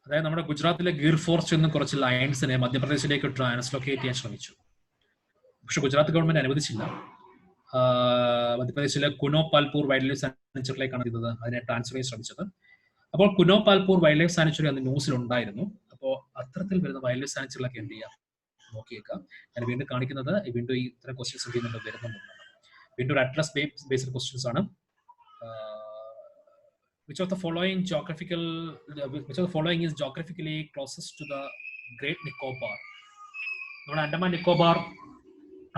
അതായത് നമ്മുടെ ഗുജറാത്തിലെ ഗിർ ഫോറസ്റ്റ് നിന്ന് കുറച്ച് ലയൺസിനെ മധ്യപ്രദേശിലേക്ക് ട്രാൻസ്ലോക്കേറ്റ് ചെയ്യാൻ ശ്രമിച്ചു. പക്ഷെ ഗുജറാത്ത് ഗവൺമെന്റ് അനുവദിച്ചില്ല. മധ്യപ്രദേശിലെ കുനോ പാൽപൂർ വൈൽഡ് ലൈഫ് സാങ്ച്വറിയിലേക്കാണ് ഇത് അതിനെ ട്രാൻസ്ഫർ ചെയ്യാൻ ശ്രമിച്ചത്. അപ്പോൾ കുനോ പാൽപൂർ വൈൽഡ് ലൈഫ് സാങ്ച്വറി അന്ന് ന്യൂസിൽ ഉണ്ടായിരുന്നു. അപ്പോൾ അത്തരത്തിൽ വരുന്ന വൈൽഡ് ലൈഫ് സാങ്ച്വറിലൊക്കെ എന്ത് ചെയ്യാം, നോക്കിയേക്കാം. ഞാൻ വീണ്ടും കാണിക്കുന്നത് വീണ്ടും ഈ ഇത്തരം ക്വസ്റ്റ്യൻസ് വരുന്നുണ്ട്. വീണ്ടും ഒരു അഡ്രസ് ബേസ്ഡ് ക്വസ്റ്റ്യൻസ് ആണ്. Which of the following is geographically closest to the Great Nicobar? നമ്മുടെ അണ്ടമാൻ നിക്കോബാർ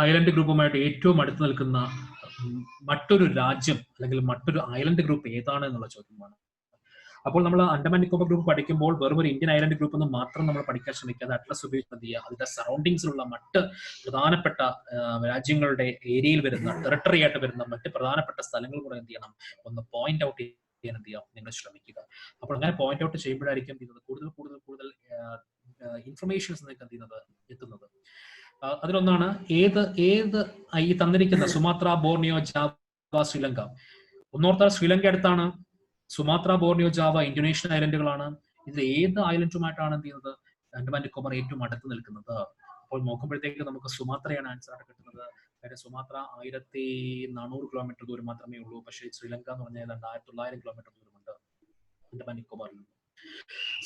ഐലൻഡ് ഗ്രൂപ്പുമായിട്ട് ഏറ്റവും അടുത്ത് നിൽക്കുന്ന മറ്റൊരു രാജ്യം അല്ലെങ്കിൽ മറ്റൊരു ഐലൻഡ് ഗ്രൂപ്പ് ഏതാണ് എന്നുള്ള ചോദ്യമാണ്. അപ്പോൾ നമ്മൾ അണ്ടമാൻ നിക്കോബാർ ഗ്രൂപ്പ് പഠിക്കുമ്പോൾ വെറും ഒരു ഇന്ത്യൻ ഐലൻഡ് ഗ്രൂപ്പ് എന്ന് മാത്രം നമ്മൾ പഠിക്കാൻ ശ്രമിക്കാതെ അറ്റ്ലസ് ഉപയോഗിച്ച് എന്ത് ചെയ്യുക, അതിന്റെ സറൗണ്ടിങ്സിലുള്ള മറ്റ് പ്രധാനപ്പെട്ട രാജ്യങ്ങളുടെ ഏരിയയിൽ വരുന്ന ടെറിട്ടറി ആയിട്ട് വരുന്ന മറ്റ് പ്രധാനപ്പെട്ട സ്ഥലങ്ങൾ കൂടെ എന്ത് ചെയ്യണം, ഒന്ന് പോയിന്റ് ഔട്ട് ചെയ്യാൻ എന്ത് ചെയ്യാം, നിങ്ങൾ ശ്രമിക്കുക. അപ്പോൾ അങ്ങനെ പോയിന്റ് ഔട്ട് ചെയ്യുമ്പോഴായിരിക്കും കൂടുതൽ ഇൻഫർമേഷൻസ് നിങ്ങൾക്ക് എന്ത് ചെയ്യുന്നത് എത്തുന്നത്. അതിലൊന്നാണ് ഏത് ഈ തന്നിരിക്കുന്ന സുമാത്ര, ബോർണിയോ, ജാവ, ശ്രീലങ്ക. ഒന്നോർത്താൽ ശ്രീലങ്ക അടുത്താണ്, സുമാത്ര, ബോർണിയോ, ജാവ ഇന്തോനേഷ്യൻ ഐലൻഡുകളാണ്. ഇതിൽ ഏത് ഐലൻഡുമായിട്ടാണ് എന്ത് ചെയ്യുന്നത്, അണ്ടമാൻ നിക്കോബാർ ഏറ്റവും അടുത്ത് നിൽക്കുന്നത്. അപ്പോൾ നോക്കുമ്പോഴത്തേക്ക് നമുക്ക് സുമാത്രയാണ് ആൻസർ ആയിട്ട് കിട്ടുന്നത്. കാര്യം സുമാത്ര 1400 കിലോമീറ്റർ ദൂരം മാത്രമേ ഉള്ളൂ. പക്ഷേ ശ്രീലങ്ക എന്ന് പറഞ്ഞാൽ 1900 കിലോമീറ്റർ ദൂരമുണ്ട് അണ്ടമാൻ നിക്കോബാറിൽ.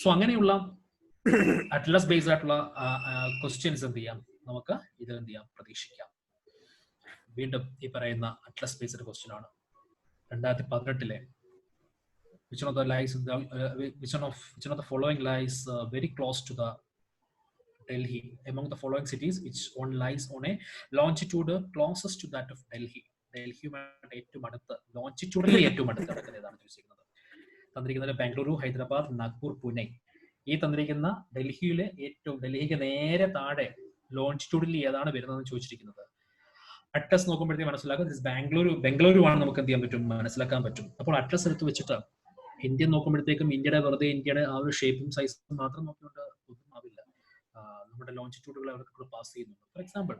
സോ അങ്ങനെയുള്ള അറ്റ്ലസ് ബേസ്ഡ് ആയിട്ടുള്ള ക്വസ്റ്റ്യൻസ് എന്ത് ചെയ്യാം, നമുക്ക് ഇത് എന്ത് ചെയ്യാം, പ്രതീക്ഷിക്കാം. വീണ്ടും ഈ പറയുന്ന അറ്റ്ലസ് ബേസ്ഡ് ക്വസ്റ്റ്യൻ ആണ്. 2018 which one of the following lies very close to the Delhi? Among the following cities, which one lies on a longitude closest to that of Delhi? ഡൽഹിയുമായിട്ട് ഏറ്റവും അടുത്ത്, ലോഞ്ചിറ്റ്യൂഡിൽ ഏറ്റവും അടുത്ത് കിടക്കുന്ന ഏതാണ് ചോദിച്ചിരിക്കുന്നത്. തന്നിരിക്കുന്നത് ബാംഗ്ലൂരു, ഹൈദരാബാദ്, നാഗ്പൂർ, പൂനെ. ഈ തന്നിരിക്കുന്ന ഡൽഹിക്ക് നേരെ താഴെ ലോഞ്ചിറ്റ്യൂഡിൽ ഏതാണ് വരുന്നതെന്ന് ചോദിച്ചിരിക്കുന്നത്. അറ്റ്ലസ് നോക്കുമ്പോഴത്തേക്ക് മനസ്സിലാക്കും ബംഗളൂരു ആണ് നമുക്ക് എന്ത് ചെയ്യാൻ പറ്റും, മനസ്സിലാക്കാൻ പറ്റും. അപ്പോൾ അറ്റ്ലസ് എടുത്ത് വെച്ചിട്ട് ഇന്ത്യ നോക്കുമ്പോഴത്തേക്കും ഇന്ത്യയുടെ ആ ഒരു ഷേപ്പും സൈസും മാത്രം നോക്കിക്കൊണ്ട് ഒന്നും ആവില്ല. നമ്മുടെ ലോഞ്ചിറ്റ്യൂഡുകൾ അവർക്ക് പാസ് ചെയ്യുന്നുണ്ട്. ഫോർ എക്സാമ്പിൾ,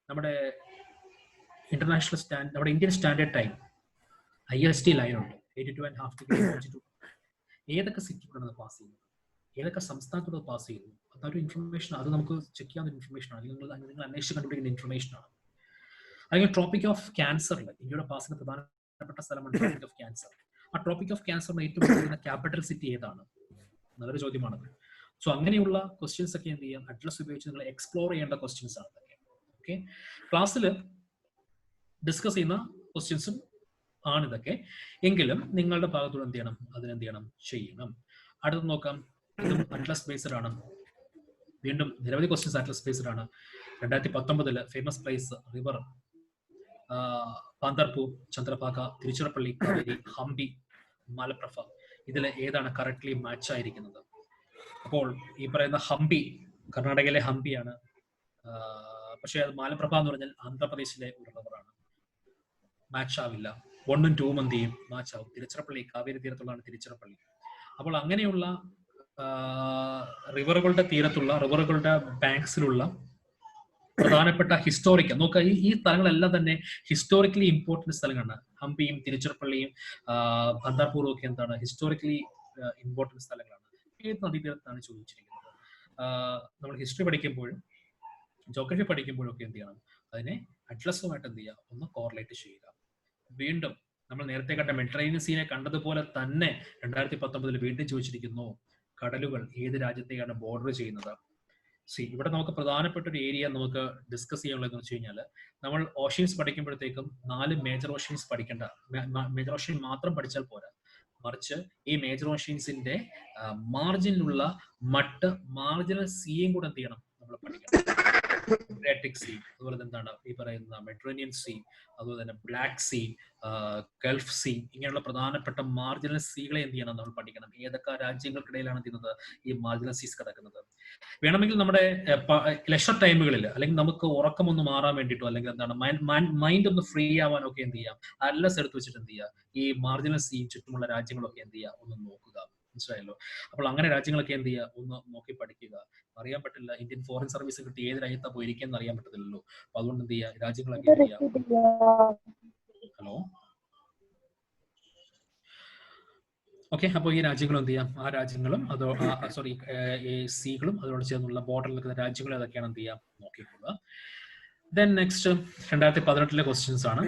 നമ്മുടെ ഇന്റർനാഷണൽ നമ്മുടെ Indian standard time IST line ഉണ്ട് 82.5 ഏതൊക്കെ സിറ്റി കൂടെ പാസ് ചെയ്യുന്നത്, ഏതൊക്കെ സംസ്ഥാനത്തൂടെ പാസ് ചെയ്യുന്നു, അതൊരു ഇൻഫർമേഷൻ, അത് നമുക്ക് ചെക്ക് ചെയ്യാവുന്ന ഇൻഫർമേഷൻ ആണ്, നിങ്ങൾ അന്വേഷിച്ച് കണ്ടുപിടിക്കുന്ന ഇൻഫർമേഷൻ ആണ്. അല്ലെങ്കിൽ ട്രോപ്പിക് ഓഫ് ക്യാൻസറിൽ ഇന്ത്യയുടെ പാസിന് പ്രധാനപ്പെട്ട സ്ഥലമാണ് ട്രോപ്പിക് ഓഫ് ക്യാൻസർ. ആ ട്രോപ്പിക് ഓഫ് ക്യാൻസറിന് ഏറ്റവും കൂടുതൽ ക്യാപിറ്റൽ സിറ്റി ഏതാണ്? നല്ലൊരു ചോദ്യമാണത്. സോ അങ്ങനെയുള്ള ക്വസ്റ്റ്യൻസ് ഒക്കെ എന്ത് ചെയ്യാം, അഡ്രസ് ഉപയോഗിച്ച് നിങ്ങൾ എക്സ്പ്ലോർ ചെയ്യേണ്ട ക്വസ്റ്റ്യൻസ് ആണ് ഇതൊക്കെ. ഓക്കെ, ക്ലാസ്സിൽ ഡിസ്കസ് ചെയ്യുന്ന ക്വസ്റ്റ്യൻസും ആണിതൊക്കെ. എങ്കിലും നിങ്ങളുടെ ഭാഗത്തൂടെ എന്ത് ചെയ്യണം, അതിനെന്ത് ചെയ്യണം, ചെയ്യണം. അടുത്ത് നോക്കാം, ഇതും അറ്റ്ലസ് ബേസ്ഡ് ആണ്. വീണ്ടും നിരവധി ക്വസ്റ്റ്യൻസ് അറ്റ്ലസ് ബേസ്ഡ് ആണ്. 2019 famous place river, Pandharpur, Chandrabhaga, Tiruchirappalli, Kaveri, Hampi, Malaprabha, ഇതിൽ ഏതാണ് കറക്റ്റ്ലി മാച്ച് ആയിരിക്കുന്നത്? അപ്പോൾ ഈ പറയുന്ന ഹംപി കർണാടകയിലെ ഹംപിയാണ്, പക്ഷേ അത് മലപ്രഭ എന്ന് പറഞ്ഞാൽ ആന്ധ്രാപ്രദേശിലെ ഒരു റിവറാണ്. മാച്ച് ആവില്ല. 1 ഉം 2 ഉം എന്ത് ചെയ്യും, മാച്ച് ആവും. തിരുച്ചിറപ്പള്ളി കാവേരി തീരത്തുള്ളതാണ് തിരുച്ചിറപ്പള്ളി. അപ്പോൾ അങ്ങനെയുള്ള റിവറുകളുടെ തീരത്തുള്ള, റിവറുകളുടെ ബാങ്ക്സിലുള്ള പ്രധാനപ്പെട്ട ഹിസ്റ്റോറിക്കൽ നോക്കുക, ഈ സ്ഥലങ്ങളെല്ലാം തന്നെ ഹിസ്റ്റോറിക്കലി ഇമ്പോർട്ടന്റ് സ്ഥലങ്ങളാണ്. ഹംപിയും തിരുച്ചിറപ്പള്ളിയും ബന്ദാർപൂറും ഒക്കെ എന്താണ്, ഹിസ്റ്റോറിക്കലി ഇമ്പോർട്ടന്റ് സ്ഥലങ്ങളാണ്. ഏത് നദീതീരത്താണ് ചോദിച്ചിരിക്കുന്നത്? നമ്മൾ ഹിസ്റ്ററി പഠിക്കുമ്പോഴും ജോഗ്രഫി പഠിക്കുമ്പോഴും ഒക്കെ എന്ത് ചെയ്യണം, അതിനെ അറ്റ്ലസുമായിട്ട് എന്ത് ചെയ്യുക, ഒന്ന് കോറിലേറ്റ് ചെയ്യുക. വീണ്ടും നമ്മൾ നേരത്തെ കണ്ട മെഡിറ്ററേനിയൻ സീനെ കണ്ടതുപോലെ തന്നെ 2019 വീണ്ടും ചോദിച്ചിരിക്കുന്നു, കടലുകൾ ഏത് രാജ്യത്തെയാണ് ബോർഡർ ചെയ്യുന്നത്? ഇവിടെ നമുക്ക് പ്രധാനപ്പെട്ട ഒരു ഏരിയ നമുക്ക് ഡിസ്കസ് ചെയ്യാനുള്ളതെന്ന് വെച്ച് കഴിഞ്ഞാൽ, നമ്മൾ ഓഷ്യൻസ് പഠിക്കുമ്പോഴത്തേക്കും 4 മേജർ ഓഷ്യൻസ് പഠിക്കേണ്ട, മേജർ ഓഷ്യൻ മാത്രം പഠിച്ചാൽ പോരാ, മറിച്ച് ഈ മേജർ ഓഷ്യൻസിന്റെ മാർജിനിലുള്ള മട്ട്, മാർജിനൽ സീയും കൂടെ എന്ത് ചെയ്യണം, നമ്മൾ പഠിക്കണം. അഡ്രിയാറ്റിക് സീ, അതുപോലെ എന്താണ് ഈ പറയുന്ന മെഡിറ്ററേനിയൻ സീ, അതുപോലെ തന്നെ ബ്ലാക്ക് സീ, ഗൾഫ് സീ, ഇങ്ങനെയുള്ള പ്രധാനപ്പെട്ട മാർജിനൽ സീകളെ എന്ത് ചെയ്യണം, നമ്മൾ പഠിക്കണം. ഏതൊക്കെ രാജ്യങ്ങൾക്കിടയിലാണ് എന്ത് ഈ മാർജിനൽ സീസ് കിടക്കുന്നത്? വേണമെങ്കിൽ നമ്മുടെ ലെഷർ ടൈമുകളിൽ, അല്ലെങ്കിൽ നമുക്ക് ഉറക്കമൊന്ന് മാറാൻ വേണ്ടിയിട്ടോ, അല്ലെങ്കിൽ എന്താണ് മൈൻഡ് ഒന്ന് ഫ്രീ ആവാനോ ഒക്കെ എന്ത് ചെയ്യാം, അറ്റ്ലസ് എടുത്ത് വെച്ചിട്ട് എന്ത് ചെയ്യുക, ഈ മാർജിനൽ സീ ചുറ്റുമുള്ള രാജ്യങ്ങളൊക്കെ എന്ത് ചെയ്യുക, ഒന്ന് നോക്കുക. മനസ്സിലായല്ലോ? അപ്പോൾ അങ്ങനെ രാജ്യങ്ങളൊക്കെ എന്ത് ചെയ്യുക, ഒന്ന് നോക്കി പഠിക്കുക. അറിയാൻ പറ്റില്ല, ഇന്ത്യൻ ഫോറിൻ സർവീസ് കിട്ടി ഏത് രാജ്യത്താണ് പോയിരിക്കുന്നത് അറിയാൻ പറ്റത്തില്ലല്ലോ. അപ്പൊ അതുകൊണ്ട് എന്ത് ചെയ്യുക, രാജ്യങ്ങളൊക്കെ എന്ത് ചെയ്യുക. Hello, okay. അപ്പോൾ ഈ രാജ്യങ്ങളും എന്ത് ചെയ്യാം, ആ രാജ്യങ്ങളും അതോ ഈ സീകളും അതോട് ചേർന്നുള്ള ബോർഡറിൽ നിൽക്കുന്ന രാജ്യങ്ങളും അതൊക്കെയാണ് എന്ത് ചെയ്യാം, നോക്കിക്കൊള്ളുക. ദെൻ നെക്സ്റ്റ് 2018 ക്വസ്റ്റ്യൻസ് ആണ്.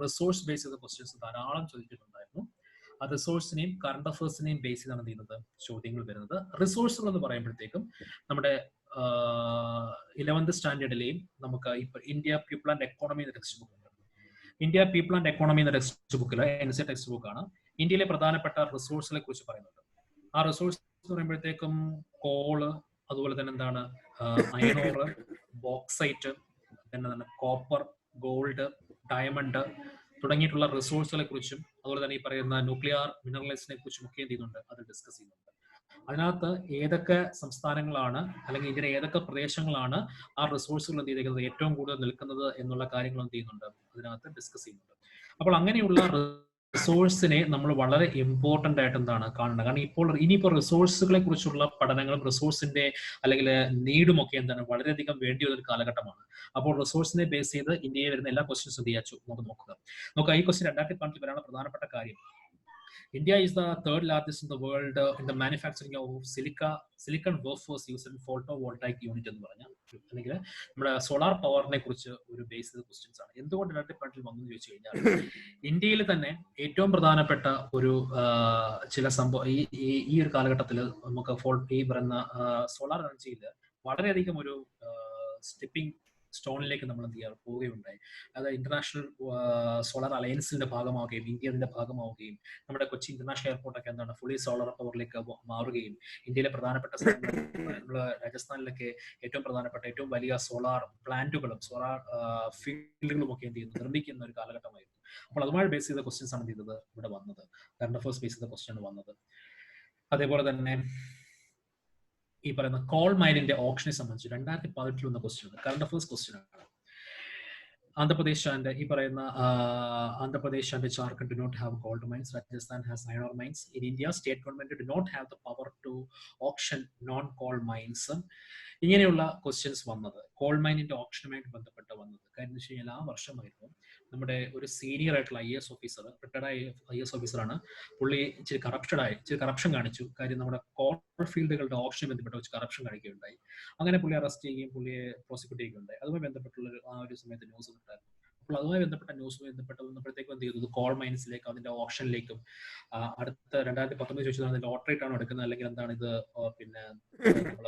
റിസോഴ്സ് ബേസ് ചെയ്ത ക്വസ്റ്റ്യൻസ് ധാരാളം ചോദിച്ചിട്ടുണ്ടായിരുന്നു. ആ റിസോഴ്സിനെയും കറണ്ട് അഫേഴ്സിനെയും ബേസ് ചെയ്താണ് എന്ത് ചെയ്യുന്നത്, ചോദ്യങ്ങൾ വരുന്നത്. റിസോഴ്സുകൾ എന്ന് പറയുമ്പോഴത്തേക്കും നമ്മുടെ 11th സ്റ്റാൻഡേർഡിലെയും നമുക്ക് ഇപ്പൊ ഇന്ത്യ പീപ്പിൾ ആൻഡ് എക്കോണമി എന്ന ടെക്സ്റ്റ് ബുക്ക് ഉണ്ട്. ഇന്ത്യ പീപ്പിൾ ആൻഡ് എക്കോണമി എന്ന ടെക്സ്റ്റ് ബുക്കിൽ NC ടെക്സ്റ്റ് ബുക്കാണ്. ഇന്ത്യയിലെ പ്രധാനപ്പെട്ട റിസോഴ്സിനെ കുറിച്ച് പറയുന്നുണ്ട്. ആ റിസോഴ്സ് എന്ന് പറയുമ്പോഴത്തേക്കും കോള്, അതുപോലെ തന്നെ എന്താണ് അയണോറ്, ബോക്സൈറ്റ്, പിന്നെ കോപ്പർ, ഗോൾഡ്, ഡയമണ്ട് തുടങ്ങിയിട്ടുള്ള റിസോഴ്സുകളെ കുറിച്ചും അതുപോലെ തന്നെ ഈ പറയുന്ന ന്യൂക്ലിയർ മിനറൽസിനെ കുറിച്ചും ഒക്കെ എന്ത് ചെയ്യുന്നുണ്ട്, അത് ഡിസ്കസ് ചെയ്യുന്നുണ്ട്. അതിനകത്ത് ഏതൊക്കെ സംസ്ഥാനങ്ങളാണ് അല്ലെങ്കിൽ ഇന്ത്യയിലെ ഏതൊക്കെ പ്രദേശങ്ങളാണ് ആ റിസോഴ്സുകൾ എന്ത് ചെയ്തിരിക്കുന്നത് ഏറ്റവും കൂടുതൽ നിൽക്കുന്നത് എന്നുള്ള കാര്യങ്ങൾ എന്ത് ചെയ്യുന്നുണ്ട്, അതിനകത്ത് ഡിസ്കസ് ചെയ്യുന്നുണ്ട്. അപ്പോൾ അങ്ങനെയുള്ള റിസോഴ്സിനെ നമ്മൾ വളരെ ഇമ്പോർട്ടന്റ് ആയിട്ട് എന്താണ് കാണേണ്ടത്. കാരണം ഇനിയിപ്പോൾ റിസോഴ്സുകളെ കുറിച്ചുള്ള പഠനങ്ങളും റിസോഴ്സിന്റെ അല്ലെങ്കിൽ നീഡും ഒക്കെ എന്താണ് വളരെയധികം വേണ്ടി വരുന്ന ഒരു കാലഘട്ടമാണ്. അപ്പോൾ റിസോഴ്സിനെ ബേസ് ചെയ്ത് ഇന്ത്യയിൽ വരുന്ന എല്ലാ ക്വസ്റ്റ്യൻസും എന്ത് ചെയ്യാച്ചു നമുക്ക് നോക്കുക. ഈ ക്വസ്റ്റ്യൻ 2018 വരാനുള്ള പ്രധാനപ്പെട്ട കാര്യം, India is the third largest in the world in the manufacturing of silicon wafers used in photovoltaic unit എന്ന് പറഞ്ഞാൽ, അല്ലെങ്കിൽ നമ്മുടെ സോളാർ പവറിനെ കുറിച്ച് ഒരു ബേസ് ചെയ്ത ക്വസ്റ്റ്യൻസ് ആണ്. എന്തുകൊണ്ട് 2018 വന്നു എന്ന് ചോദിച്ചു കഴിഞ്ഞാൽ, ഇന്ത്യയിൽ തന്നെ ഏറ്റവും പ്രധാനപ്പെട്ട ഒരു ചില സംഭവം ഈ ഒരു കാലഘട്ടത്തിൽ നമുക്ക് ഈ പറയുന്ന സോളാർ എനർജിയിൽ വളരെയധികം ഒരു സ്റ്റെപ്പിംഗ് സ്റ്റോണിലേക്ക് നമ്മൾ എന്ത് ചെയ്യാറ് പോവുകയുണ്ടായി. അതായത് ഇന്റർനാഷണൽ സോളാർ അലയൻസിന്റെ ഭാഗമാവുകയും ഇന്ത്യ അതിന്റെ ഭാഗമാവുകയും നമ്മുടെ കൊച്ചി ഇന്റർനാഷണൽ എയർപോർട്ടൊക്കെ എന്താണ് ഫുള്ളി സോളാർ പവറിലേക്ക് മാറുകയും ഇന്ത്യയിലെ പ്രധാനപ്പെട്ട നമ്മുടെ രാജസ്ഥാനിലൊക്കെ ഏറ്റവും പ്രധാനപ്പെട്ട ഏറ്റവും വലിയ സോളാർ പ്ലാന്റുകളും സോളാർ ഫീൽഡുകളും ഒക്കെ എന്ത് ചെയ്യുന്നു നിർമ്മിക്കുന്ന ഒരു കാലഘട്ടമായിരുന്നു. അപ്പോൾ അതുമായി ബേസ് ചെയ്ത ക്വസ്റ്റ്യൻസ് ആണ് ചെയ്തത് ഇവിടെ വന്നത്. കറണ്ട് അഫേഴ്സ് ബേസ് ചെയ്ത ക്വസ്റ്റ്യൻ വന്നത്. അതേപോലെ തന്നെ ഈ പറയുന്ന കോൾ മൈനിന്റെ ഓപ്ഷനെ സംബന്ധിച്ച് 2018 വന്ന ക്വസ്റ്റ്യൻ കറണ്ട് അഫേഴ്സ് ക്വസ്റ്റ്യൻ ആണ്. ആന്ധ്രാപ്രദേശ് ആൻഡ് ഈ പറയുന്ന Andhra Pradesh and Jharkhand do not have gold mines. Rajasthan has iron ore mines. In India, state government do not have the power to auction non-coal mines. ഇങ്ങനെയുള്ള ക്വസ്റ്റ്യൻസ് വന്നത് കോൾ മൈനിന്റെ ഓപ്ഷനുമായിട്ട് ബന്ധപ്പെട്ട് വന്നത്. കാര്യം എന്ന് വെച്ച് കഴിഞ്ഞാൽ ആ വർഷമായിരുന്നു നമ്മുടെ ഒരു സീനിയർ ആയിട്ടുള്ള IAS ഓഫീസർ, റിട്ടയർഡ് IAS ഓഫീസറാണ്. പുള്ളി ഇച്ചിരി കറപ്ഷൻ കാണിച്ചു. കാര്യം നമ്മുടെ കോൾ ഫീൽഡുകളുടെ ഓപ്ഷൻ ബന്ധപ്പെട്ട് വെച്ച് കറപ്ഷൻ കാണിക്കുകയുണ്ടായി. അങ്ങനെ പുള്ളിയെ അറസ്റ്റ് ചെയ്യുകയും പുള്ളിയെ പ്രോസിക്യൂട്ട് ചെയ്യുകയുണ്ടായി. അതുമായി ബന്ധപ്പെട്ടുള്ള ആ ഒരു സമയത്ത് ന്യൂസ് ഉണ്ടായിരുന്നു. അപ്പോൾ അതുമായി ബന്ധപ്പെട്ട വന്നപ്പോഴത്തേക്കും എന്ത് ചെയ്തു, കോൾ മൈൻസിലേക്കും അതിന്റെ ഓപ്ഷനിലേക്കും അടുത്ത 2019 ചോദിച്ചതാണ് ലോട്ടറി ആണോ എടുക്കുന്നത് അല്ലെങ്കിൽ എന്താണ് ഇത് പിന്നെ നമ്മൾ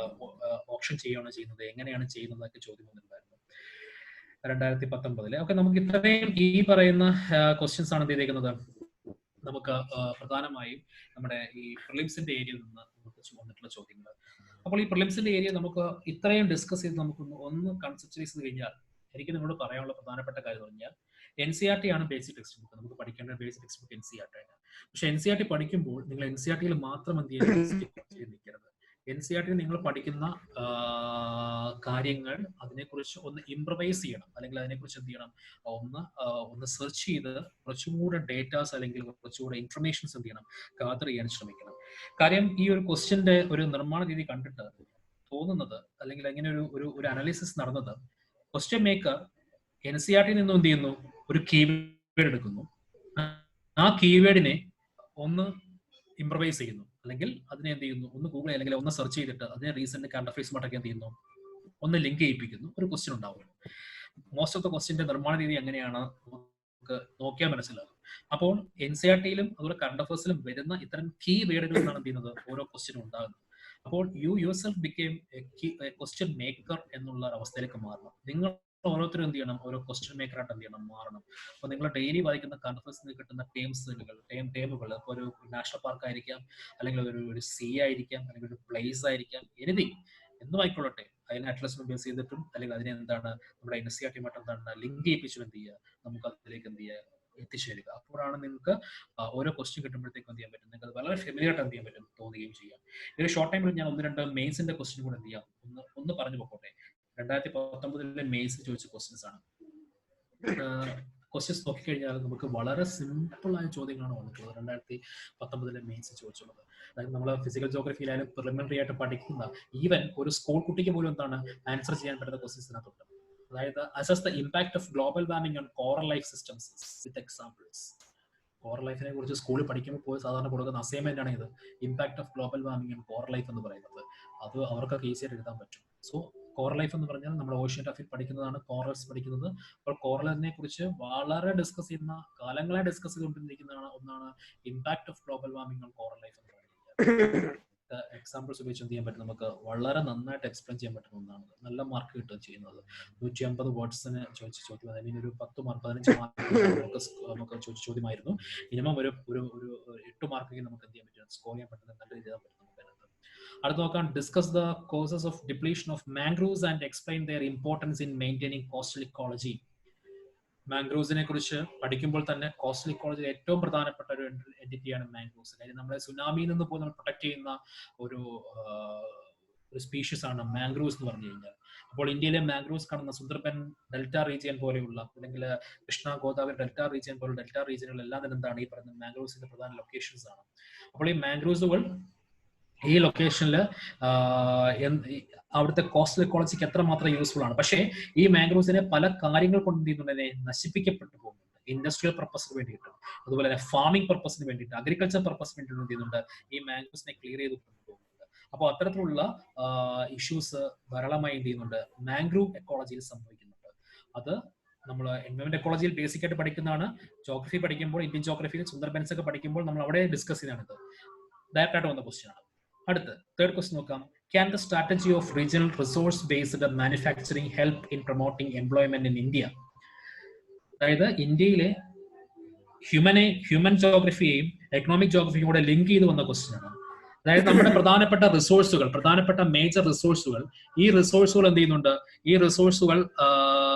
ഓപ്ഷൻ ചെയ്യുകയാണോ ചെയ്യുന്നത്, എങ്ങനെയാണ് ചെയ്യുന്നതൊക്കെ ചോദ്യം വന്നിട്ടുണ്ടായിരുന്നു 2019. ഒക്കെ നമുക്ക് ഇത്രയും ഈ പറയുന്ന ക്വസ്റ്റ്യൻസ് ആണ് എന്ത് ചെയ്തേക്കുന്നത് നമുക്ക് പ്രധാനമായും നമ്മുടെ ഈ പ്രിലിംസിന്റെ ഏരിയയിൽ നിന്ന് നമുക്ക് വന്നിട്ടുള്ള ചോദ്യങ്ങൾ. അപ്പോൾ ഈ പ്രിലിംസിന്റെ ഏരിയ നമുക്ക് ഇത്രയും ഡിസ്കസ് ചെയ്ത് ഒന്ന് കൺസെപ്റ്റലൈസ് ചെയ്ത് കഴിഞ്ഞാൽ എനിക്ക് നിങ്ങളോട് പറയാനുള്ള പ്രധാനപ്പെട്ട കാര്യം പറഞ്ഞാൽ NCERT ആണ് ബേസിക് ടെക്സ്റ്റ് ബുക്ക്. നമുക്ക് പഠിക്കേണ്ട ബേസിക് ടെക്സ്റ്റ് ബുക്ക് NCERT ആണ്. പക്ഷെ NCERT പഠിക്കുമ്പോൾ നിങ്ങൾ NCERTയിൽ മാത്രം എന്ത് നിൽക്കരുത്. NCERT നിങ്ങൾ പഠിക്കുന്ന കാര്യങ്ങൾ അതിനെക്കുറിച്ച് ഒന്ന് ഇംപ്രവൈസ് ചെയ്യണം, അല്ലെങ്കിൽ അതിനെക്കുറിച്ച് എന്ത് ചെയ്യണം, ഒന്ന് സെർച്ച് ചെയ്ത് കുറച്ചുകൂടെ ഡേറ്റാസ് അല്ലെങ്കിൽ കുറച്ചുകൂടെ ഇൻഫർമേഷൻസ് എന്ത് ചെയ്യണം, ഗാദർ ചെയ്യാൻ ശ്രമിക്കണം. കാര്യം ഈ ഒരു ക്വസ്റ്റ്യന്റെ ഒരു നിർമ്മാണ രീതി കണ്ടിട്ട് തോന്നുന്നത് അല്ലെങ്കിൽ അങ്ങനെ ഒരു അനാലിസിസ് നടന്നത്, ക്വസ്റ്റ്യൻ മേക്കർ NCERTയിൽ നിന്നും എന്ത് ചെയ്യുന്നു, ഒരു കീവേഡ് എടുക്കുന്നു, ആ കീവേഡിനെ ഒന്ന് ഇംപ്രവൈസ് ചെയ്യുന്നു, അല്ലെങ്കിൽ അതിനെ എന്ത് ചെയ്യുന്നു, ഒന്ന് ഗൂഗിൾ അല്ലെങ്കിൽ ഒന്ന് സെർച്ച് ചെയ്തിട്ട് അതിനെ റീസെന്റ് കറണ്ട് അഫയേഴ്സുമായിട്ടൊക്കെ എന്ത് ചെയ്യുന്നു, ഒന്ന് ലിങ്ക് ചെയ്യിപ്പിക്കുന്നു, ഒരു ക്വസ്റ്റ്യൻ ഉണ്ടാവും. മോസ്റ്റ് ഓഫ് ദ ക്വസ്റ്റ്യന്റെ നിർമ്മാണ രീതി എങ്ങനെയാണ് നമുക്ക് നോക്കിയാൽ മനസ്സിലാകും. അപ്പോൾ NCERTയിലും അതുപോലെ കറണ്ട് അഫയേഴ്സിലും വരുന്ന ഇത്തരം കീ വേർഡുകൾ എന്നാണ് എന്ത് ചെയ്യുന്നത് ഓരോ ക്വസ്റ്റ്യനും ഉണ്ടാകുന്നത്. അപ്പോൾ you yourself become a question maker എന്നുള്ള അവസ്ഥയിലേക്ക് മാറണം. നിങ്ങൾ ഓരോരുത്തരും എന്ത് ചെയ്യണം, ഓരോ ക്വസ്റ്റ്യൻ മേക്കറായിട്ട് എന്ത് ചെയ്യണം, മാറണം. അപ്പോൾ നിങ്ങൾ ഡെയിലി വായിക്കുന്ന കറണ്ട് അഫയേഴ്സിൽ കിട്ടുന്ന ടേമുകൾ ഒരു നാഷണൽ പാർക്ക് ആയിരിക്കാം, അല്ലെങ്കിൽ ഒരു സീ ആയിരിക്കാം, അല്ലെങ്കിൽ ഒരു പ്ലേസ് ആയിരിക്കാം, എനിത്തിങ് എന്തും ആയിക്കൊള്ളട്ടെ, അതിനെ അറ്റ്ലസ് ബേസ് ചെയ്തിട്ടും അല്ലെങ്കിൽ അതിനെ എന്താണ് നമ്മുടെ NCERTയുമായിട്ട് എന്താണ് ലിങ്ക് ചെയ്യിപ്പിച്ചും എന്ത് ചെയ്യുക, നമുക്ക് അതിലേക്ക് എന്ത് ചെയ്യുക, എത്തിച്ചേരുക. അപ്പോഴാണ് നിങ്ങൾക്ക് ഓരോ ക്വസ്റ്റ്യൻ കിട്ടുമ്പോഴത്തേക്കും എന്ത് ചെയ്യാൻ പറ്റും, നിങ്ങൾക്ക് അത് വളരെ ഫെമിലിയർ ആയിട്ട് എന്ത് ചെയ്യാൻ പറ്റും, തോന്നുകയും ചെയ്യാം. ഒരു ഷോർട്ട് ടൈമിൽ ഞാൻ 1-2 മെയിൻസിന്റെ ക്വസ്റ്റ്യൻ കൂടെ എന്ത് ചെയ്യാം, ഒന്ന് പറഞ്ഞു പോകട്ടെ. 2019 മെയിൻസ് ചോദിച്ച ക്വസ്റ്റ്യൻസ് ആണ്. ക്വസ്റ്റ്യൻസ് നോക്കിക്കഴിഞ്ഞാൽ നമുക്ക് വളരെ സിമ്പിൾ ആയ ചോദ്യങ്ങളാണ് വന്നിട്ടുള്ളത് 2019 മെയിൻസ് ചോദിച്ചുള്ളത്. അതായത് നമ്മൾ ഫിസിക്കൽ ജോഗ്രഫിയിലായാലും പ്രിലിമിനറി ആയിട്ട് പഠിക്കുന്ന ഈവൻ ഒരു സ്കൂൾ കുട്ടിക്ക് പോലും എന്താണ് ആൻസർ ചെയ്യാൻ പറ്റുന്ന ക്വസ്റ്റ്യൻസിനകത്തുണ്ട്. അതായത് assess the impact of global warming on coral life systems with examples. Coral ലൈഫിനെ കുറിച്ച് സ്കൂളിൽ പഠിക്കുമ്പോൾ പോയി സാധാരണ കൊടുക്കുന്ന അസൈൻമെന്റ് ആണ് ഇത്, impact of global warming on coral life എന്ന് പറയുന്നത്. അത് അവർക്കൊക്കെ ഈസി ആയിട്ട് എഴുതാൻ പറ്റും. സോ കോറൽ ലൈഫ് എന്ന് പറഞ്ഞാൽ നമ്മൾ ഓഷ്യനോഗ്രാഫിയിൽ പഠിക്കുന്നതാണ്, കോറൽസ് പഠിക്കുന്നത്. അപ്പോൾ കോറലിനെ കുറിച്ച് വളരെ ഡിസ്കസ് ചെയ്യുന്ന, കാലങ്ങളായി ഡിസ്കസ് ചെയ്തുകൊണ്ടിരിക്കുന്നതാണ് ഒന്നാണ് impact of global warming on coral life എന്ന് പറയുന്നത്. എക്സാമ്പിൾസ് ഉപയോഗിച്ച് എന്ത് ചെയ്യാൻ പറ്റും, നമുക്ക് വളരെ നന്നായിട്ട് എക്സ്പ്ലെയിൻ ചെയ്യാൻ പറ്റുന്ന ഒന്നാണ്. നല്ല മാർക്ക് കിട്ടുക ചെയ്യുന്നത്. 150 വേർഡ്സിന് ചോദിച്ച ചോദ്യം, ഐ മീൻ ഒരു 10 മാർക്ക് 15 മാർക്ക് നമുക്ക് ചോദിച്ച ചോദ്യമായിരുന്നു. മിനിമം ഒരു 8 മാർക്കെങ്കിലും നമുക്ക് എന്ത് ചെയ്യാൻ പറ്റും, സ്കോർ ചെയ്യാൻ പറ്റുന്ന നല്ല രീതിയിൽ പറ്റും. അടുത്ത് നോക്കാം, discuss the causes of depletion of mangroves and explain their importance in maintaining coastal ecology. മാംഗ്രൂവ്സിനെ കുറിച്ച് പഠിക്കുമ്പോൾ തന്നെ കോസ്റ്റൽ ഇക്കോളജിയിൽ ഏറ്റവും പ്രധാനപ്പെട്ട ഒരു എൻറ്റിറ്റിയാണ് മാംഗ്രൂവ്സ്. അതായത് നമ്മളെ സുനാമിയിൽ നിന്ന് പോലും നമ്മൾ പ്രൊട്ടക്ട് ചെയ്യുന്ന ഒരു സ്പീഷീസ് ആണ് മാംഗ്രൂവ്സ് എന്ന് പറഞ്ഞു കഴിഞ്ഞാൽ. അപ്പോൾ ഇന്ത്യയിലെ മാംഗ്രൂവ്സ് കാണുന്ന സുന്ദർബൻ ഡെൽറ്റ റീജിയൻ പോലെയുള്ള, അല്ലെങ്കിൽ കൃഷ്ണ ഗോദാവരി ഡെൽറ്റ റീജിയൻ പോലുള്ള ഡെൽറ്റ റീജിയനുകളെല്ലാം തന്നെ എന്താണ് ഈ പറയുന്ന മാംഗ്രൂവ്സിന്റെ പ്രധാന ലൊക്കേഷൻസ് ആണ്. അപ്പോൾ ഈ മാംഗ്രൂവ്സുകൾ ഈ ലൊക്കേഷനിൽ അവിടുത്തെ കോസ്റ്റൽ ഇക്കോളജിക്ക് എത്രമാത്രം യൂസ്ഫുൾ ആണ്. പക്ഷേ ഈ മാംഗ്രൂവ്സിനെ പല കാര്യങ്ങൾ കൊണ്ട് എന്ത് ചെയ്യുന്നുണ്ട്, നശിപ്പിക്കപ്പെട്ടു പോകുന്നുണ്ട്. ഇൻഡസ്ട്രിയൽ പർപ്പസിന് വേണ്ടിയിട്ട്, അതുപോലെ തന്നെ ഫാമിംഗ് പർപ്പസിന് വേണ്ടിയിട്ട്, അഗ്രികൾച്ചർ പർപ്പസിന് വേണ്ടിയിട്ട് എന്ത് ചെയ്യുന്നുണ്ട്, ഈ മാംഗ്രൂവ്സിനെ ക്ലിയർ ചെയ്ത് കൊണ്ടുപോകുന്നുണ്ട്. അപ്പോൾ അത്തരത്തിലുള്ള ഇഷ്യൂസ് ധാരാളമായി എന്ത് ചെയ്യുന്നുണ്ട്, മാംഗ്രൂവ് എക്കോളജിയിൽ സംഭവിക്കുന്നുണ്ട്. അത് നമ്മൾ എൻവയോൺമെന്റ് എക്കോളജിയിൽ ബേസിക് ആയിട്ട് പഠിക്കുന്നതാണ്. ജോഗ്രഫി പഠിക്കുമ്പോൾ, ഇന്ത്യൻ ജോഗ്രഫിയിൽ സുന്ദർബൻസ് ഒക്കെ പഠിക്കുമ്പോൾ നമ്മൾ അവിടെ ഡിസ്കസ് ചെയ്യുന്നതാണിത്. ഡയറക്റ്റ് ആയിട്ട് വന്ന ക്വസ്റ്റ്യൻ ആണ്. അടുത്ത് തേർഡ് ക്വസ്റ്റ്യൻ നോക്കാം. Can the strategy of regional resource-based manufacturing help in promoting employment in India? അതായത് ഇന്ത്യയിലെ ഹ്യൂമൻ ജോഗ്രഫിയെയും എക്കണോമിക് ജോഗ്രഫിയും കൂടെ ലിങ്ക് ചെയ്ത് വന്ന ക്വസ്റ്റ്യൻ ആണ്. അതായത് നമ്മുടെ പ്രധാനപ്പെട്ട റിസോഴ്സുകൾ, പ്രധാനപ്പെട്ട മേജർ റിസോഴ്സുകൾ, ഈ റിസോഴ്സുകൾ എന്ത് ചെയ്യുന്നുണ്ട്, ഈ റിസോഴ്സുകൾ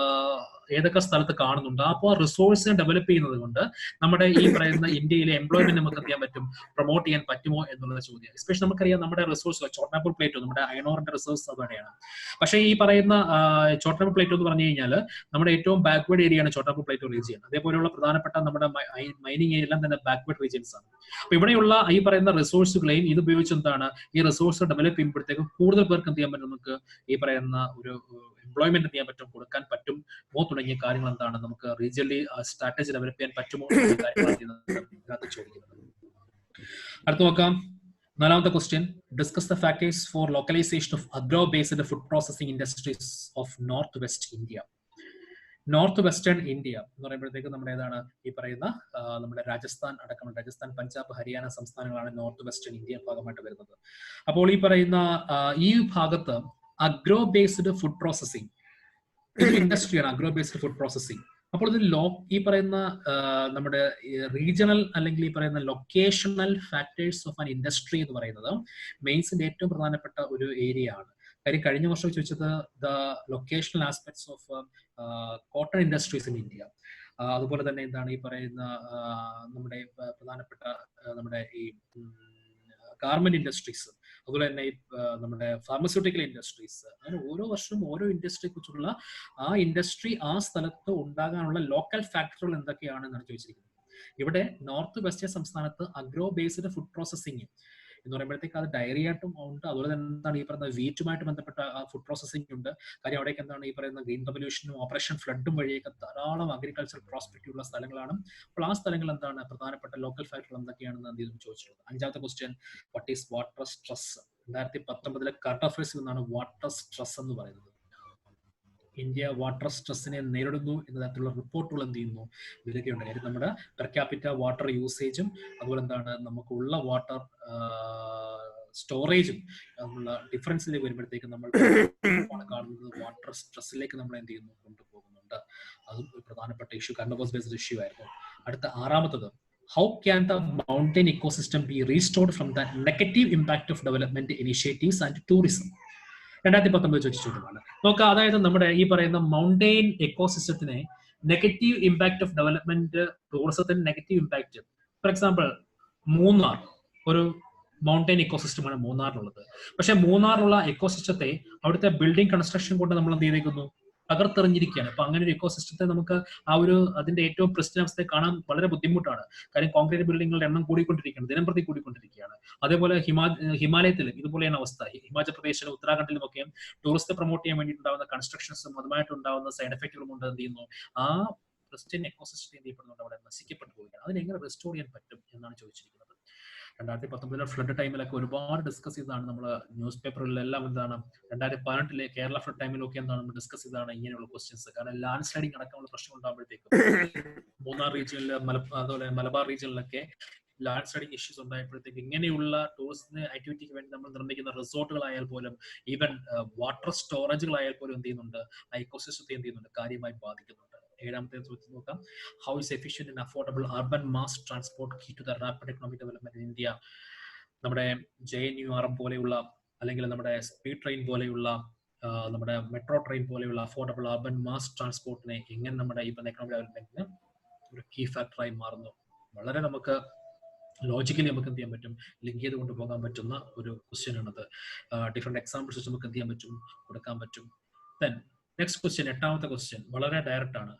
ഏതൊക്കെ സ്ഥലത്ത് കാണുന്നുണ്ട്. അപ്പോൾ റിസോഴ്സിനെ ഡെവലപ്പ് ചെയ്യുന്നത് കൊണ്ട് നമ്മുടെ ഈ പറയുന്ന ഇന്ത്യയിലെ എംപ്ലോയ്മെന്റ് നമുക്ക് എന്ത് ചെയ്യാൻ പറ്റും, പ്രൊമോട്ട് ചെയ്യാൻ പറ്റുമോ എന്നുള്ള ചോദ്യം. എസ്പെഷ്യലി നമുക്കറിയാം നമ്മുടെ റിസോഴ്സ് ചോട്ടാനപ്പൂർ പ്ലേറ്റോ, നമ്മുടെ അയണോറിന്റെ റിസോഴ്സ് അവിടെയാണ്. പക്ഷേ ഈ പറയുന്ന ചോട്ടാനപ്പൂർ പ്ലേറ്റോ എന്ന് പറഞ്ഞു കഴിഞ്ഞാൽ നമ്മുടെ ഏറ്റവും ബാക്ക്വേർഡ് ഏരിയയാണ് ചോട്ടാനപ്പൂർ പ്ലേറ്റോ റീജിയൻ. അതേപോലെയുള്ള പ്രധാനപ്പെട്ട നമ്മുടെ മൈനിങ് ഏരിയ എല്ലാം തന്നെ ബാക്ക്വേർഡ് റീജിയൻസ് ആണ്. അപ്പൊ ഇവിടെയുള്ള ഈ പറയുന്ന റിസോഴ്സുകളെയും ഇത് ഉപയോഗിച്ച് എന്താണ് ഈ റിസോഴ്സ് ഡെവലപ്പ് ചെയ്യുമ്പോഴത്തേക്കും കൂടുതൽ പേർക്ക് എന്ത് ചെയ്യാൻ പറ്റും, നമുക്ക് ഈ പറയുന്ന ഒരു എംപ്ലോയ്മെന്റ് ചെയ്യാൻ പറ്റും, കൊടുക്കാൻ പറ്റുമോ തുടങ്ങിയ കാര്യങ്ങൾ എന്താണ് നമുക്ക് റീജിയണലി സ്ട്രാറ്റജി ഡെവലപ്പ് ചെയ്യാൻ പറ്റുമോ എന്ന കാര്യങ്ങളാണ് ചോദിക്കുന്നത്. അടുത്ത് നോക്കാം. 4ാമത്തെ question, discuss the factors for localisation of agro based food processing industries of north west India. North western India എന്ന് പറയുമ്പോഴത്തേക്ക് നമ്മുടെ ഏതാണ് ഈ പറയുന്ന നമ്മുടെ രാജസ്ഥാൻ അടക്കം, രാജസ്ഥാൻ, പഞ്ചാബ്, ഹരിയാന സംസ്ഥാനങ്ങളാണ് നോർത്ത് വെസ്റ്റേൺ ഇന്ത്യ ഭാഗമായിട്ട് വരുന്നത്. അപ്പോൾ ഈ പറയുന്ന ഈ ഭാഗത്ത് അഗ്രോ ബേസ്ഡ് ഫുഡ് പ്രോസസിംഗ് ഇതൊരു ഇൻഡസ്ട്രിയാണ്, അഗ്രോ ബേസ്ഡ് ഫുഡ് പ്രോസസിംഗ്. അപ്പോൾ ഇത് ഈ പറയുന്ന നമ്മുടെ റീജിയണൽ അല്ലെങ്കിൽ ഈ പറയുന്ന locational factors of an industry എന്ന് പറയുന്നത് മെയിൻസിന്റെ ഏറ്റവും പ്രധാനപ്പെട്ട ഒരു ഏരിയ ആണ്. കാര്യം കഴിഞ്ഞ വർഷം ചോദിച്ചത് the locational aspects of cotton industries in India. അതുപോലെ തന്നെ എന്താണ് ഈ പറയുന്ന നമ്മുടെ പ്രധാനപ്പെട്ട നമ്മുടെ ഈ ഗാർമെന്റ് ഇൻഡസ്ട്രീസ്, അതുപോലെ തന്നെ നമ്മുടെ ഫാർമസ്യൂട്ടിക്കൽ ഇൻഡസ്ട്രീസ്, അങ്ങനെ ഓരോ വർഷവും ഓരോ ഇൻഡസ്ട്രിയെ കുറിച്ചുള്ള ആ ഇൻഡസ്ട്രി ആ സ്ഥലത്ത് ഉണ്ടാകാനുള്ള ലോക്കൽ ഫാക്ടറുകൾ എന്തൊക്കെയാണെന്നാണ് ചോദിച്ചിരിക്കുന്നത്. ഇവിടെ നോർത്ത് വെസ്റ്റേൺ സംസ്ഥാനത്ത് അഗ്രോ ബേസ്ഡ് ഫുഡ് പ്രോസസിംഗ് എന്ന് പറയുമ്പോഴത്തേക്ക് അത് ഡയറി ആയിട്ടും ഉണ്ട്, അതുപോലെ തന്നെ എന്താണ് ഈ പറയുന്ന വീറ്റുമായിട്ട് ബന്ധപ്പെട്ട ഫുഡ് പ്രോസസിംഗ് ഉണ്ട്. കാര്യം അവിടേക്ക് എന്താണ് ഈ പറയുന്ന ഗ്രീൻ റവല്യൂഷനും ഓപ്പറേഷൻ ഫ്ലഡും വഴിയൊക്കെ ധാരാളം അഗ്രികൾച്ചർ പ്രോസ്പെക്റ്റീവ് ഉള്ള സ്ഥലങ്ങളാണ്. അപ്പോൾ ആ സ്ഥലങ്ങൾ എന്താണ് പ്രധാനപ്പെട്ട ലോക്കൽ ഫാക്ടറുകൾ എന്തൊക്കെയാണെന്ന് എന്ത് ചെയ്തു ചോദിച്ചിട്ടുള്ളത്. 5ാമത്തെ question, what is water stress? 2019 current അഫയേഴ്സിൽ നിന്നാണ് വാട്ടർ സ്ട്രെസ് എന്ന് പറയുന്നത്. ഇന്ത്യ വാട്ടർ സ്ട്രെസ്സിനെ നേരിടുന്നു എന്ന തരത്തിലുള്ള റിപ്പോർട്ടുകൾ എന്ത് ചെയ്യുന്നു, വരികയുണ്ട്. കാര്യം നമ്മുടെ പെർ ക്യാപിറ്റ വാട്ടർ യൂസേജും അതുപോലെ എന്താണ് നമുക്കുള്ള വാട്ടർ സ്റ്റോറേജും ഉള്ള ഡിഫറൻസിലേക്ക് വരുമ്പോഴത്തേക്ക് നമ്മൾ കാണുന്നത് വാട്ടർ സ്ട്രെസ്സിലേക്ക് നമ്മൾ എന്ത് ചെയ്യുന്നു, കൊണ്ടുപോകുന്നുണ്ട്. അതും ഒരു പ്രധാനപ്പെട്ട ഇഷ്യൂ, കറന്റ് ബേസ്ഡ് ഇഷ്യൂ ആയിരുന്നു. അടുത്ത 6ാമത്തത്, how can the mountain ecosystem be restored from the negative impact of development initiatives and tourism? 2019 ചോദിച്ച ചോദ്യമാണ്. നോക്കാം, അതായത് നമ്മുടെ ഈ പറയുന്ന മൗണ്ടെയിൻ എക്കോസിസ്റ്റത്തിനെ നെഗറ്റീവ് ഇമ്പാക്ട് ഓഫ് ഡെവലപ്മെന്റ്, ടൂറിസത്തിന് negative impact. For example Munnar ഒരു മൗണ്ടെയിൻ എക്കോസിസ്റ്റമാണ് മൂന്നാറിലുള്ളത്. പക്ഷെ മൂന്നാറിലുള്ള എക്കോസിസ്റ്റത്തെ അവിടുത്തെ ബിൽഡിംഗ് കൺസ്ട്രക്ഷൻ കൊണ്ട് നമ്മൾ എന്ത് ചെയ്തേക്കുന്നു, തകർത്തെറിഞ്ഞിരിക്കുകയാണ്. അപ്പൊ അങ്ങനെ ഒരു എക്കോസിസ്റ്റത്തെ നമുക്ക് അതിന്റെ ഏറ്റവും പ്രശ്ന അവസ്ഥയെ കാണാൻ വളരെ ബുദ്ധിമുട്ടാണ്. കാര്യം കോൺക്രീറ്റ് ബിൽഡിങ്ങുകളുടെ എണ്ണം കൂടിക്കൊണ്ടിരിക്കുകയാണ്, ദിനംപ്രതി കൂടിക്കൊണ്ടിരിക്കുകയാണ്. അതേപോലെ ഹിമാലയത്തിൽ ഇതുപോലെയാണ് അവസ്ഥ. ഹിമാചൽ പ്രദേശിലും ഉത്തരാഖണ്ഡിലും ഒക്കെ ടൂറിസ്റ്റ് പ്രൊമോട്ട് ചെയ്യാൻ വേണ്ടിയിട്ടുണ്ടാവുന്ന കൺസ്ട്രക്ഷൻസും അതുമായിട്ടുണ്ടാവുന്ന സൈഡ് എഫക്റ്റുകളും കൊണ്ട് എന്ത് ചെയ്യുന്നു, ആ ക്രിസ്ത്യൻ എക്കോസിസ്റ്റം എന്ത് ചെയ്യപ്പെടുന്നുണ്ട്, അവിടെ നശിക്കപ്പെട്ടു പോവുകയാണ്. അതിനെങ്ങനെ റെസ്റ്റോർ ചെയ്യാൻ പറ്റും എന്നാണ് ചോദിച്ചിരിക്കുന്നത്. 2019 ഫ്ലഡ് ടൈമിലൊക്കെ ഒരുപാട് ഡിസ്കസ് ചെയ്താണ് നമ്മൾ ന്യൂസ് പേപ്പറിലെല്ലാം. എന്താണ് 2018 കേരള ഫ്ലഡ് ടൈമിലൊക്കെ എന്താണ് നമ്മൾ ഡിസ്കസ് ചെയ്താണ് ഇങ്ങനെയുള്ള ക്വസ്റ്റ്യൻസ്. കാരണം ലാൻഡ് സ്ലൈഡിങ് അടക്കമുള്ള പ്രശ്നം ഉണ്ടാകുമ്പോഴത്തേക്കും മൂന്നാർ റീജിയനിൽ, അതുപോലെ മലബാർ റീജിയനിലൊക്കെ ലാൻഡ് സ്ലൈഡിങ് ഇഷ്യൂസ് ഉണ്ടായപ്പോഴത്തേക്ക് ഇങ്ങനെയുള്ള ടൂറിസ്റ്റ് ആക്ടിവിറ്റിക്ക് വേണ്ടി നമ്മൾ നിർമ്മിക്കുന്ന റിസോർട്ടുകളായാൽ പോലും ഈവൻ വാട്ടർ സ്റ്റോറേജുകളായാൽ പോലും എന്ത് ചെയ്യുന്നുണ്ട്, ആ ഇക്കോസിസ്റ്റത്തെ എന്ത് ചെയ്യുന്നുണ്ട്, കാര്യമായി ബാധിക്കുന്നുണ്ട്. 7ാമത്തെ ചോദ്യം നോക്കാം. How is efficient and affordable urban mass transport key to the rapid economic development in India? നമ്മുടെ JNURM പോലെയുള്ള അല്ലെങ്കിൽ നമ്മുടെ സ്പീഡ് ട്രെയിൻ പോലെയുള്ള നമ്മുടെ മെട്രോ ട്രെയിൻ പോലെയുള്ള അഫോർഡബിൾ അർബൻ മാസ് ട്രാൻസ്പോർട്ടിനെ എങ്ങനെ നമ്മുടെ ഈ എക്കണോമിക് ഡെവലപ്മെന്റിന് ഒരു കീ ഫാക്ടറായി മാറുന്നു? വളരെ നമുക്ക് ലോജിക്കലി നമുക്ക് എന്ത് ചെയ്യാൻ പറ്റും, ലിങ്ക് ചെയ്ത് കൊണ്ടുപോകാൻ പറ്റുന്ന ഒരു ക്വസ്റ്റ്യൻ ആണത്. ഡിഫറെന്റ് എക്സാമ്പിൾസ് വെച്ച് നമുക്ക് എന്ത് ചെയ്യാൻ പറ്റും, കൊടുക്കാൻ പറ്റും. ദെൻ നെക്സ്റ്റ് ക്വസ്റ്റ്യൻ, 8ാമത്തെ ക്വസ്റ്റ്യൻ വളരെ ഡയറക്റ്റ് ആണ്.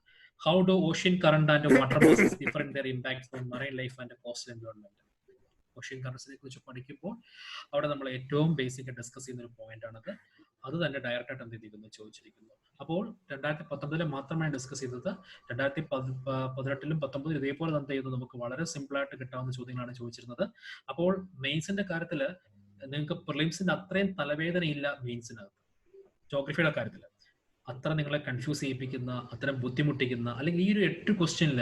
How do ocean current and water masses differ in their impacts on marine life and coastal environment? Ocean കറന്റ്സിനെ കുറിച്ച് പഠിക്കുമ്പോൾ അവിടെ നമ്മൾ ഏറ്റവും ബേസിക് ഡിസ്കസ് ചെയ്യുന്ന ഒരു പോയിന്റ് ആണത്. അത് തന്നെ ഡയറക്റ്റ് ആയിട്ട് എന്ത് ചെയ്തിരിക്കുന്നു, ചോദിച്ചിരിക്കുന്നു. അപ്പോൾ 2019 മാത്രമാണ് ഡിസ്കസ് ചെയ്തത്. 2018 19 ഇതേപോലെ എന്ത് ചെയ്യുന്നു, നമുക്ക് വളരെ സിമ്പിൾ ആയിട്ട് കിട്ടാവുന്ന ചോദ്യങ്ങളാണ് ചോദിച്ചിരുന്നത്. അപ്പോൾ മെയിൻസിന്റെ കാര്യത്തിൽ നിങ്ങൾക്ക് പ്രിലിംസിന്റെ അത്രയും തലവേദനയില്ല മെയിൻസിനകത്ത്. ജോഗ്രഫിയുടെ കാര്യത്തിൽ അത്ര നിങ്ങളെ കൺഫ്യൂസ് ചെയ്യിപ്പിക്കുന്ന, അത്തരം ബുദ്ധിമുട്ടിക്കുന്ന, അല്ലെങ്കിൽ ഈ ഒരു 8 ക്വസ്റ്റ്യനിൽ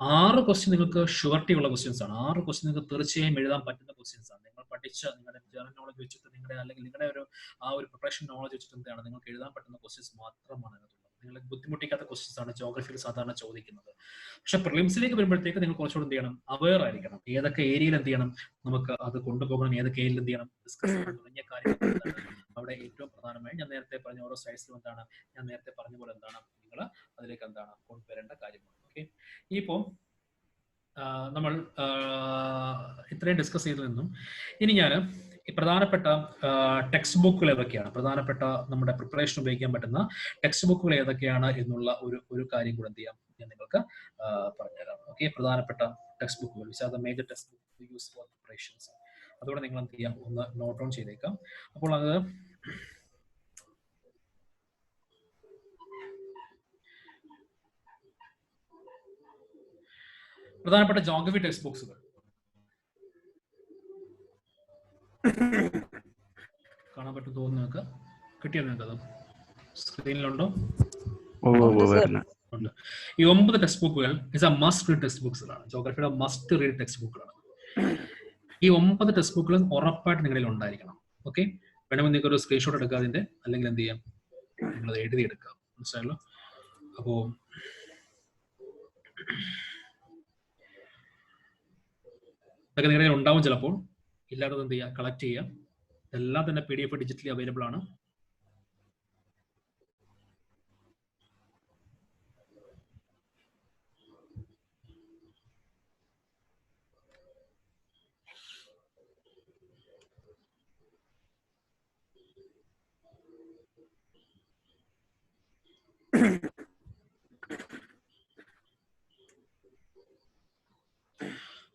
6 ക്വസ്റ്റ്യൻ നിങ്ങൾക്ക് ഷുവർട്ടി ഉള്ള ക്വസ്റ്റ്യൻസ് ആണ്. 6 ക്വസ്റ്റ്യൻ നിങ്ങൾക്ക് തീർച്ചയായും എഴുതാൻ പറ്റുന്ന ക്വസ്റ്റ്യൻസ് ആണ്. നിങ്ങൾ പഠിച്ച നിങ്ങളുടെ ജനറൽ നോളജ് വെച്ചിട്ട് അല്ലെങ്കിൽ നിങ്ങളുടെ ഒരു പ്രിപ്പറേഷൻ നോളജ് വെച്ചിട്ട് എന്താണ് നിങ്ങൾക്ക് എഴുതാൻ പറ്റുന്ന ക്വസ്റ്റ്യൻസ് മാത്രമാണ് അതിനകത്തുള്ളത്. നിങ്ങളെ ബുദ്ധിമുട്ടിക്കാത്ത ക്വസ്റ്റ്യൻസ് ആണ് ജോഗ്രഫിയിൽ സാധാരണ ചോദിക്കുന്നത്. പക്ഷെ പ്രിലിംസിലേക്ക് വരുമ്പോഴത്തേക്ക് നിങ്ങൾ കുറച്ചുകൂടി എന്ത് ചെയ്യണം, അവെയർ ആയിരിക്കണം. ഏതൊക്കെ ഏരിയയിൽ എന്ത് ചെയ്യണം നമുക്ക് അത് കൊണ്ടുപോകണം, ഏതൊക്കെ ഏരിയയിൽ എന്ത് ചെയ്യണം ഡിസ്കസ് ചെയ്യണം തുടങ്ങിയ കാര്യങ്ങൾ അവിടെ ഏറ്റവും പ്രധാനമായി ഞാൻ നേരത്തെ പറഞ്ഞ ഓരോ സൈഡ്സിലും എന്താണ് ഞാൻ നേരത്തെ പറഞ്ഞ പോലെ എന്താണ് നിങ്ങൾ അതിലേക്ക് എന്താണ് കൊണ്ടുവരേണ്ട കാര്യമാണ്. ഓക്കെ, ഇപ്പോൾ നമ്മൾ ഇത്രയും ഡിസ്കസ് ചെയ്തതിൽ നിന്നും ഇനി ഞാൻ ഈ പ്രധാനപ്പെട്ട ടെക്സ്റ്റ് ബുക്കുകൾ ഏതൊക്കെയാണ്, പ്രധാനപ്പെട്ട നമ്മുടെ പ്രിപ്പറേഷൻ ഉപയോഗിക്കാൻ പറ്റുന്ന ടെക്സ്റ്റ് ബുക്കുകൾ ഏതൊക്കെയാണ് എന്നുള്ള ഒരു കാര്യം കൂടെ എന്ത് ചെയ്യാം ഞാൻ നിങ്ങൾക്ക് പറഞ്ഞുതരാം. ഓക്കെ, പ്രധാനപ്പെട്ട ടെക്സ്റ്റ് ബുക്കുകൾ, which are the major text book use for preparations, അതുകൊണ്ട് നിങ്ങൾ എന്ത് ചെയ്യാം ഒന്ന് നോട്ട് ഡൗൺ ചെയ്തേക്കാം. അപ്പോൾ അത് പ്രധാനപ്പെട്ട ജോഗ്രഫി ടെക്സ്റ്റ് ബുക്സുകൾ കാണാൻ പറ്റും തോന്നുന്നു. നിങ്ങൾക്ക് കിട്ടിയോ? നിങ്ങൾക്ക് അത് സ്ക്രീനിലുണ്ടോ? ഉണ്ട്. ഈ 9 ടെക്സ്റ്റ് ബുക്കുകൾ is a must read text ബുക്സുകളാണ്, ജോഗ്രഫിയുടെ മസ്റ്റ് റീഡ് ടെക്സ്റ്റ് ബുക്കുകളാണ്. ഈ 9 ടെക്സ്റ്റ് ബുക്കുകളും ഉറപ്പായിട്ട് നിങ്ങളിൽ ഉണ്ടായിരിക്കണം. ഓക്കെ, വേണമെങ്കിൽ നിങ്ങൾക്ക് ഒരു സ്ക്രീൻഷോട്ട് എടുക്കുക അതിന്റെ, അല്ലെങ്കിൽ എന്ത് ചെയ്യാം നിങ്ങളത് എഴുതിയെടുക്കുക. മനസ്സിലായല്ലോ? അപ്പോ ഇതൊക്കെ നിങ്ങളുടെ ഉണ്ടാവും, ചിലപ്പോൾ ഇല്ലാത്തത് എന്ത് ചെയ്യുക കളക്ട് ചെയ്യുക. എല്ലാം തന്നെ PDF ഡിജിറ്റലി അവൈലബിൾ ആണ്.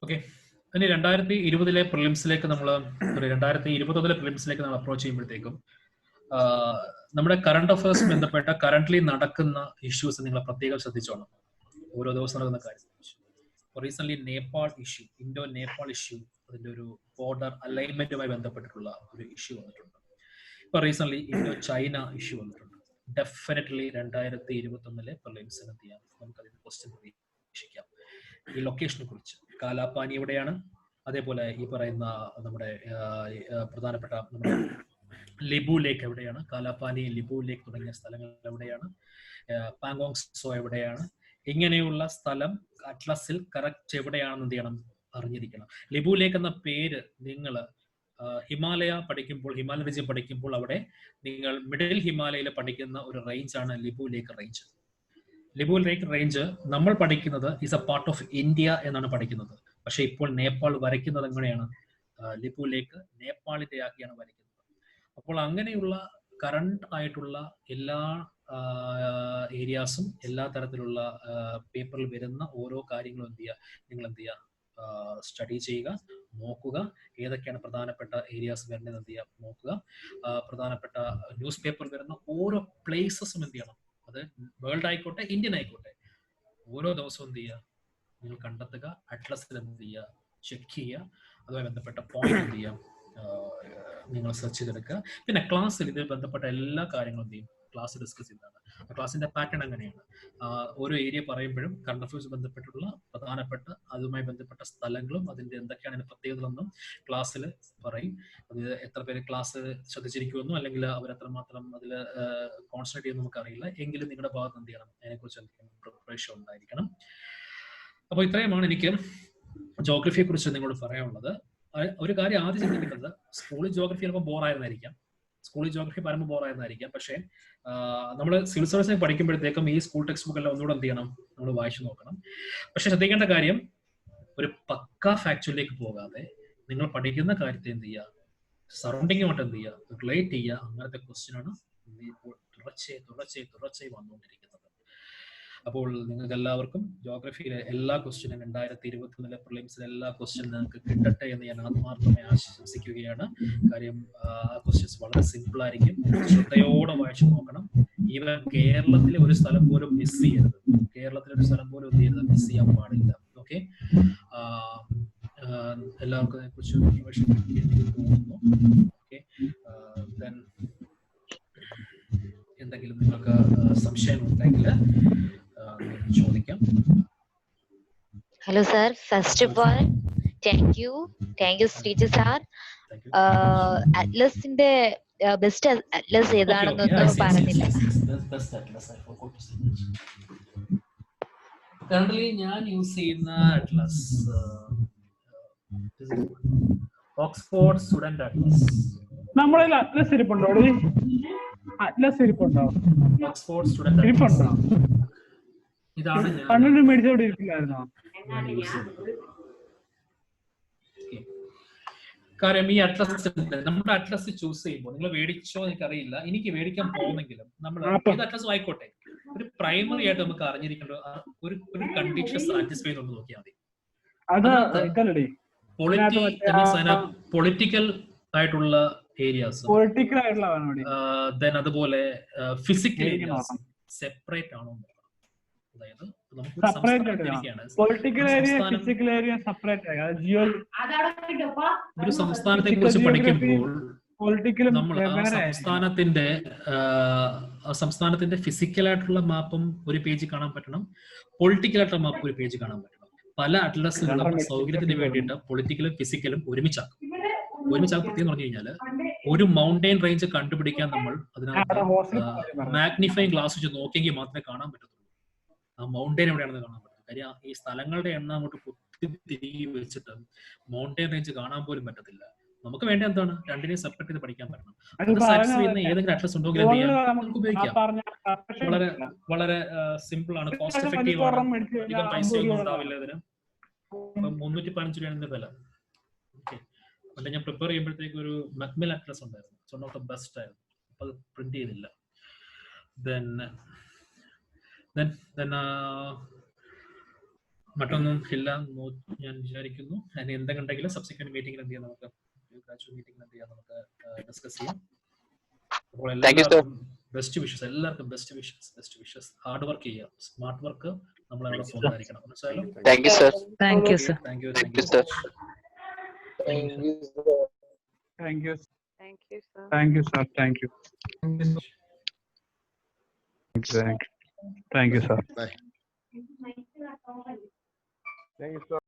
ഓക്കെ, ഇനി 2020 പ്രിലിംസിലേക്ക് നമ്മൾ 2021 പ്രിലിംസിലേക്ക് നമ്മൾ അപ്രോച്ച് ചെയ്യുമ്പോഴത്തേക്കും നമ്മുടെ കറണ്ട് അഫയേഴ്സ് ബന്ധപ്പെട്ട കറന്റ്ലി നടക്കുന്ന ഇഷ്യൂസ് നിങ്ങൾ പ്രത്യേകം ശ്രദ്ധിച്ചോണം. ഓരോ ദിവസം നടക്കുന്ന കാര്യം. Recent Nepal issue, Indo Nepal issue, അതിന്റെ ഒരു ബോർഡർ അലൈൻമെന്റുമായി ബന്ധപ്പെട്ടിട്ടുള്ള ഒരു ഇഷ്യൂ വന്നിട്ടുണ്ട്. ഇപ്പൊ റീസെന്റ് ഇൻഡോ ചൈന ഇഷ്യൂ വന്നിട്ടുണ്ട്. ഡെഫിനറ്റ്ലി 2021 പ്രിലിംസിന് എന്ത് ചെയ്യാം നമുക്ക് അതിന് ക്വസ്റ്റ്യൻ പ്രതീക്ഷിക്കാം. ഈ ലൊക്കേഷനെ കുറിച്ച്, കാലാപാനി എവിടെയാണ്, അതേപോലെ ഈ പറയുന്ന നമ്മുടെ പ്രധാനപ്പെട്ട നമ്മുടെ ലിബു ലേക്ക് എവിടെയാണ്, കാലാപാനി ലിബു ലേക്ക് തുടങ്ങിയ സ്ഥലങ്ങൾ എവിടെയാണ്, പാങ്കോങ് സോ എവിടെയാണ്, ഇങ്ങനെയുള്ള സ്ഥലം അറ്റ്ലസിൽ കറക്റ്റ് എവിടെയാണെന്ന് എന്ത് ചെയ്യണം അറിഞ്ഞിരിക്കണം. ലിബു ലേക്ക് എന്ന പേര് നിങ്ങൾ ഹിമാലയ പഠിക്കുമ്പോൾ, ഹിമാലയ റീജിയൻ പഠിക്കുമ്പോൾ അവിടെ നിങ്ങൾ മിഡിൽ ഹിമാലയയിൽ പഠിക്കുന്ന ഒരു റേഞ്ച് ആണ് ലിബു ലേക്ക് റേഞ്ച്. ലിബു ലേക്ക് റേഞ്ച് നമ്മൾ പഠിക്കുന്നത് is A part of India എന്നാണ് പഠിക്കുന്നത്. പക്ഷെ ഇപ്പോൾ നേപ്പാൾ വരയ്ക്കുന്നത് എങ്ങനെയാണ്, ലിബു ലേക്ക് നേപ്പാളിന്റെ ആക്കിയാണ് വരയ്ക്കുന്നത്. അപ്പോൾ അങ്ങനെയുള്ള കറണ്ട് ആയിട്ടുള്ള എല്ലാ ഏരിയാസും എല്ലാ തരത്തിലുള്ള പേപ്പറിൽ വരുന്ന ഓരോ കാര്യങ്ങളും എന്ത് ചെയ്യുക നിങ്ങൾ എന്ത് ചെയ്യുക സ്റ്റഡി ചെയ്യുക, നോക്കുക. ഏതൊക്കെയാണ് പ്രധാനപ്പെട്ട ഏരിയാസ് വരുന്നത് എന്ത് ചെയ്യുക നോക്കുക. പ്രധാനപ്പെട്ട ന്യൂസ് പേപ്പറിൽ വരുന്ന ഓരോ പ്ലേസസും എന്ത് ചെയ്യണം, അത് വേൾഡ് ആയിക്കോട്ടെ ഇന്ത്യൻ ആയിക്കോട്ടെ, ഓരോ ദിവസവും എന്ത് ചെയ്യുക നിങ്ങൾ കണ്ടെത്തുക, അറ്റ്ലസിൽ എന്ത് ചെയ്യുക ചെക്ക് ചെയ്യുക, അതുമായി ബന്ധപ്പെട്ട പോയിന്റ് എന്ത് ചെയ്യുക നിങ്ങൾ സെർച്ച് ചെയ്തെടുക്കുക. പിന്നെ ക്ലാസ്സിൽ ഇതിൽ ബന്ധപ്പെട്ട എല്ലാ കാര്യങ്ങളും എന്ത് ചെയ്യും ക്ലാസ് ഡിസ്കസ് ചെയ്തതാണ്. ക്ലാസിന്റെ പാറ്റേൺ അങ്ങനെയാണ്. ഓരോ ഏരിയ പറയുമ്പോഴും കറണ്ട് അഫയേഴ്സ് ബന്ധപ്പെട്ടുള്ള പ്രധാനപ്പെട്ട അതുമായി ബന്ധപ്പെട്ട സ്ഥലങ്ങളും അതിന്റെ എന്തൊക്കെയാണ് അതിന്റെ പ്രത്യേകതകളെന്നും ക്ലാസ്സിൽ പറയും. അത് എത്ര പേര് ക്ലാസ് ശ്രദ്ധിച്ചിരിക്കുമെന്നോ അല്ലെങ്കിൽ അവർ എത്രമാത്രം അതിൽ കോൺസെൻട്രേറ്റ് ചെയ്യുമെന്ന് നമുക്കറിയില്ല. എങ്കിലും നിങ്ങളുടെ ഭാഗത്ത് എന്ത് ചെയ്യണം അതിനെക്കുറിച്ച് എന്തെങ്കിലും പ്രിപ്പറേഷൻ ഉണ്ടായിരിക്കണം. അപ്പോൾ ഇത്രയുമാണ് എനിക്ക് ജോഗ്രഫിയെ കുറിച്ച് നിങ്ങളോട് പറയാനുള്ളത്. ഒരു കാര്യം ആദ്യം ചിന്തിക്കേണ്ടത്, സ്കൂളിൽ ജോഗ്രഫി ചിലപ്പോൾ ബോറായിരുന്നായിരിക്കാം, സ്കൂളിൽ ജോഗ്രഫി പരമ്പ ബോറായിരുന്നായിരിക്കാം. പക്ഷേ നമ്മൾ സിവിൽ സർവീസിനെ പഠിക്കുമ്പോഴത്തേക്കും ഈ സ്കൂൾ ടെക്സ്റ്റ് ബുക്ക് എല്ലാം ഒന്നുകൂടെ എന്ത് ചെയ്യണം നമ്മൾ വായിച്ചു നോക്കണം. പക്ഷെ ശ്രദ്ധിക്കേണ്ട കാര്യം, ഒരു പക്ക ഫാക്ച്വലിലേക്ക് പോകാതെ നിങ്ങൾ പഠിക്കുന്ന കാര്യത്തെ എന്ത് ചെയ്യുക സറൗണ്ടിങ്ങുമായിട്ട് എന്ത് ചെയ്യുക റിലേറ്റ് ചെയ്യുക. അങ്ങനത്തെ ക്വസ്റ്റ്യനാണ് തുടർച്ചയായി വന്നുകൊണ്ടിരിക്കുന്നത്. അപ്പോൾ നിങ്ങൾക്ക് എല്ലാവർക്കും ജോഗ്രഫിയിലെ എല്ലാ ക്വസ്റ്റ്യനും 2021 പ്രിലിംസിലെ എല്ലാ ക്വസ്റ്റ്യനും നിങ്ങൾക്ക് കിട്ടട്ടെ എന്ന് ഞാൻ ആത്മാർത്ഥമായി ആശംസിക്കുകയാണ്. കാര്യം ആ ക്വസ്റ്റ്യൻസ് വളരെ സിമ്പിൾ ആയിരിക്കും. ശ്രദ്ധയോടെ വായിച്ചു നോക്കണം. ഈവൻ കേരളത്തിലെ ഒരു സ്ഥലം പോലും മിസ് ചെയ്യരുത്. കേരളത്തിലെ ഒരു സ്ഥലം പോലും എന്ത് ചെയ്യരുത് മിസ് ചെയ്യാൻ പാടില്ല. ഓക്കെ, എല്ലാവർക്കും അതിനെക്കുറിച്ച് ഇൻഫർമേഷൻ എനിക്ക് തോന്നുന്നു. ഓക്കെ, എന്തെങ്കിലും നിങ്ങൾക്ക് സംശയം ഉണ്ടെങ്കിൽ ചോദിക്കാം. Hello sir, first of all thank you Srija sir. Atlas inde best atlas ഏതാണെന്നൊന്നും പറഞ്ഞില്ല. കറന്റ്ലി ഞാൻ യൂസ് ചെയ്യുന്ന അറ്റ്ലസ് ഓക്സ്ഫോർഡ് സ്റ്റുഡന്റ് അറ്റ്ലസ്. നമ്മളിൽ അറ്റ്ലസ് ഇരിപ്പുണ്ടോ? അറ്റ്ലസ് ഇരിപ്പുണ്ടോ? ഓക്സ്ഫോർഡ് സ്റ്റുഡന്റ് ഇരിപ്പുണ്ടോ? ഇതാണ് കണ്ണൂർ മേടിച്ചോടെ ഇരിപ്പില്ലായിരുന്നോ? ഞാൻ യൂസ് ചെയ്തത്. കാര്യം ഈ അറ്റ്ലസ് നമ്മുടെ അറ്റ്ലസ് ചൂസ് ചെയ്യുമ്പോൾ നിങ്ങൾ മേടിച്ചോ എനിക്കറിയില്ല, എനിക്ക് മേടിക്കാൻ പോകുന്നെങ്കിലും നമ്മൾ ഏത് അറ്റ്ലസ് ആയിക്കോട്ടെ ഒരു പ്രൈമറി ആയിട്ട് നമുക്ക് അറിഞ്ഞിരിക്കേണ്ട ഒരു കണ്ടീഷൻ സാറ്റിസ്ഫൈ ചെയ്ത് നോക്കിയാൽ മതി. പൊളിറ്റിക്കൽ ആയിട്ടുള്ള ഏരിയാസ്, ദെൻ അതുപോലെ ഫിസിക്കൽ ഏരിയാസ് സെപ്പറേറ്റ് ആണോ, അതായത് ഒരു സംസ്ഥാനത്തെ കുറിച്ച് പഠിക്കുമ്പോൾ നമ്മൾ സംസ്ഥാനത്തിന്റെ ഫിസിക്കലായിട്ടുള്ള മാപ്പും ഒരു പേജ് കാണാൻ പറ്റണം, പൊളിറ്റിക്കലായിട്ടുള്ള മാപ്പ് ഒരു പേജ് കാണാൻ പറ്റണം. പല അറ്റ്ലസുകളും സൗകര്യത്തിന് വേണ്ടിയിട്ട് പൊളിറ്റിക്കലും ഫിസിക്കലും ഒരുമിച്ചാക്കും. പ്രത്യേകം പറഞ്ഞു കഴിഞ്ഞാൽ ഒരു മൗണ്ടെയിൻ റേഞ്ച് കണ്ടുപിടിക്കാൻ നമ്മൾ അതിനകത്ത് മാഗ്നിഫൈങ് ഗ്ലാസ് വെച്ച് നോക്കിയെങ്കിൽ മാത്രമേ കാണാൻ പറ്റത്തുള്ളൂ ആ മൗണ്ടെയിൻ എവിടെയാണെന്ന് കാണാൻ പറ്റും. കാര്യം ഈ സ്ഥലങ്ങളുടെ എണ്ണം അങ്ങോട്ട് കുത്തി തിരികെ വെച്ചിട്ട് മൗണ്ടെയിൻ റേഞ്ച് കാണാൻ പോലും പറ്റത്തില്ല. നമുക്ക് വേണ്ട എന്താണ്, രണ്ടിനെയും സെപ്പറേറ്റ് ചെയ്ത് പഠിക്കാൻ പറ്റണം. അത് സാറ്റിസ്ഫൈ ചെയ്യുന്ന ഏതെങ്കിലും അറ്റ്ലസ് ഉണ്ടെങ്കിൽ എന്ത് ചെയ്യാം, നമുക്ക് ഉപയോഗിക്കാം. വളരെ വളരെ സിമ്പിൾ ആണ്, കോസ്റ്റ് എഫക്റ്റീവ് ആണ്, അധികം പൈസയൊന്നും ഉണ്ടാവില്ല ഇതിന്. 315 രൂപയാണ് വില. ഓക്കെ, പണ്ട് ഞാൻ പ്രിപ്പയർ ചെയ്യുമ്പോഴത്തേക്ക് ഒരു മക്മിൽ അറ്റ്ലസ് ഉണ്ടായിരുന്നു, വൺ ഓഫ് ദ ബെസ്റ്റ് ആയിരുന്നു. അപ്പൊ അത് പ്രിന്റ് ചെയ്തില്ല. മറ്റൊന്നും ഇല്ല ഞാൻ വിചാരിക്കുന്നു. അതിന് എന്തെങ്കിലും ഉണ്ടെങ്കിലും സബ്സിക്വന്റ് മീറ്റിംഗിൽ എന്ത് ചെയ്യാം, നമുക്ക് മീറ്റിംഗിൽ എന്ത് ചെയ്യാം, നമുക്ക് ഡിസ്കസ് ചെയ്യാം. അപ്പോൾ എല്ലാവർക്കും ബെസ്റ്റ് വിഷസ്, എല്ലാവർക്കും ബെസ്റ്റ് വിഷസ്. ഹാർഡ് വർക്ക് ചെയ്യുക, സ്മാർട്ട് വർക്ക് നമ്മൾ അവിടെ ഫോണായിരിക്കണം. മനസ്സിലായല്ലോ? Thank you sir. Thank you sir. Thank you sir. Thank you. Thank you, sir. Thank you, sir. Thank you. Thank you, sir. Bye. Thank you, sir.